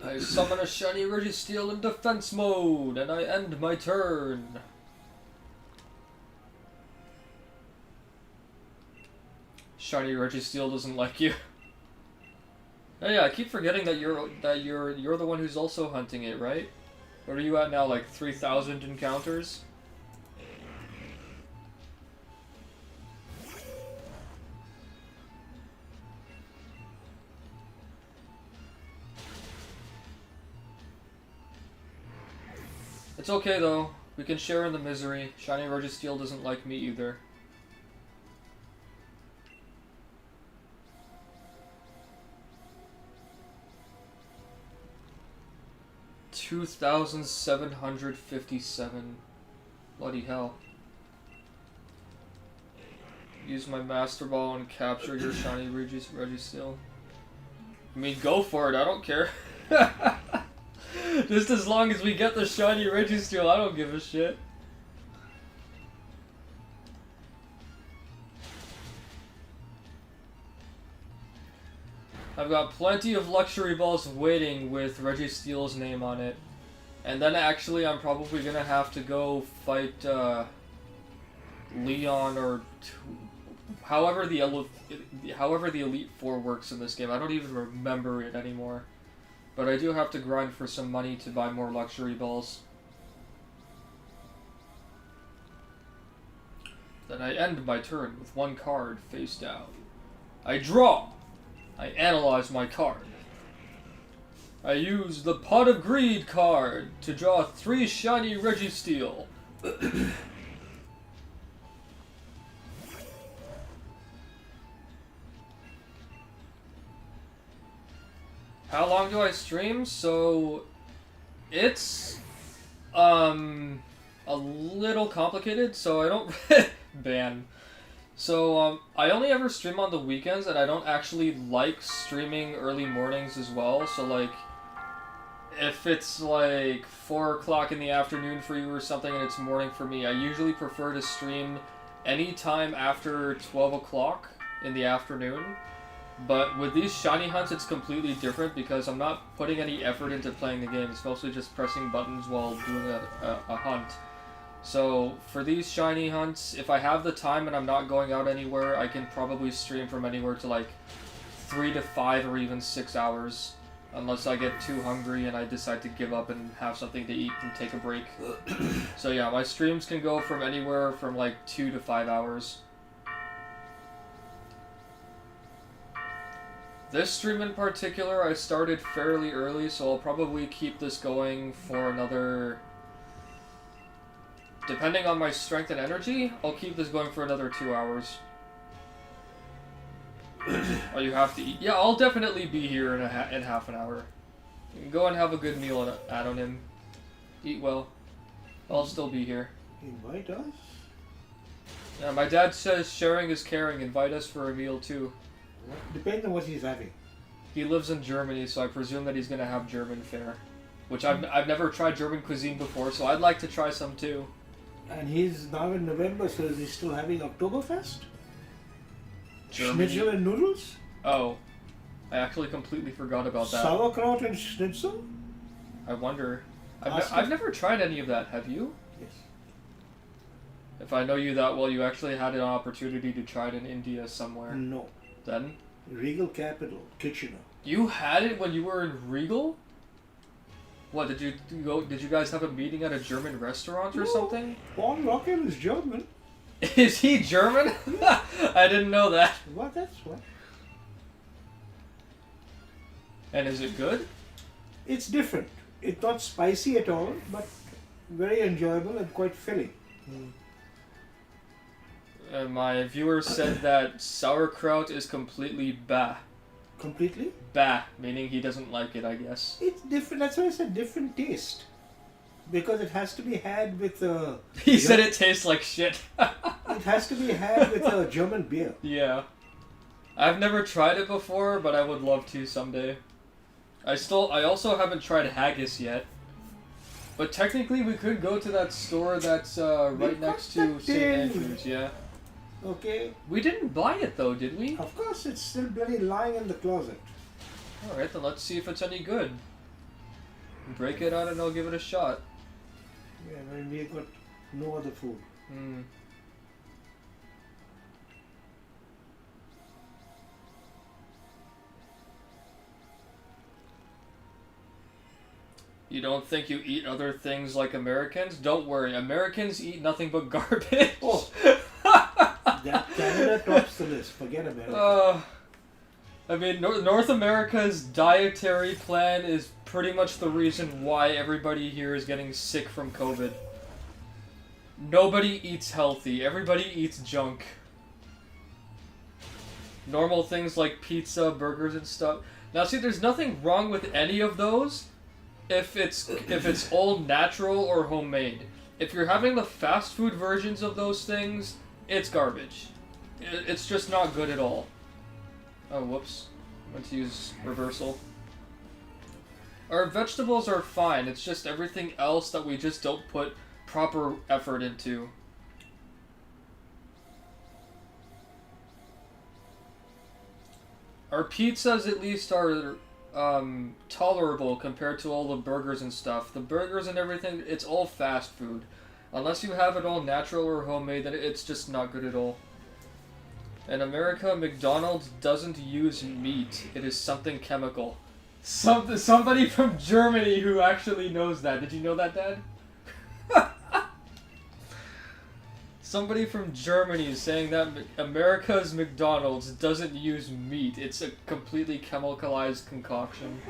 I summon a shiny Registeel in defense mode, and I end my turn. Shiny Registeel doesn't like you. Oh yeah, I keep forgetting that you're the one who's also hunting it, right? What are you at now, like 3,000 encounters? It's okay though, we can share in the misery. Shiny Registeel doesn't like me either. $2,757. Bloody hell. Use my Master Ball and capture your shiny Registeel. I mean, go for it, I don't care. Just as long as we get the shiny Registeel, I don't give a shit. I've got plenty of luxury balls waiting with Registeel's name on it. And then actually I'm probably gonna have to go fight Leon or however the Elite Four works in this game. I don't even remember it anymore. But I do have to grind for some money to buy more luxury balls. Then I end my turn with one card face down. I draw. I analyze my card. I use the Pot of Greed card to draw 3 shiny Registeel. How long do I stream? So it's a little complicated, so I don't ban. So I only ever stream on the weekends, and I don't actually like streaming early mornings as well. So like if it's like 4 o'clock in the afternoon for you or something and it's morning for me, I usually prefer to stream anytime after 12 o'clock in the afternoon. But with these shiny hunts, it's completely different because I'm not putting any effort into playing the game. It's mostly just pressing buttons while doing a hunt. So for these shiny hunts, if I have the time and I'm not going out anywhere, I can probably stream from anywhere to like 3 to 5 or even 6 hours. Unless I get too hungry and I decide to give up and have something to eat and take a break. So yeah, my streams can go from anywhere from like 2 to 5 hours. This stream in particular, I started fairly early, so I'll probably keep this going for another... Depending on my strength and energy, I'll keep this going for another 2 hours. Oh, you have to eat? Yeah, I'll definitely be here in half an hour. You can go and have a good meal at Adonim. Eat well. I'll still be here. Invite us? Yeah, my dad says sharing is caring. Invite us for a meal too. Depends on what he's having. He lives in Germany, so I presume that he's gonna have German fare. Which I've never tried German cuisine before, so I'd like to try some too. And he's now in November, so is he still having Oktoberfest? Germany. Schnitzel and noodles? Oh. I actually completely forgot about that. Sauerkraut and schnitzel? I wonder. I've never tried any of that, have you? Yes. If I know you that well, you actually had an opportunity to try it in India somewhere. No. Then? Regal Capital, Kitchener. You had it when you were in Regal? What, did you guys have a meeting at a German restaurant or something? Paul Rockel is German. Is he German? I didn't know that. Well, that's what. And is it good? It's different. It's not spicy at all, but very enjoyable and quite filling. My viewer said that sauerkraut is completely bah. Completely? Bah, meaning he doesn't like it, I guess. It's different. That's why I said different taste. Because it has to be had with a... He said it tastes like shit. It has to be had with a German beer. Yeah. I've never tried it before, but I would love to someday. I also haven't tried haggis yet. But technically we could go to that store that's right next to St. Andrews, yeah. Okay. We didn't buy it though, did we? Of course, it's still bloody lying in the closet. Alright, then let's see if it's any good. Break it out and I'll give it a shot. Yeah, I mean, we've got no other food. You don't think you eat other things like Americans? Don't worry, Americans eat nothing but garbage. Oh. That Canada tops the list. Forget America. I mean, North America's dietary plan is pretty much the reason why everybody here is getting sick from COVID. Nobody eats healthy. Everybody eats junk. Normal things like pizza, burgers, and stuff. Now, see, there's nothing wrong with any of those if it's all natural or homemade. If you're having the fast food versions of those things, it's garbage. It's just not good at all. Oh, whoops. I meant to use reversal. Our vegetables are fine, it's just everything else that we just don't put proper effort into. Our pizzas at least are tolerable compared to all the burgers and stuff. The burgers and everything, it's all fast food. Unless you have it all natural or homemade, then it's just not good at all. In America, McDonald's doesn't use meat. It is something chemical. Somebody from Germany who actually knows that. Did you know that, Dad? Somebody from Germany is saying that America's McDonald's doesn't use meat. It's a completely chemicalized concoction.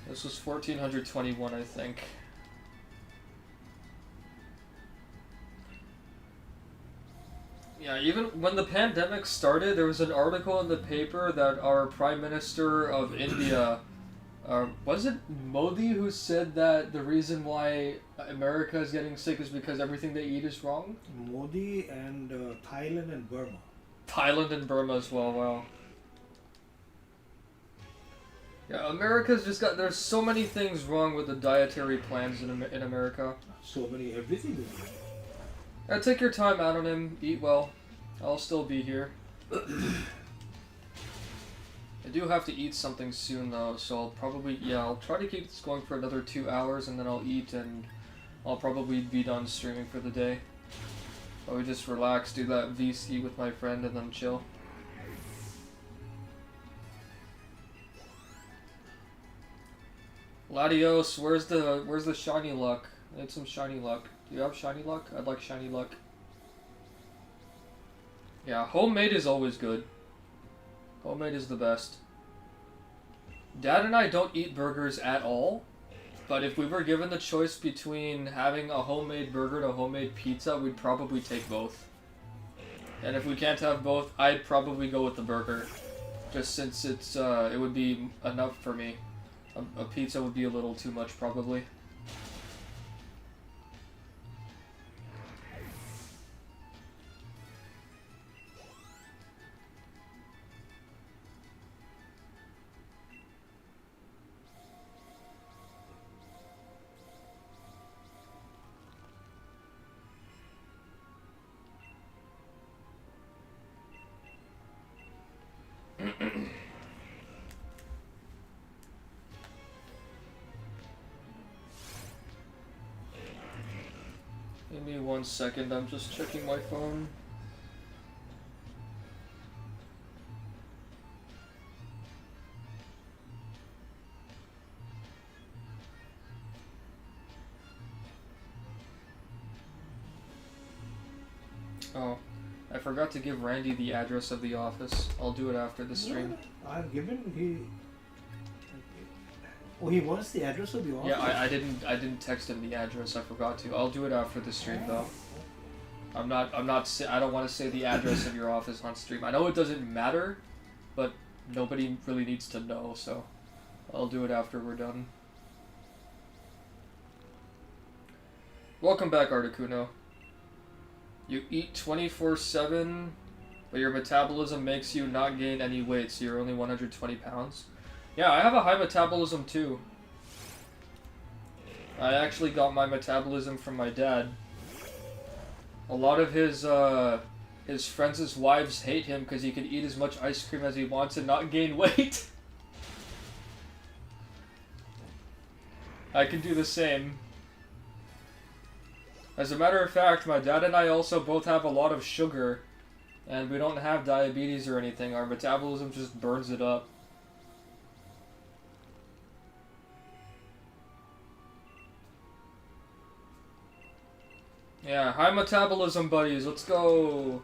This was 1421, I think. Yeah, even when the pandemic started, there was an article in the paper that our Prime Minister of India, was it Modi, who said that the reason why America is getting sick is because everything they eat is wrong? Modi and Thailand and Burma. Thailand and Burma as well, wow. Yeah, America's just got... There's so many things wrong with the dietary plans in America. So many everything. Yeah, take your time out on him. Eat well. I'll still be here. I do have to eat something soon though, so I'll probably... Yeah, I'll try to keep this going for another 2 hours and then I'll eat and I'll probably be done streaming for the day. I would just relax, do that VC with my friend and then chill. Latios, where's the shiny luck? I need some shiny luck. Do you have shiny luck? I'd like shiny luck. Yeah, homemade is always good. Homemade is the best. Dad and I don't eat burgers at all, but if we were given the choice between having a homemade burger and a homemade pizza, we'd probably take both. And if we can't have both, I'd probably go with the burger, just since it would be enough for me. A pizza would be a little too much, probably. Give me 1 second, I'm just checking my phone. Oh, I forgot to give Randy the address of the office. I'll do it after the stream. I've given he. Oh, he wants the address of the office. Yeah, I didn't text him the address. I forgot to. I'll do it after the stream though. I don't want to say the address of your office on stream. I know it doesn't matter, but nobody really needs to know, so I'll do it after we're done. Welcome back, Articuno. You eat 24/7, but your metabolism makes you not gain any weight, so you're only 120 pounds. Yeah, I have a high metabolism too. I actually got my metabolism from my dad. A lot of his friends' wives hate him because he can eat as much ice cream as he wants and not gain weight. I can do the same. As a matter of fact, my dad and I also both have a lot of sugar, and we don't have diabetes or anything. Our metabolism just burns it up. Yeah, high metabolism buddies, let's go!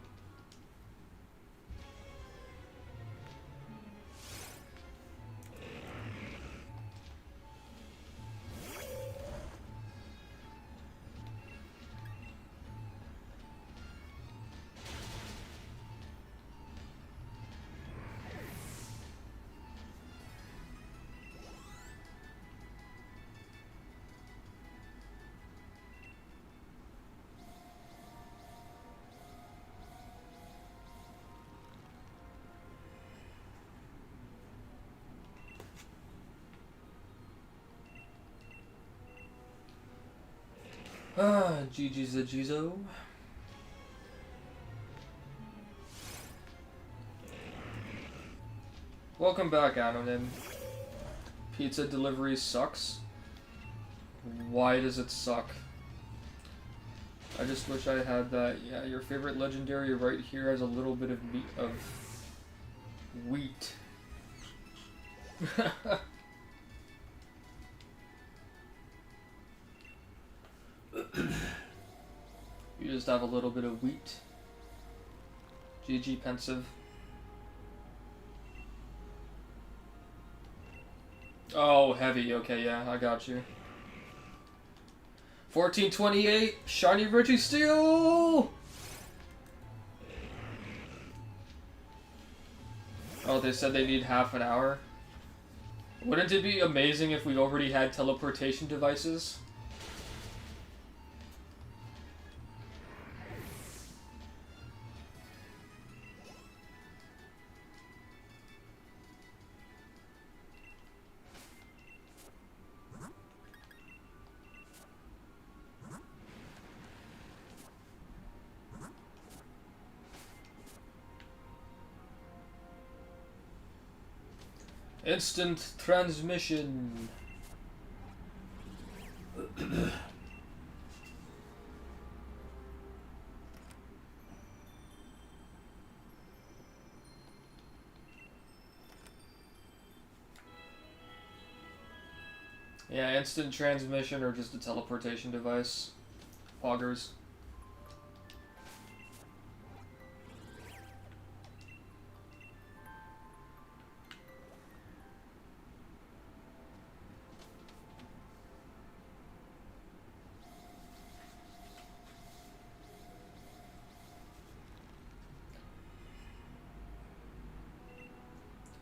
GG's a Jizo. Welcome back, Anonym. Pizza delivery sucks. Why does it suck? I just wish I had that. Yeah, your favorite legendary right here has a little bit of meat of wheat. You just have a little bit of wheat. GG pensive. Oh, heavy. Okay, yeah, I got you. 1428, shiny Registeel! Oh, they said they need half an hour. Wouldn't it be amazing if we already had teleportation devices? Instant transmission. Yeah, instant transmission or just a teleportation device. Poggers.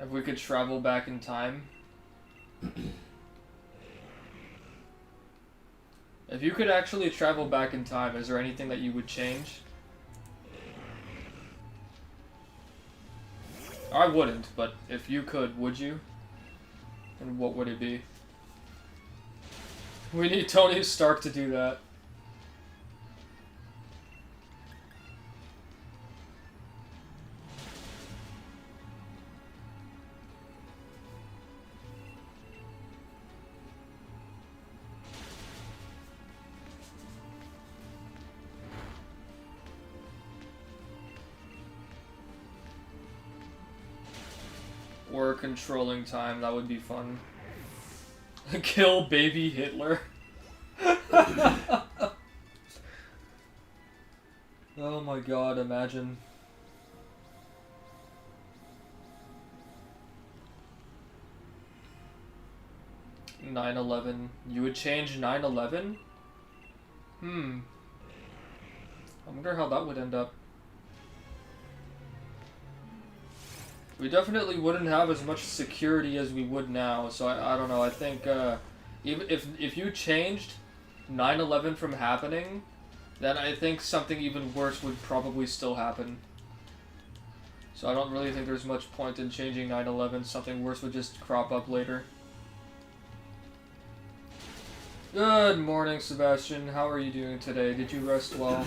If we could travel back in time. If you could actually travel back in time, is there anything that you would change? I wouldn't, but if you could, would you? And what would it be? We need Tony Stark to do that. Or controlling time, that would be fun. Kill baby Hitler. Oh my god, imagine. (9/11). You would change 9/11? I wonder how that would end up. We definitely wouldn't have as much security as we would now, so I don't know, I think, even if you changed 9/11 from happening, then I think something even worse would probably still happen. So I don't really think there's much point in changing 9/11, something worse would just crop up later. Good morning, Sebastian, how are you doing today? Did you rest well?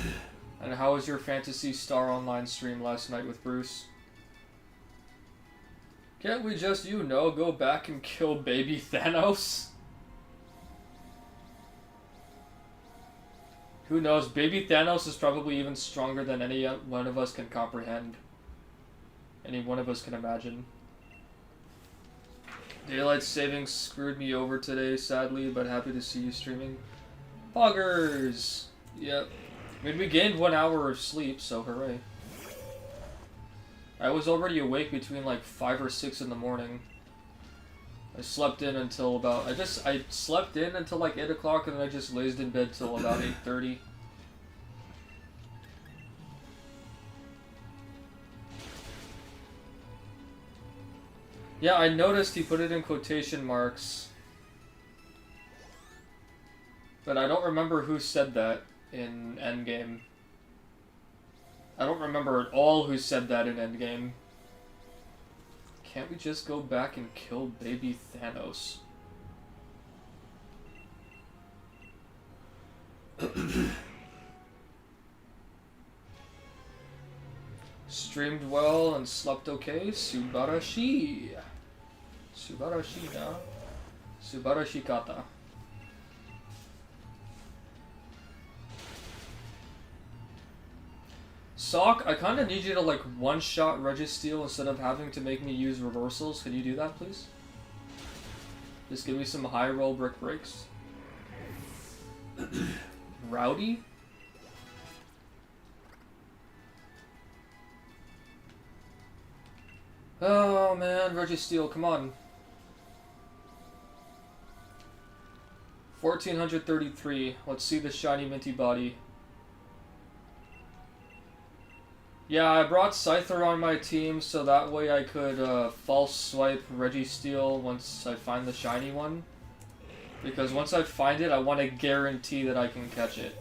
And how was your Phantasy Star Online stream last night with Bruce? Can't we just, go back and kill baby Thanos? Who knows? Baby Thanos is probably even stronger than any one of us can comprehend. Any one of us can imagine. Daylight savings screwed me over today, sadly, but happy to see you streaming. Poggers! Yep. I mean, we gained 1 hour of sleep, so hooray. I was already awake between like 5 or 6 in the morning. I slept in until about... I slept in until like 8 o'clock and then I just lazed in bed till about 8:30. Yeah, I noticed he put it in quotation marks. But I don't remember who said that in Endgame. I don't remember at all who said that in Endgame. Can't we just go back and kill baby Thanos? Streamed well and slept okay? Subarashi! Subarashi na? Subarashi kata. Sock, I kinda need you to like one-shot Registeel instead of having to make me use reversals. Can you do that, please? Just give me some high roll brick breaks. Rowdy? Oh man, Registeel, come on. 1433. Let's see the shiny minty body. Yeah, I brought Scyther on my team so that way I could false swipe Registeel once I find the shiny one. Because once I find it, I want to guarantee that I can catch it.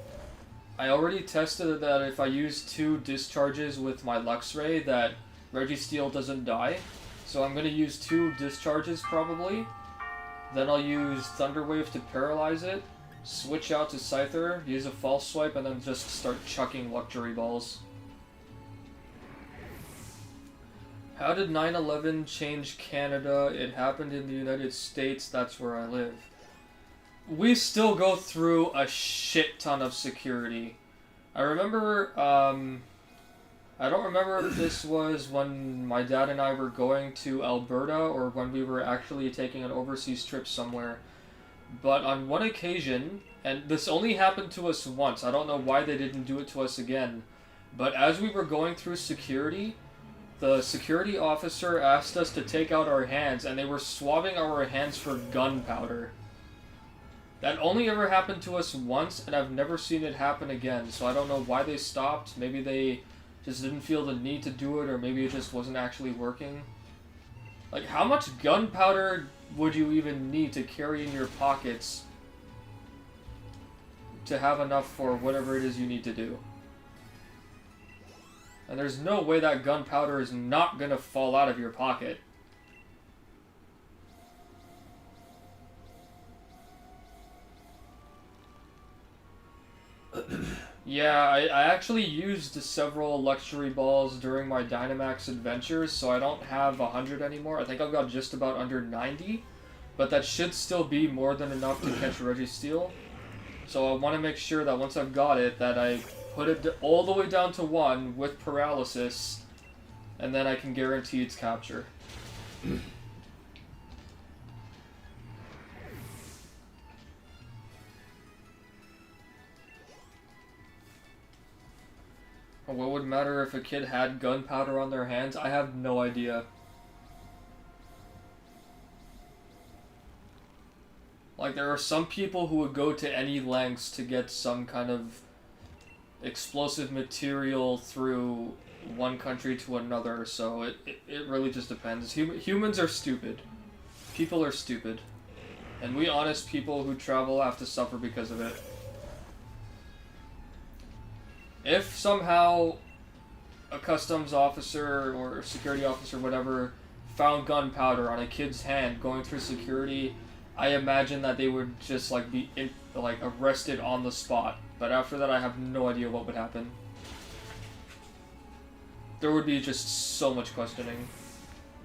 I already tested that if I use 2 discharges with my Luxray that Registeel doesn't die. So I'm going to use 2 discharges probably. Then I'll use Thunder Wave to paralyze it. Switch out to Scyther, use a false swipe, and then just start chucking Luxury Balls. How did 9/11 change Canada? It happened in the United States, that's where I live. We still go through a shit ton of security. I remember, I don't remember if this was when my dad and I were going to Alberta or when we were actually taking an overseas trip somewhere. But on one occasion, and this only happened to us once, I don't know why they didn't do it to us again, but as we were going through security, the security officer asked us to take out our hands, and they were swabbing our hands for gunpowder. That only ever happened to us once, and I've never seen it happen again, so I don't know why they stopped. Maybe they just didn't feel the need to do it, or maybe it just wasn't actually working. Like, how much gunpowder would you even need to carry in your pockets to have enough for whatever it is you need to do? And there's no way that gunpowder is not gonna fall out of your pocket. Yeah, I actually used several luxury balls during my Dynamax adventures, so I don't have 100 anymore. I think I've got just about under 90, but that should still be more than enough to catch Registeel. So I want to make sure that once I've got it, that I put it all the way down to 1 with paralysis, and then I can guarantee its capture. What would matter if a kid had gunpowder on their hands? I have no idea. Like, there are some people who would go to any lengths to get some kind of explosive material through one country to another, so it really just depends. Humans are stupid. People are stupid. And we honest people who travel have to suffer because of it. If somehow a customs officer or security officer, whatever, found gunpowder on a kid's hand going through security, I imagine that they would just be arrested on the spot. But after that, I have no idea what would happen. There would be just so much questioning.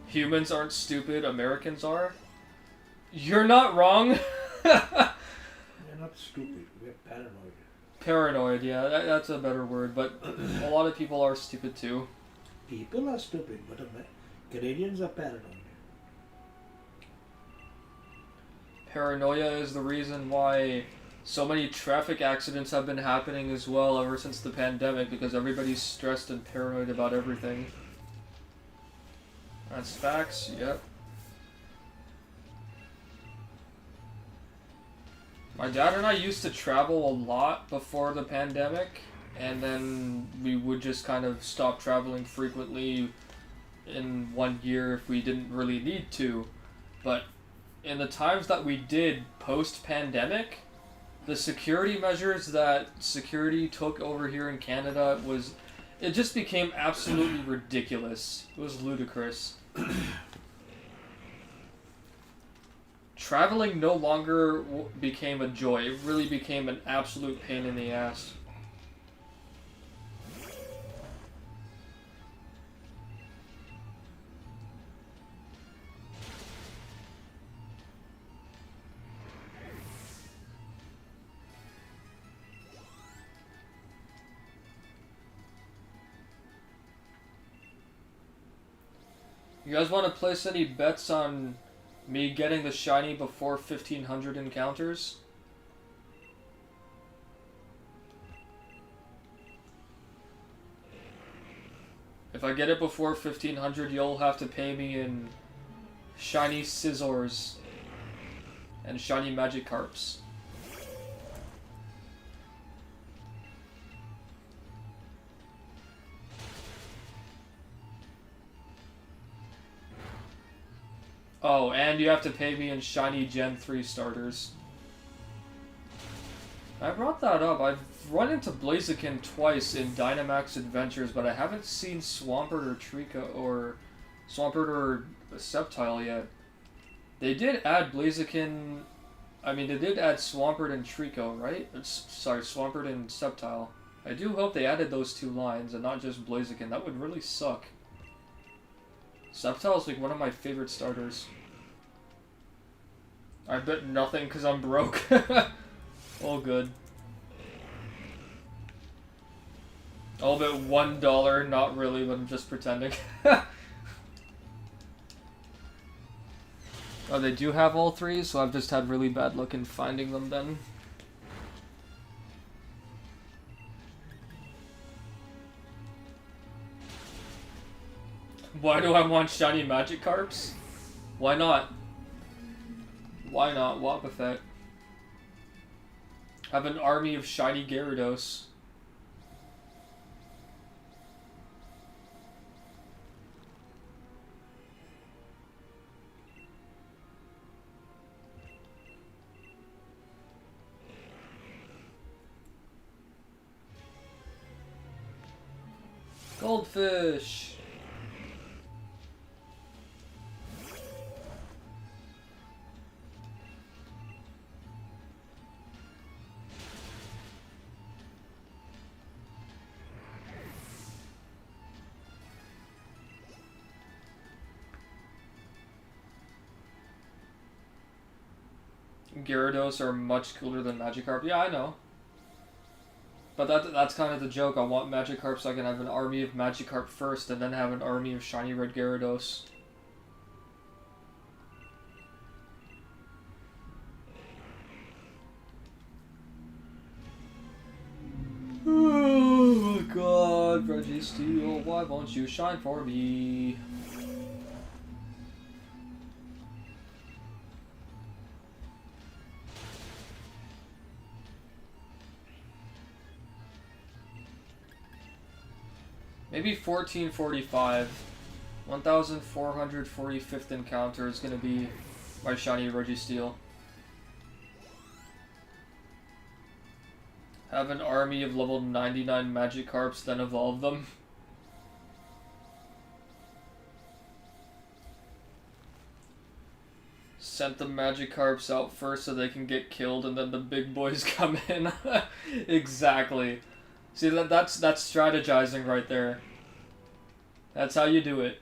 Humans aren't stupid, Americans are. You're not wrong. We're not stupid, we're paranoid. Paranoid, yeah, that's a better word, but a lot of people are stupid too. People are stupid, but Canadians are paranoid. Paranoia is the reason why so many traffic accidents have been happening as well ever since the pandemic, because everybody's stressed and paranoid about everything. That's facts, yep. My dad and I used to travel a lot before the pandemic, and then we would just kind of stop traveling frequently in 1 year if we didn't really need to. But in the times that we did post-pandemic, the security measures that security took over here in Canada it just became absolutely ridiculous. It was ludicrous. Traveling no longer became a joy. It really became an absolute pain in the ass. You guys want to place any bets on me getting the shiny before 1500 encounters? If I get it before 1500, you'll have to pay me in shiny scissors and shiny Magikarps. Oh, and you have to pay me in shiny Gen 3 starters. I brought that up. I've run into Blaziken twice in Dynamax Adventures, but I haven't seen Swampert or Sceptile yet. They did add Blaziken... they did add Swampert and Trico, right? Sorry, Swampert and Sceptile. I do hope they added those two lines and not just Blaziken. That would really suck. Zapdos is like one of my favorite starters. I bet nothing because I'm broke. All good. I'll bet $1, not really, but I'm just pretending. Oh, they do have all three, so I've just had really bad luck in finding them then. Why do I want shiny Magikarps? Why not? Why not? Wobbuffet. Have an army of shiny Gyarados. Goldfish! Gyarados are much cooler than Magikarp. Yeah, I know. But that's kind of the joke. I want Magikarp so I can have an army of Magikarp first and then have an army of shiny red Gyarados. Oh my god, Registeel, why won't you shine for me? Maybe 1445. 1445th encounter is gonna be my shiny Registeel. Have an army of level 99 Magikarps, then evolve them. Sent the Magikarps out first so they can get killed and then the big boys come in. Exactly. See, that's strategizing right there. That's how you do it.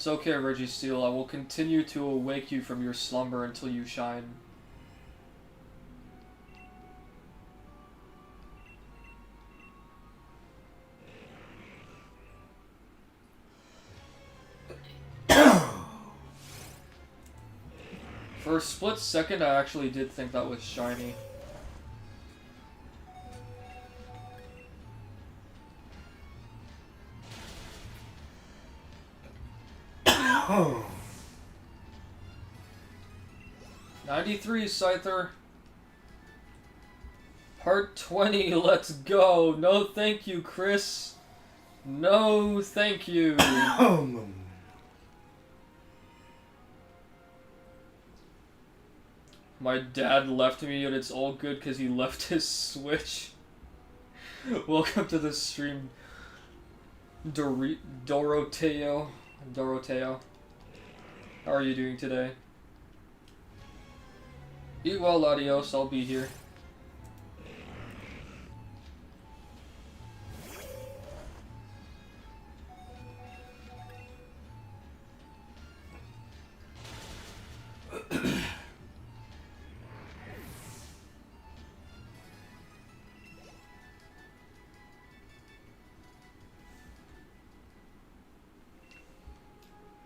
It's okay, Registeel. I will continue to awake you from your slumber until you shine. For a split second, I actually did think that was shiny. Oh. 93, Scyther. Part 20, let's go. No thank you, Chris. No thank you. My dad left me, and it's all good because he left his Switch. Welcome to the stream, Doroteo. How are you doing today? Eat well, adios. I'll be here.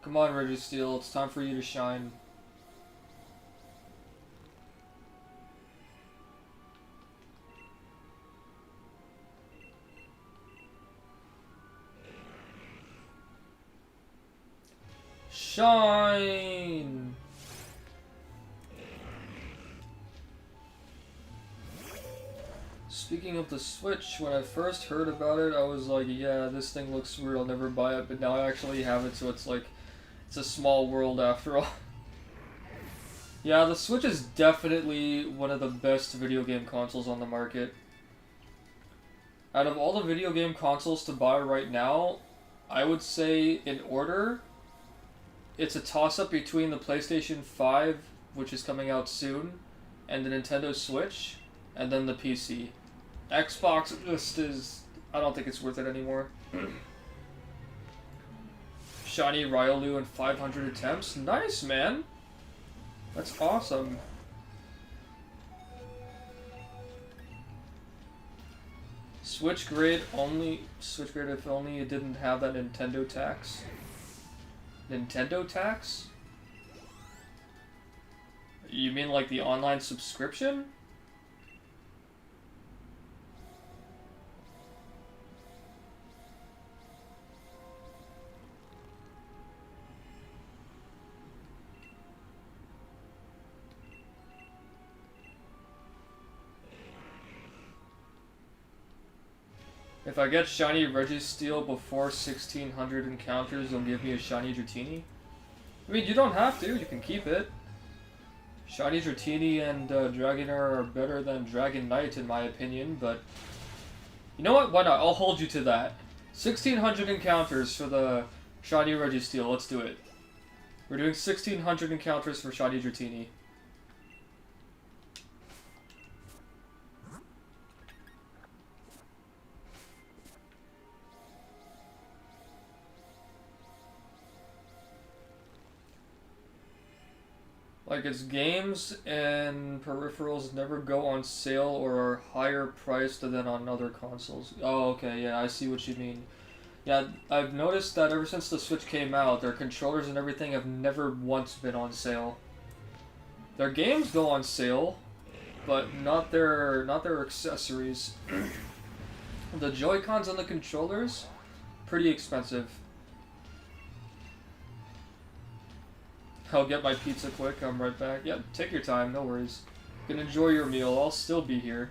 Come on, Registeel, it's time for you to shine. Shine! speaking of the Switch, when I first heard about it, I was like, yeah, this thing looks weird, I'll never buy it, but now I actually have it, so it's like, it's a small world after all. Yeah, the Switch is definitely one of the best video game consoles on the market. Out of all the video game consoles to buy right now, I would say in order, it's a toss-up between the PlayStation 5, which is coming out soon, and the Nintendo Switch, and then the PC. Xbox just is... I don't think it's worth it anymore. Shiny Riolu in 500 attempts? Nice, man! That's awesome. Switch grade if only it didn't have that Nintendo tax. Nintendo tax? You mean like the online subscription? If I get shiny Registeel before 1600 encounters, you'll give me a shiny Dratini? I mean, you don't have to, you can keep it. Shiny Dratini and Dragonair are better than Dragonite in my opinion, but... You know what? Why not? I'll hold you to that. 1600 encounters for the shiny Registeel, let's do it. We're doing 1600 encounters for shiny Dratini. Like, its games and peripherals never go on sale or are higher priced than on other consoles. Oh, okay, yeah, I see what you mean. Yeah, I've noticed that ever since the Switch came out, their controllers and everything have never once been on sale. Their games go on sale, but not their accessories. The Joy-Cons and the controllers, pretty expensive. I'll get my pizza quick, I'm right back. Yep, take your time, no worries. You can enjoy your meal, I'll still be here.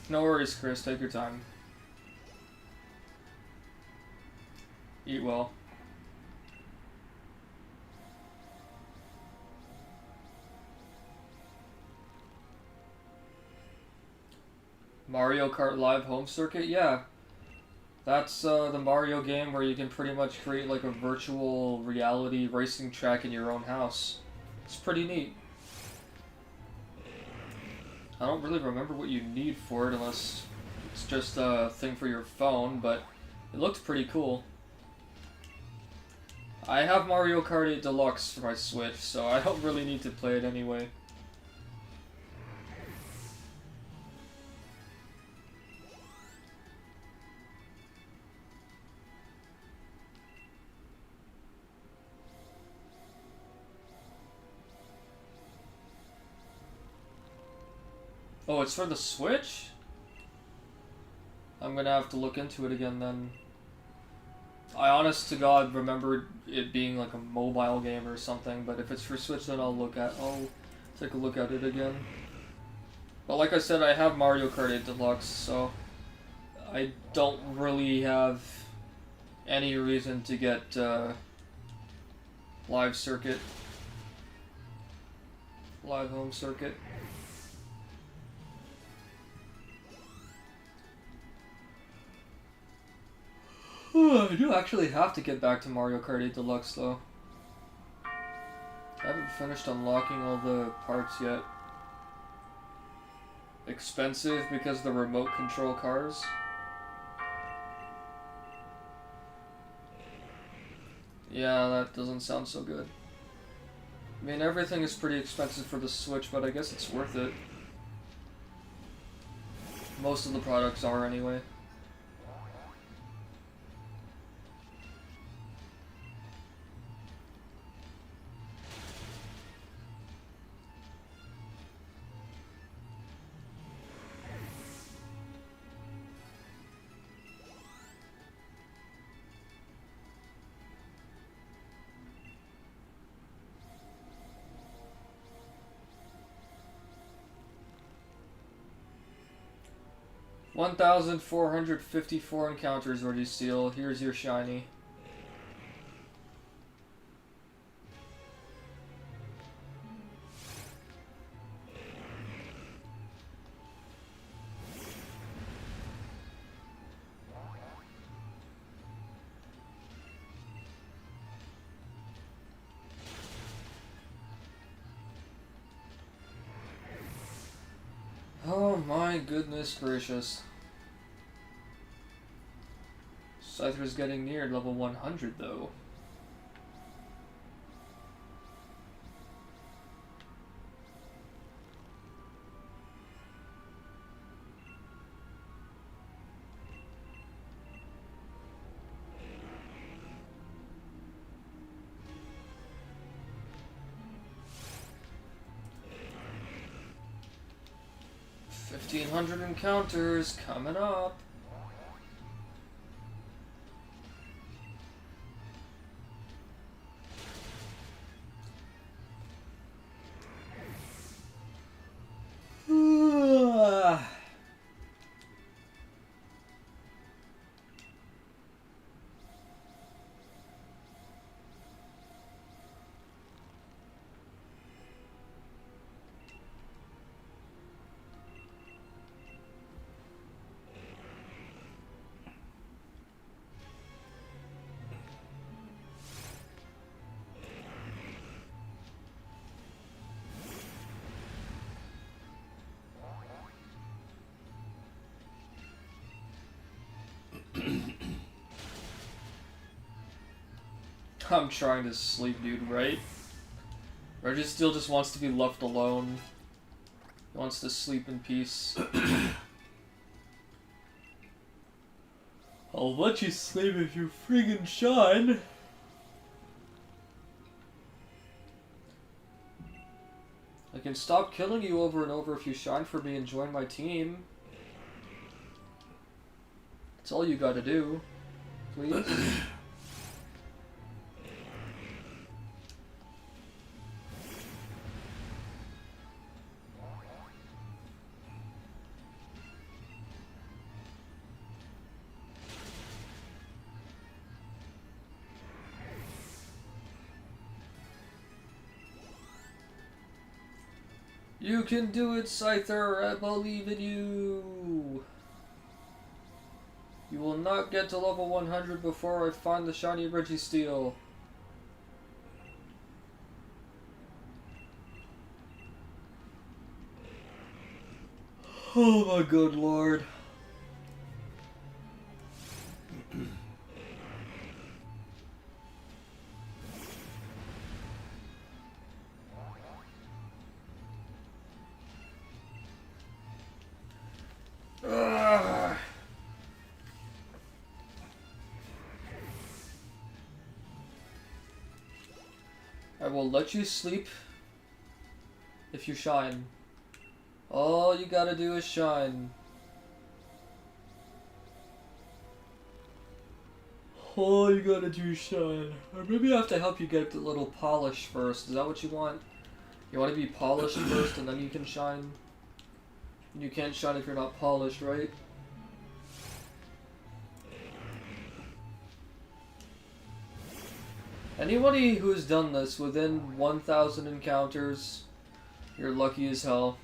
No worries, Chris. Take your time. Eat well. Mario Kart Live Home Circuit? Yeah. That's the Mario game where you can pretty much create like a virtual reality racing track in your own house. It's pretty neat. I don't really remember what you need for it unless it's just a thing for your phone, but it looks pretty cool. I have Mario Kart 8 Deluxe for my Switch, so I don't really need to play it anyway. Oh, it's for the Switch? I'm gonna have to look into it again then. I honest to God remembered it being like a mobile game or something, but if it's for Switch then I'll take a look at it again. But like I said, I have Mario Kart 8 Deluxe, so I don't really have any reason to get Live Home Circuit. I do actually have to get back to Mario Kart 8 Deluxe though. I haven't finished unlocking all the parts yet. Expensive because the remote control cars. Yeah, that doesn't sound so good. I mean, everything is pretty expensive for the Switch, but I guess it's worth it. Most of the products are anyway. $1,454 encounters, Registeel. Here's your shiny. Oh my goodness gracious. Scyther's getting near level 100 though. $1,500 encounters coming up. I'm trying to sleep, dude, right? Registeel just wants to be left alone. He wants to sleep in peace. I'll let you sleep if you friggin' shine. I can stop killing you over and over if you shine for me and join my team. That's all you gotta do. Please? You can do it, Scyther! I believe in you! You will not get to level 100 before I find the shiny Registeel. Oh my good lord. I will let you sleep if you shine. All you gotta do is shine. All you gotta do is shine. Or maybe I have to help you get a little polish first. Is that what you want? You want to be polished first and then you can shine? You can't shine if you're not polished, right? Anybody who's done this within 1,000 encounters, you're lucky as hell.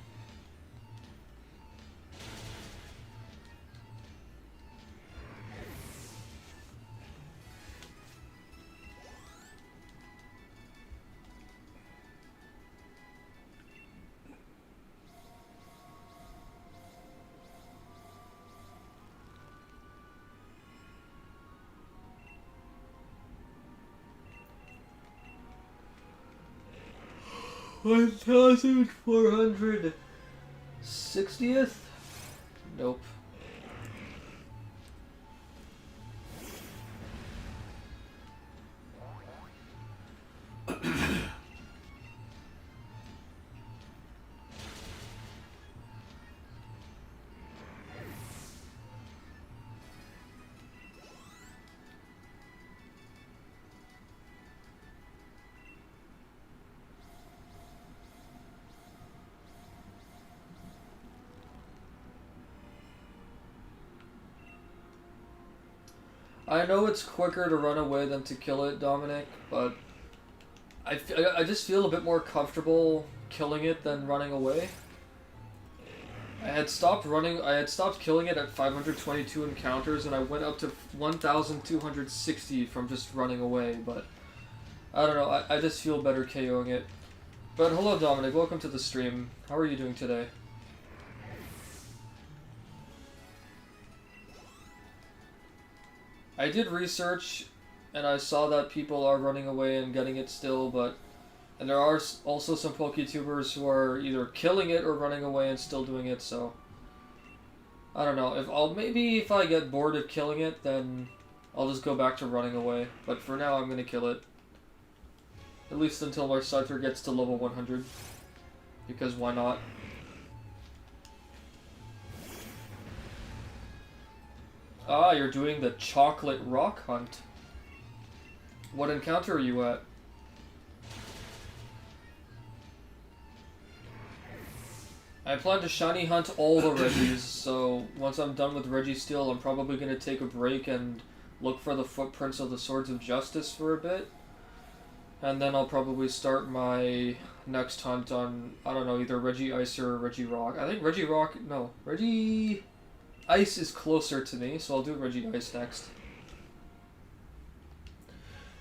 1460th? Nope. I know it's quicker to run away than to kill it, Dominic, but I just feel a bit more comfortable killing it than running away. I had stopped killing it at 522 encounters, and I went up to 1,260 from just running away, but I don't know, I just feel better KOing it. But hello, Dominic, welcome to the stream. How are you doing today? I did research, and I saw that people are running away and getting it still, and there are also some PokeTubers who are either killing it or running away and still doing it, so I don't know. Maybe if I get bored of killing it, then I'll just go back to running away. But for now, I'm gonna kill it. At least until my Scyther gets to level 100. Because why not? Ah, you're doing the chocolate rock hunt. What encounter are you at? I plan to shiny hunt all the Regis, so once I'm done with Registeel, I'm probably going to take a break and look for the footprints of the Swords of Justice for a bit. And then I'll probably start my next hunt on, I don't know, either Regice or Regirock. I think Regice is closer to me, so I'll do Regice next.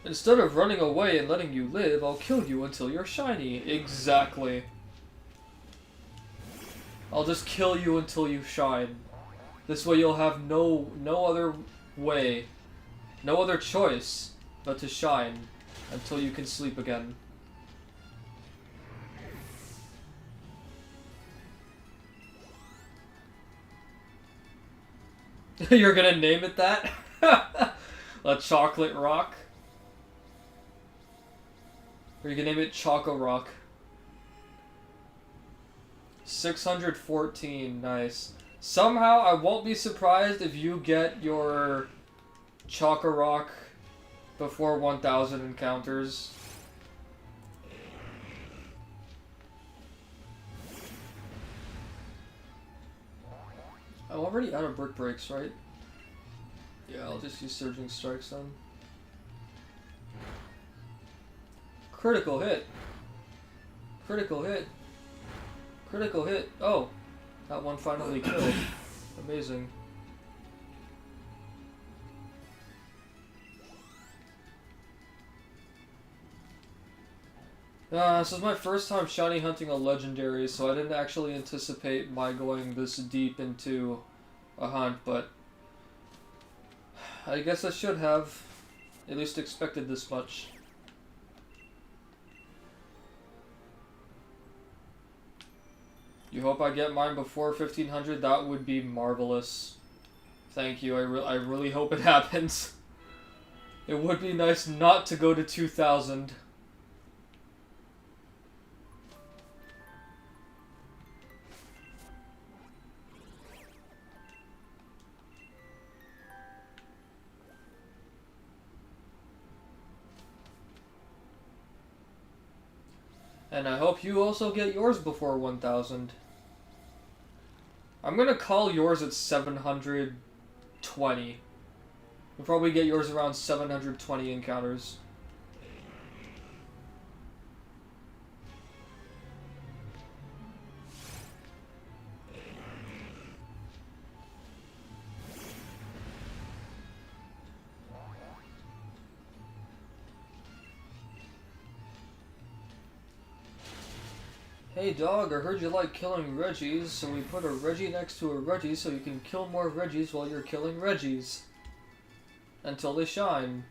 Instead of running away and letting you live, I'll kill you until you're shiny. Exactly. I'll just kill you until you shine. This way you'll have no other way, no other choice but to shine until you can sleep again. You're gonna name it that? A chocolate rock? Or you can name it Choco Rock. 614, nice. Somehow I won't be surprised if you get your Choco Rock before 1,000 encounters. I'm already out of Brick Breaks, right? Yeah, I'll just use Surging Strikes then. Critical hit. Critical hit. Critical hit. Oh, that one finally killed. Amazing. This is my first time shiny hunting a legendary, so I didn't actually anticipate my going this deep into a hunt, but I guess I should have at least expected this much. You hope I get mine before 1500? That would be marvelous. Thank you, I really hope it happens. It would be nice not to go to 2000. And I hope you also get yours before 1000. I'm gonna call yours at 720. You'll probably get yours around 720 encounters. Hey dog, I heard you like killing Regis, so we put a Reggie next to a Reggie so you can kill more Regis while you're killing Regis. Until they shine.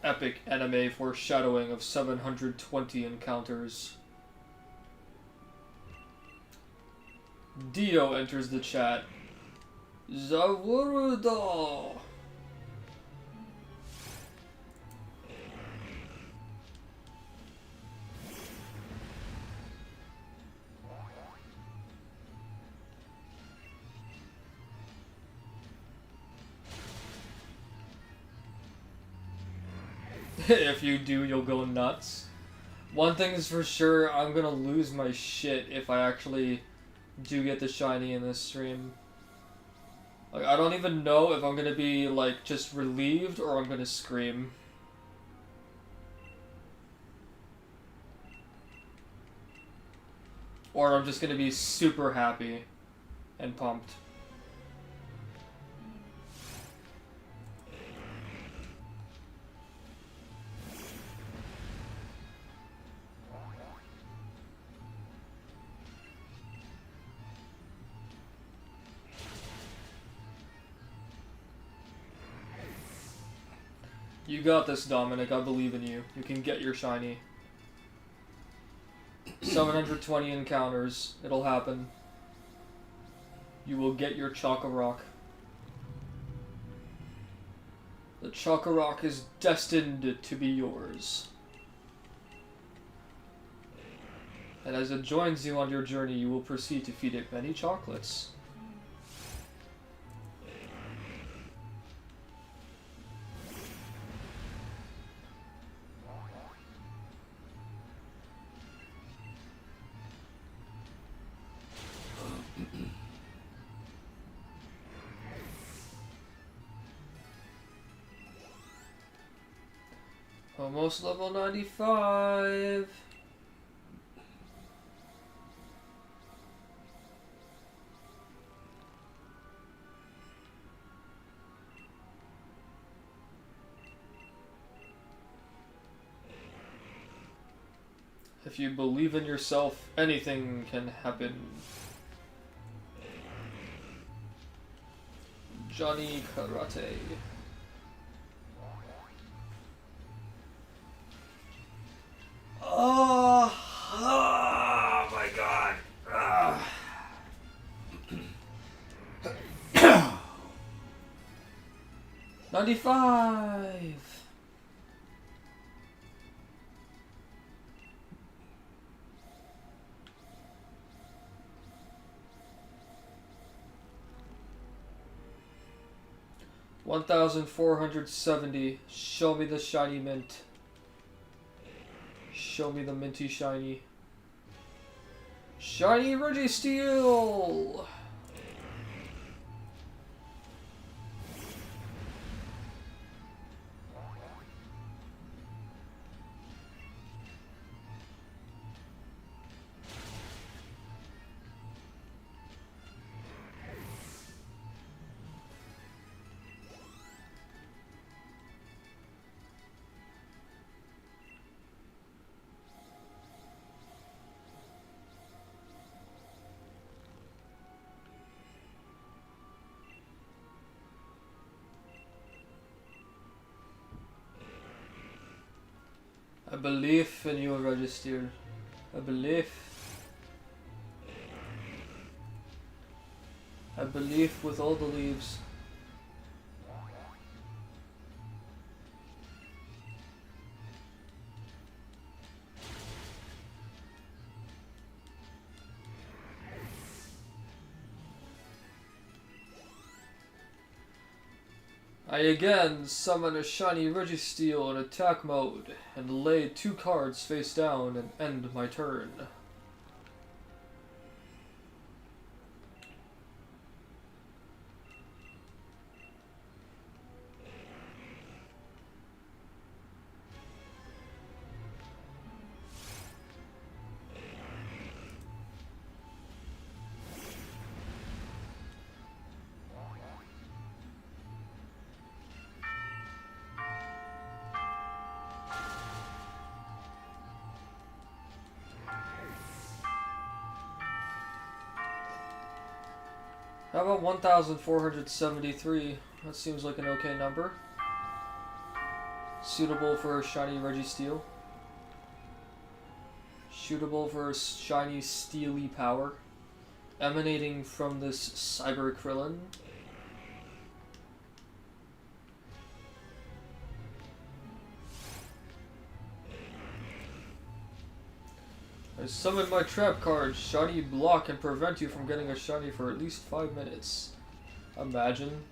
epic anime foreshadowing of 720 encounters. Dio enters the chat. Zawurudo! If you do, you'll go nuts. One thing is for sure, I'm gonna lose my shit if I actually do get the shiny in this stream. Like, I don't even know if I'm gonna be, like, just relieved or I'm gonna scream. Or I'm just gonna be super happy and pumped. You got this, Dominic. I believe in you. You can get your shiny. 720 encounters. It'll happen. You will get your Choco-Rock. The Choco-Rock is destined to be yours. And as it joins you on your journey, you will proceed to feed it many chocolates. Almost level 95. If you believe in yourself, anything can happen. Johnny Karate. Oh my god. 95. $1,470. Show me the shiny mint. Show me the minty shiny. Shiny Registeel! I believe in you, Registeel. I believe. I believe with all the leaves. I again summon a shiny Registeel in attack mode and lay 2 cards face down and end my turn. How about 1,473? That seems like an okay number. Suitable for shiny Registeel. Suitable for shiny steely power. Emanating from this Cyber Krillin. I summon my trap card. Shiny block can prevent you from getting a shiny for at least 5 minutes. Imagine.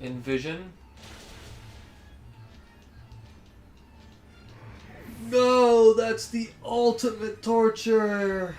Envision. No, that's the ultimate torture.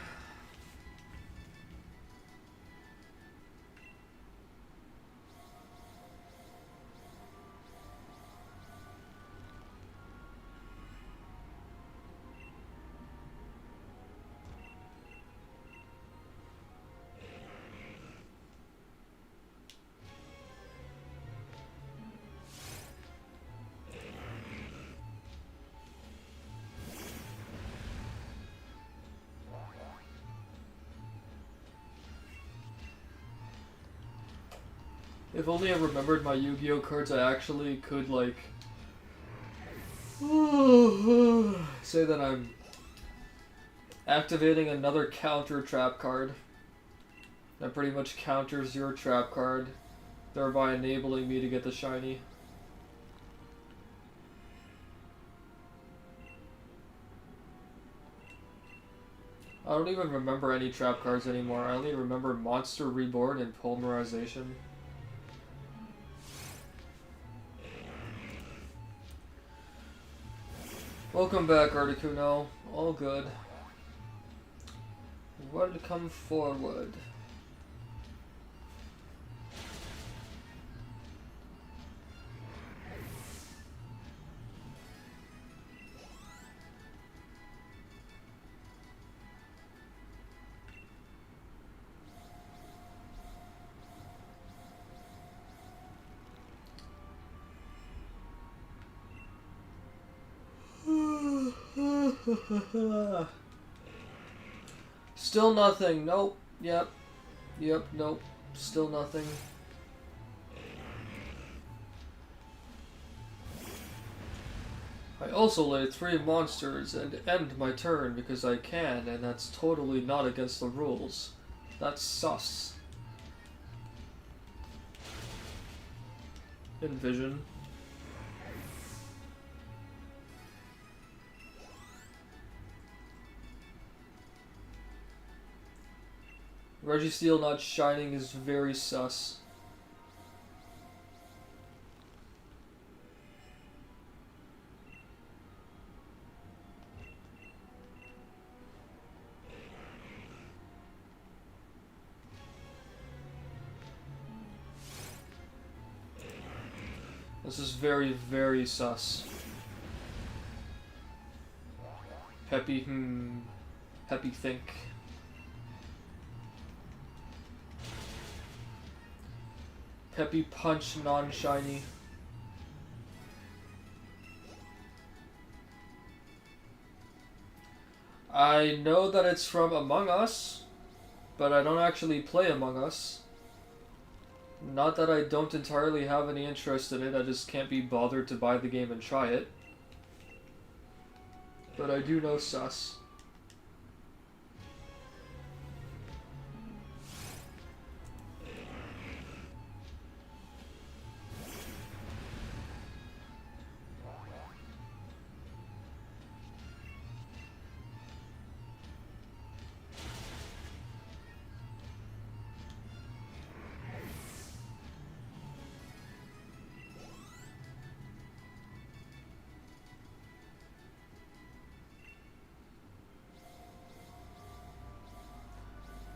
If only I remembered my Yu-Gi-Oh cards, I actually could, like, say that I'm activating another counter trap card that pretty much counters your trap card, thereby enabling me to get the shiny. I don't even remember any trap cards anymore. I only remember Monster Reborn and Polymerization. Welcome back, Articuno. All good. Welcome forward. Still nothing. Nope. Yep. Nope. Still nothing. I isolate 3 monsters and end my turn because I can, and that's totally not against the rules. That's sus. Envision. Registeel not shining is very sus. This is very, very sus. Peppy, Peppy think. Peppy punch non-shiny. I know that it's from Among Us, but I don't actually play Among Us. Not that I don't entirely have any interest in it, I just can't be bothered to buy the game and try it. But I do know sus.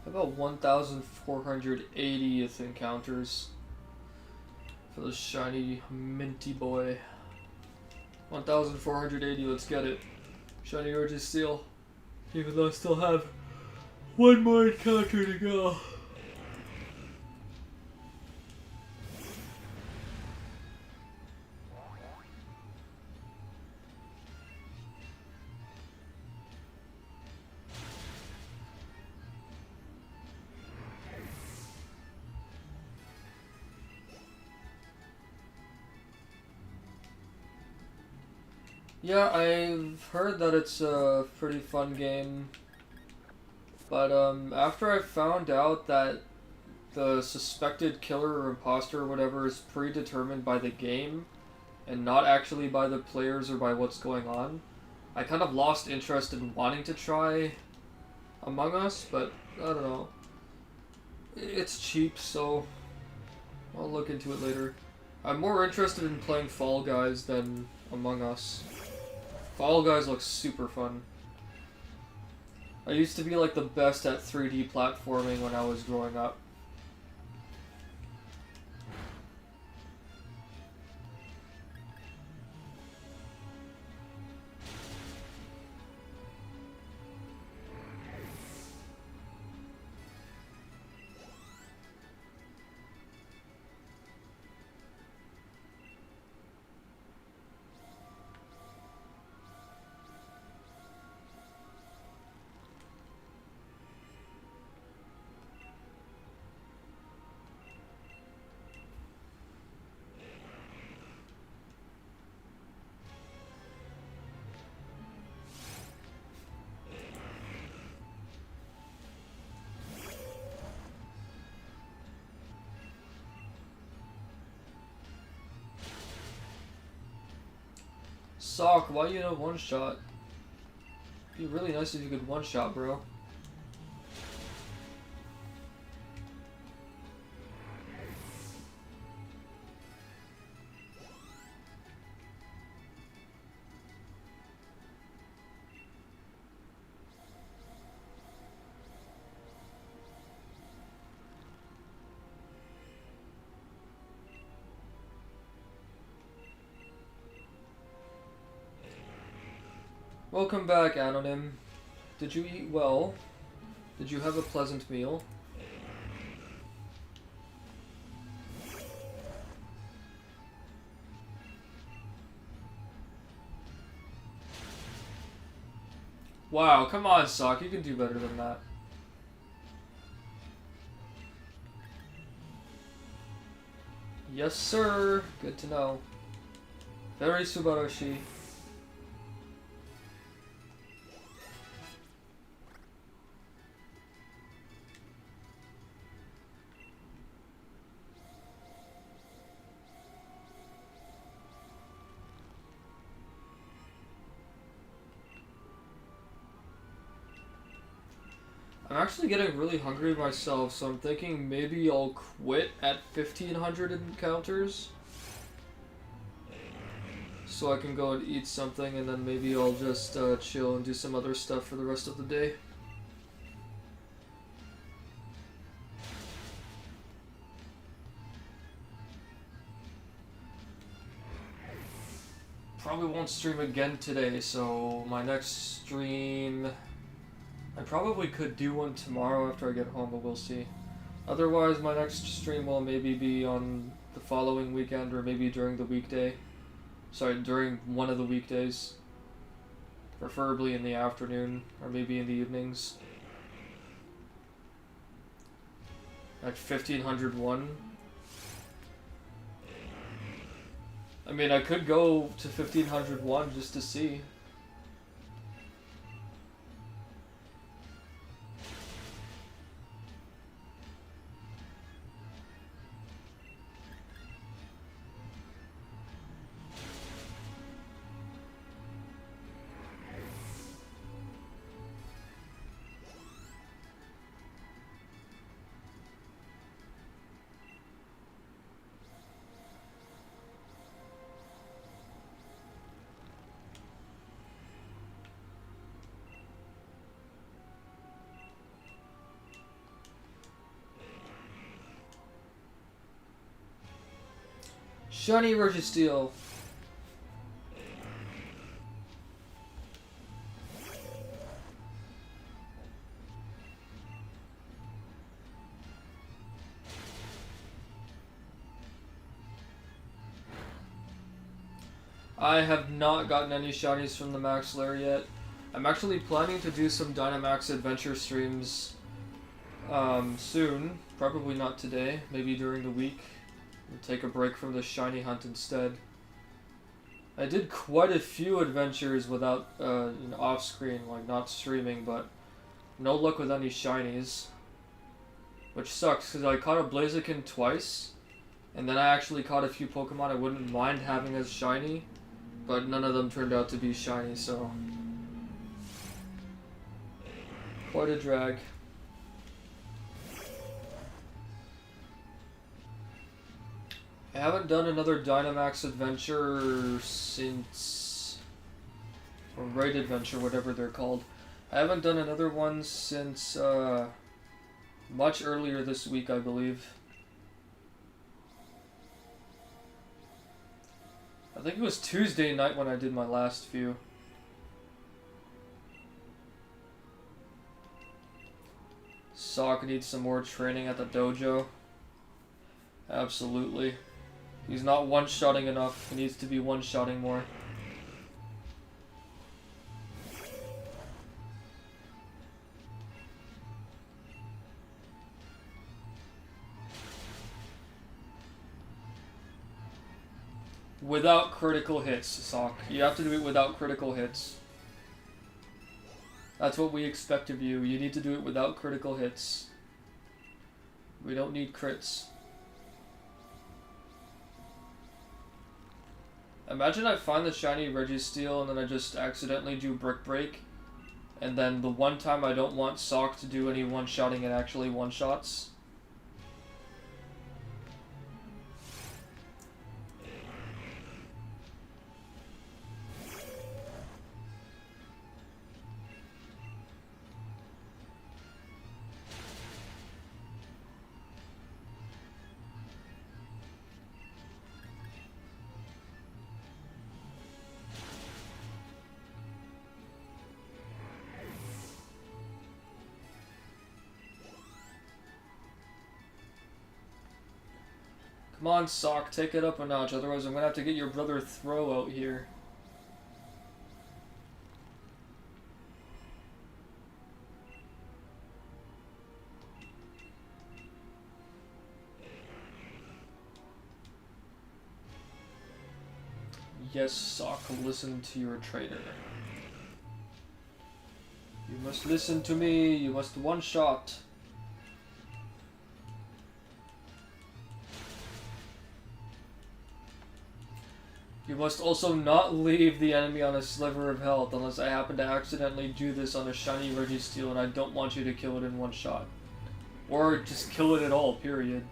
About 1,480th encounters for the shiny minty boy. 1,480, let's get it. Shiny Registeel. Even though I still have 1 more encounter to go. Yeah, I've heard that it's a pretty fun game, but after I found out that the suspected killer or imposter or whatever is predetermined by the game and not actually by the players or by what's going on, I kind of lost interest in wanting to try Among Us, but I don't know. It's cheap, so I'll look into it later. I'm more interested in playing Fall Guys than Among Us. Fall Guys looks super fun. I used to be like the best at 3D platforming when I was growing up. Sock, why you know one shot? It'd be really nice if you could one shot, bro. Welcome back, Anonym. Did you eat well? Did you have a pleasant meal? Wow, come on, Sock. You can do better than that. Yes, sir. Good to know. Very Subarushi. I'm actually getting really hungry myself, so I'm thinking maybe I'll quit at 1500 encounters. So I can go and eat something, and then maybe I'll just chill and do some other stuff for the rest of the day. Probably won't stream again today, so my next stream... I probably could do one tomorrow after I get home, but we'll see. Otherwise, my next stream will maybe be on the following weekend, or maybe during the weekday. Sorry, during one of the weekdays. Preferably in the afternoon, or maybe in the evenings. At 1501. I mean, I could go to 1501 just to see. Shiny Registeel. I have not gotten any shinies from the Max Lair yet. I'm actually planning to do some Dynamax Adventure streams soon. Probably not today, maybe during the week. We'll take a break from the shiny hunt instead. I did quite a few adventures without, off screen, like not streaming, but no luck with any shinies. Which sucks, because I caught a Blaziken twice, and then I actually caught a few Pokemon I wouldn't mind having as shiny, but none of them turned out to be shiny, so... quite a drag. I haven't done another Dynamax adventure since... or Raid Adventure, whatever they're called. I haven't done another one since, much earlier this week, I believe. I think it was Tuesday night when I did my last few. Sock needs some more training at the dojo. Absolutely. He's not one-shotting enough. He needs to be one-shotting more. Without critical hits, Sock. You have to do it without critical hits. That's what we expect of you. You need to do it without critical hits. We don't need crits. Imagine I find the shiny Registeel and then I just accidentally do Brick Break. And then the one time I don't want Sock to do any one-shotting, it actually one-shots. Come on, Sock, take it up a notch, otherwise I'm gonna have to get your brother Throw out here. Yes, Sock, listen to your trainer. You must listen to me, you must one-shot. You must also not leave the enemy on a sliver of health unless I happen to accidentally do this on a shiny Registeel and I don't want you to kill it in one shot. Or just kill it at all, period.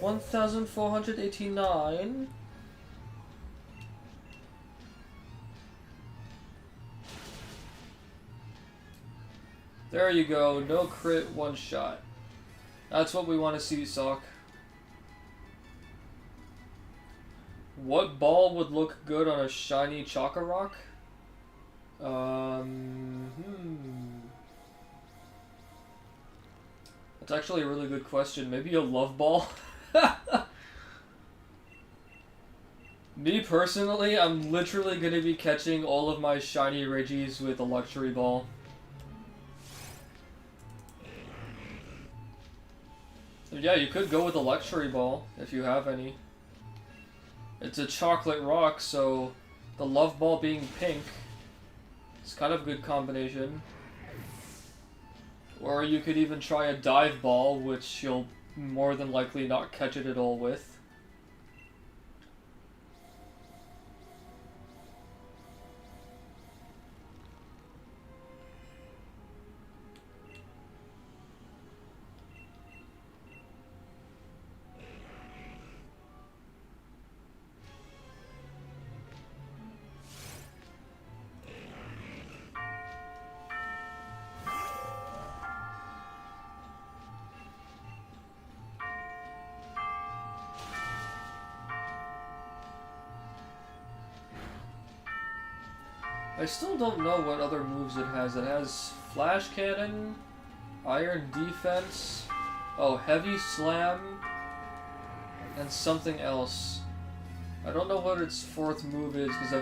$1,489. There you go, no crit, one shot. That's what we want to see, Sock. What ball would look good on a shiny Chocorock? That's actually a really good question. Maybe a Love Ball? Me personally, I'm literally going to be catching all of my shiny Regis with a Luxury Ball. So yeah, you could go with a Luxury Ball, if you have any. It's a chocolate rock, so the Love Ball being pink is kind of a good combination. Or you could even try a Dive Ball, which you'll more than likely not catch it at all with. I still don't know what other moves it has. It has Flash Cannon, Iron Defense, oh, Heavy Slam, and something else. I don't know what its fourth move is because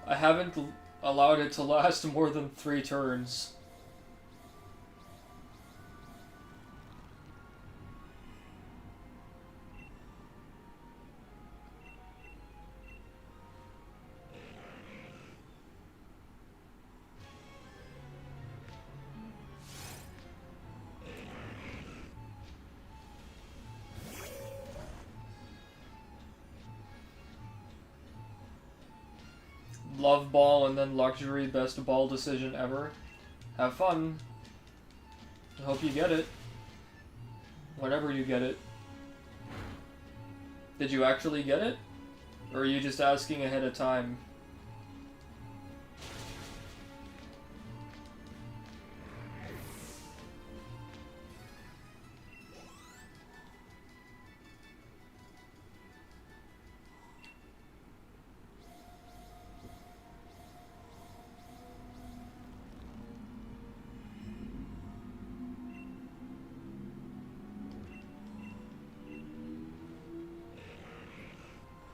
I haven't allowed it to last more than 3 turns. Love Ball and then Luxury, best ball decision ever. Have fun. I hope you get it. Whenever you get it. Did you actually get it? Or are you just asking ahead of time?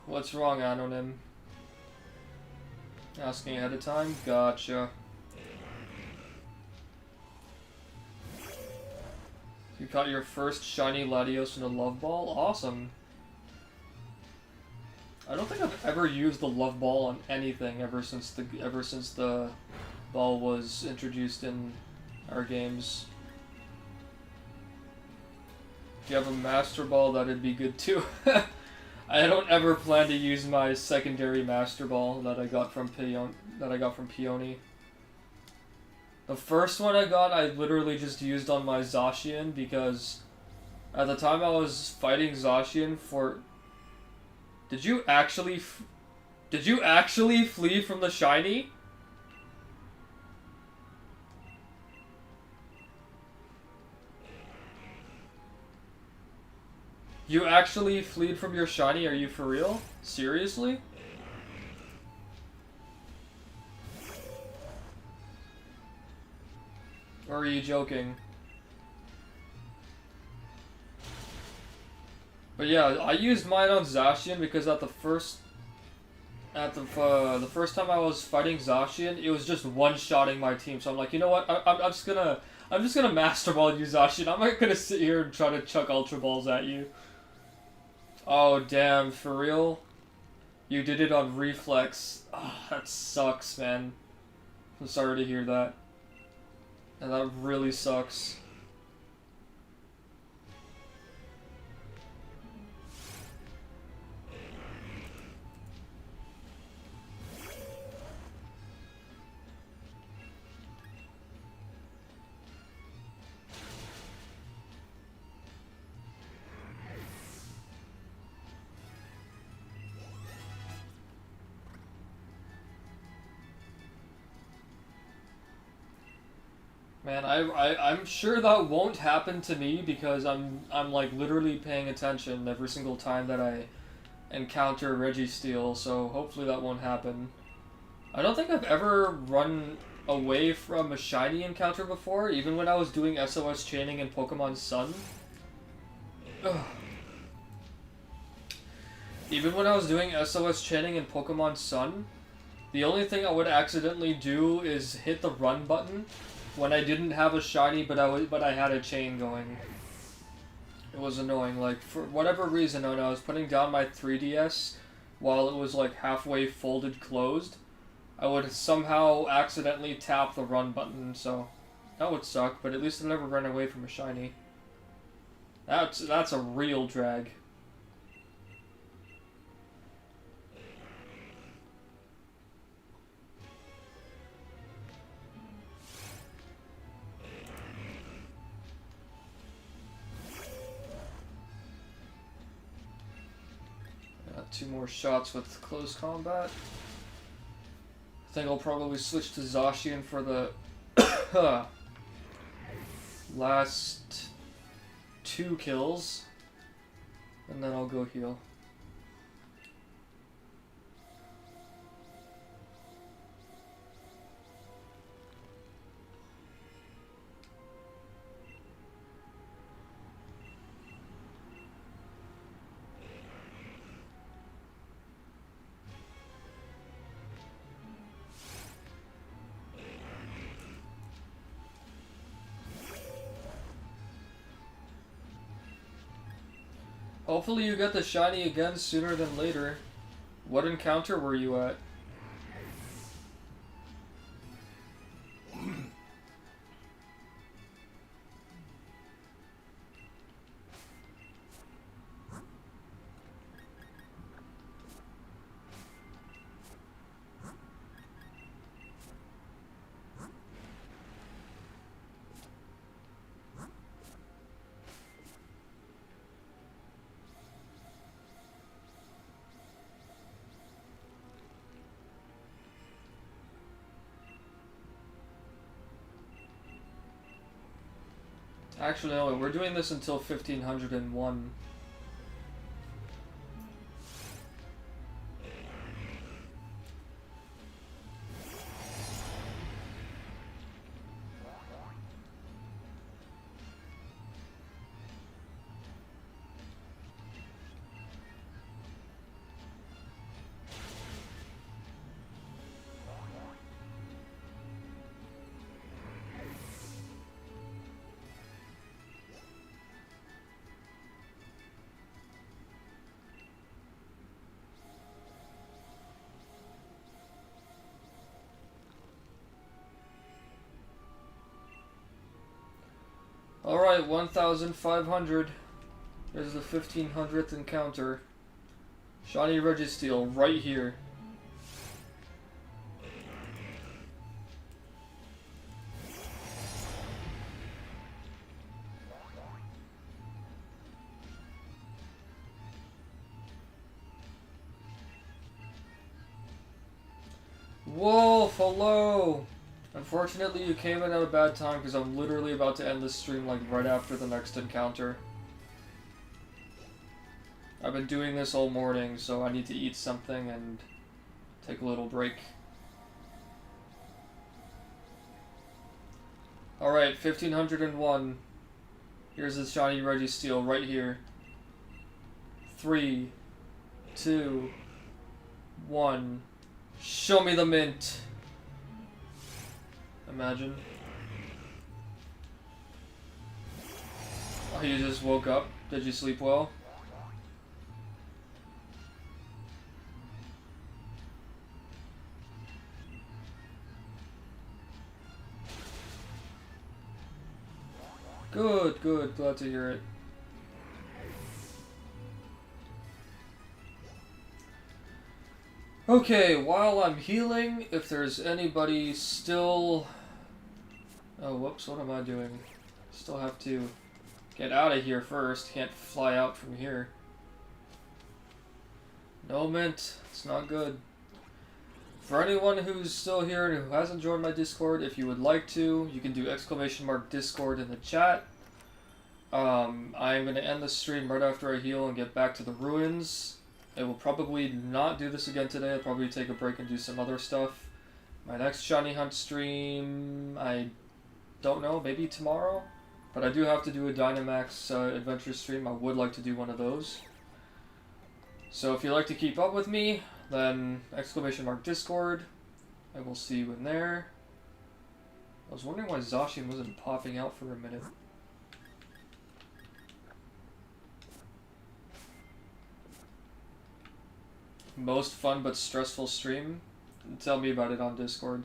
What's wrong, Anonym? Asking ahead of time? Gotcha. You caught your first shiny Latios in a Love Ball? Awesome. I don't think I've ever used the Love Ball on anything ever since the ball was introduced in our games. If you have a Master Ball, that'd be good too. I don't ever plan to use my secondary Master Ball that I got from Peony. The first one I got, I literally just used on my Zacian because at the time I was fighting Zacian for... Did you actually flee from the shiny? You actually fleed from your shiny? Are you for real? Seriously? Or are you joking? But yeah, I used mine on Zacian because the first time I was fighting Zacian, it was just one-shotting my team. So I'm like, you know what? I'm just gonna Master Ball you, Zacian. I'm not gonna sit here and try to chuck Ultra Balls at you. Oh damn, for real? You did it on Reflex. Oh, that sucks, man. I'm sorry to hear that. And that really sucks. Man, I'm sure that won't happen to me because I'm like literally paying attention every single time that I encounter Registeel, so hopefully that won't happen. I don't think I've ever run away from a shiny encounter before, even when I was doing SOS chaining in Pokemon Sun. Ugh. Even when I was doing SOS chaining in Pokemon Sun, the only thing I would accidentally do is hit the run button when I didn't have a shiny, but I had a chain going. It was annoying. Like, for whatever reason, when I was putting down my 3DS while it was like halfway folded closed, I would somehow accidentally tap the run button, so that would suck, but at least I never ran away from a shiny. That's a real drag. Two more shots with close combat. I think I'll probably switch to Zacian for the last 2 kills, and then I'll go heal. Hopefully you get the shiny again sooner than later. What encounter were you at? Actually, no, we're doing this until 1501. Alright, 1500. Here's the 1500th encounter. Shiny Registeel, right here. Wolf, hello! Unfortunately, you came in at a bad time because I'm literally about to end this stream like right after the next encounter. I've been doing this all morning, so I need to eat something and take a little break. Alright, 1501. Here's the shiny Registeel right here. 3, 2, 1. Show me the mint! Imagine. Oh, you just woke up? Did you sleep well? Good, good. Glad to hear it. Okay, while I'm healing, if there's anybody still... Oh, whoops, what am I doing? Still have to get out of here first. Can't fly out from here. No mint. It's not good. For anyone who's still here and who hasn't joined my Discord, if you would like to, you can do !Discord in the chat. I'm going to end the stream right after I heal and get back to the ruins. I will probably not do this again today. I'll probably take a break and do some other stuff. My next shiny hunt stream, I don't know, maybe tomorrow? But I do have to do a Dynamax adventure stream. I would like to do one of those. So if you'd like to keep up with me, then !Discord. I will see you in there. I was wondering why Zacian wasn't popping out for a minute. Most fun but stressful stream? Tell me about it on Discord.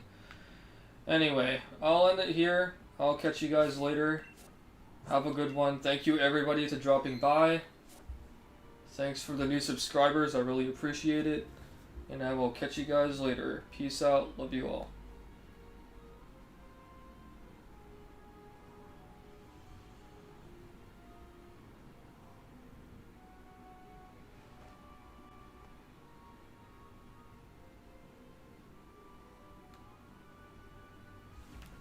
Anyway, I'll end it here. I'll catch you guys later. Have a good one. Thank you everybody for dropping by. Thanks for the new subscribers. I really appreciate it. And I will catch you guys later. Peace out. Love you all.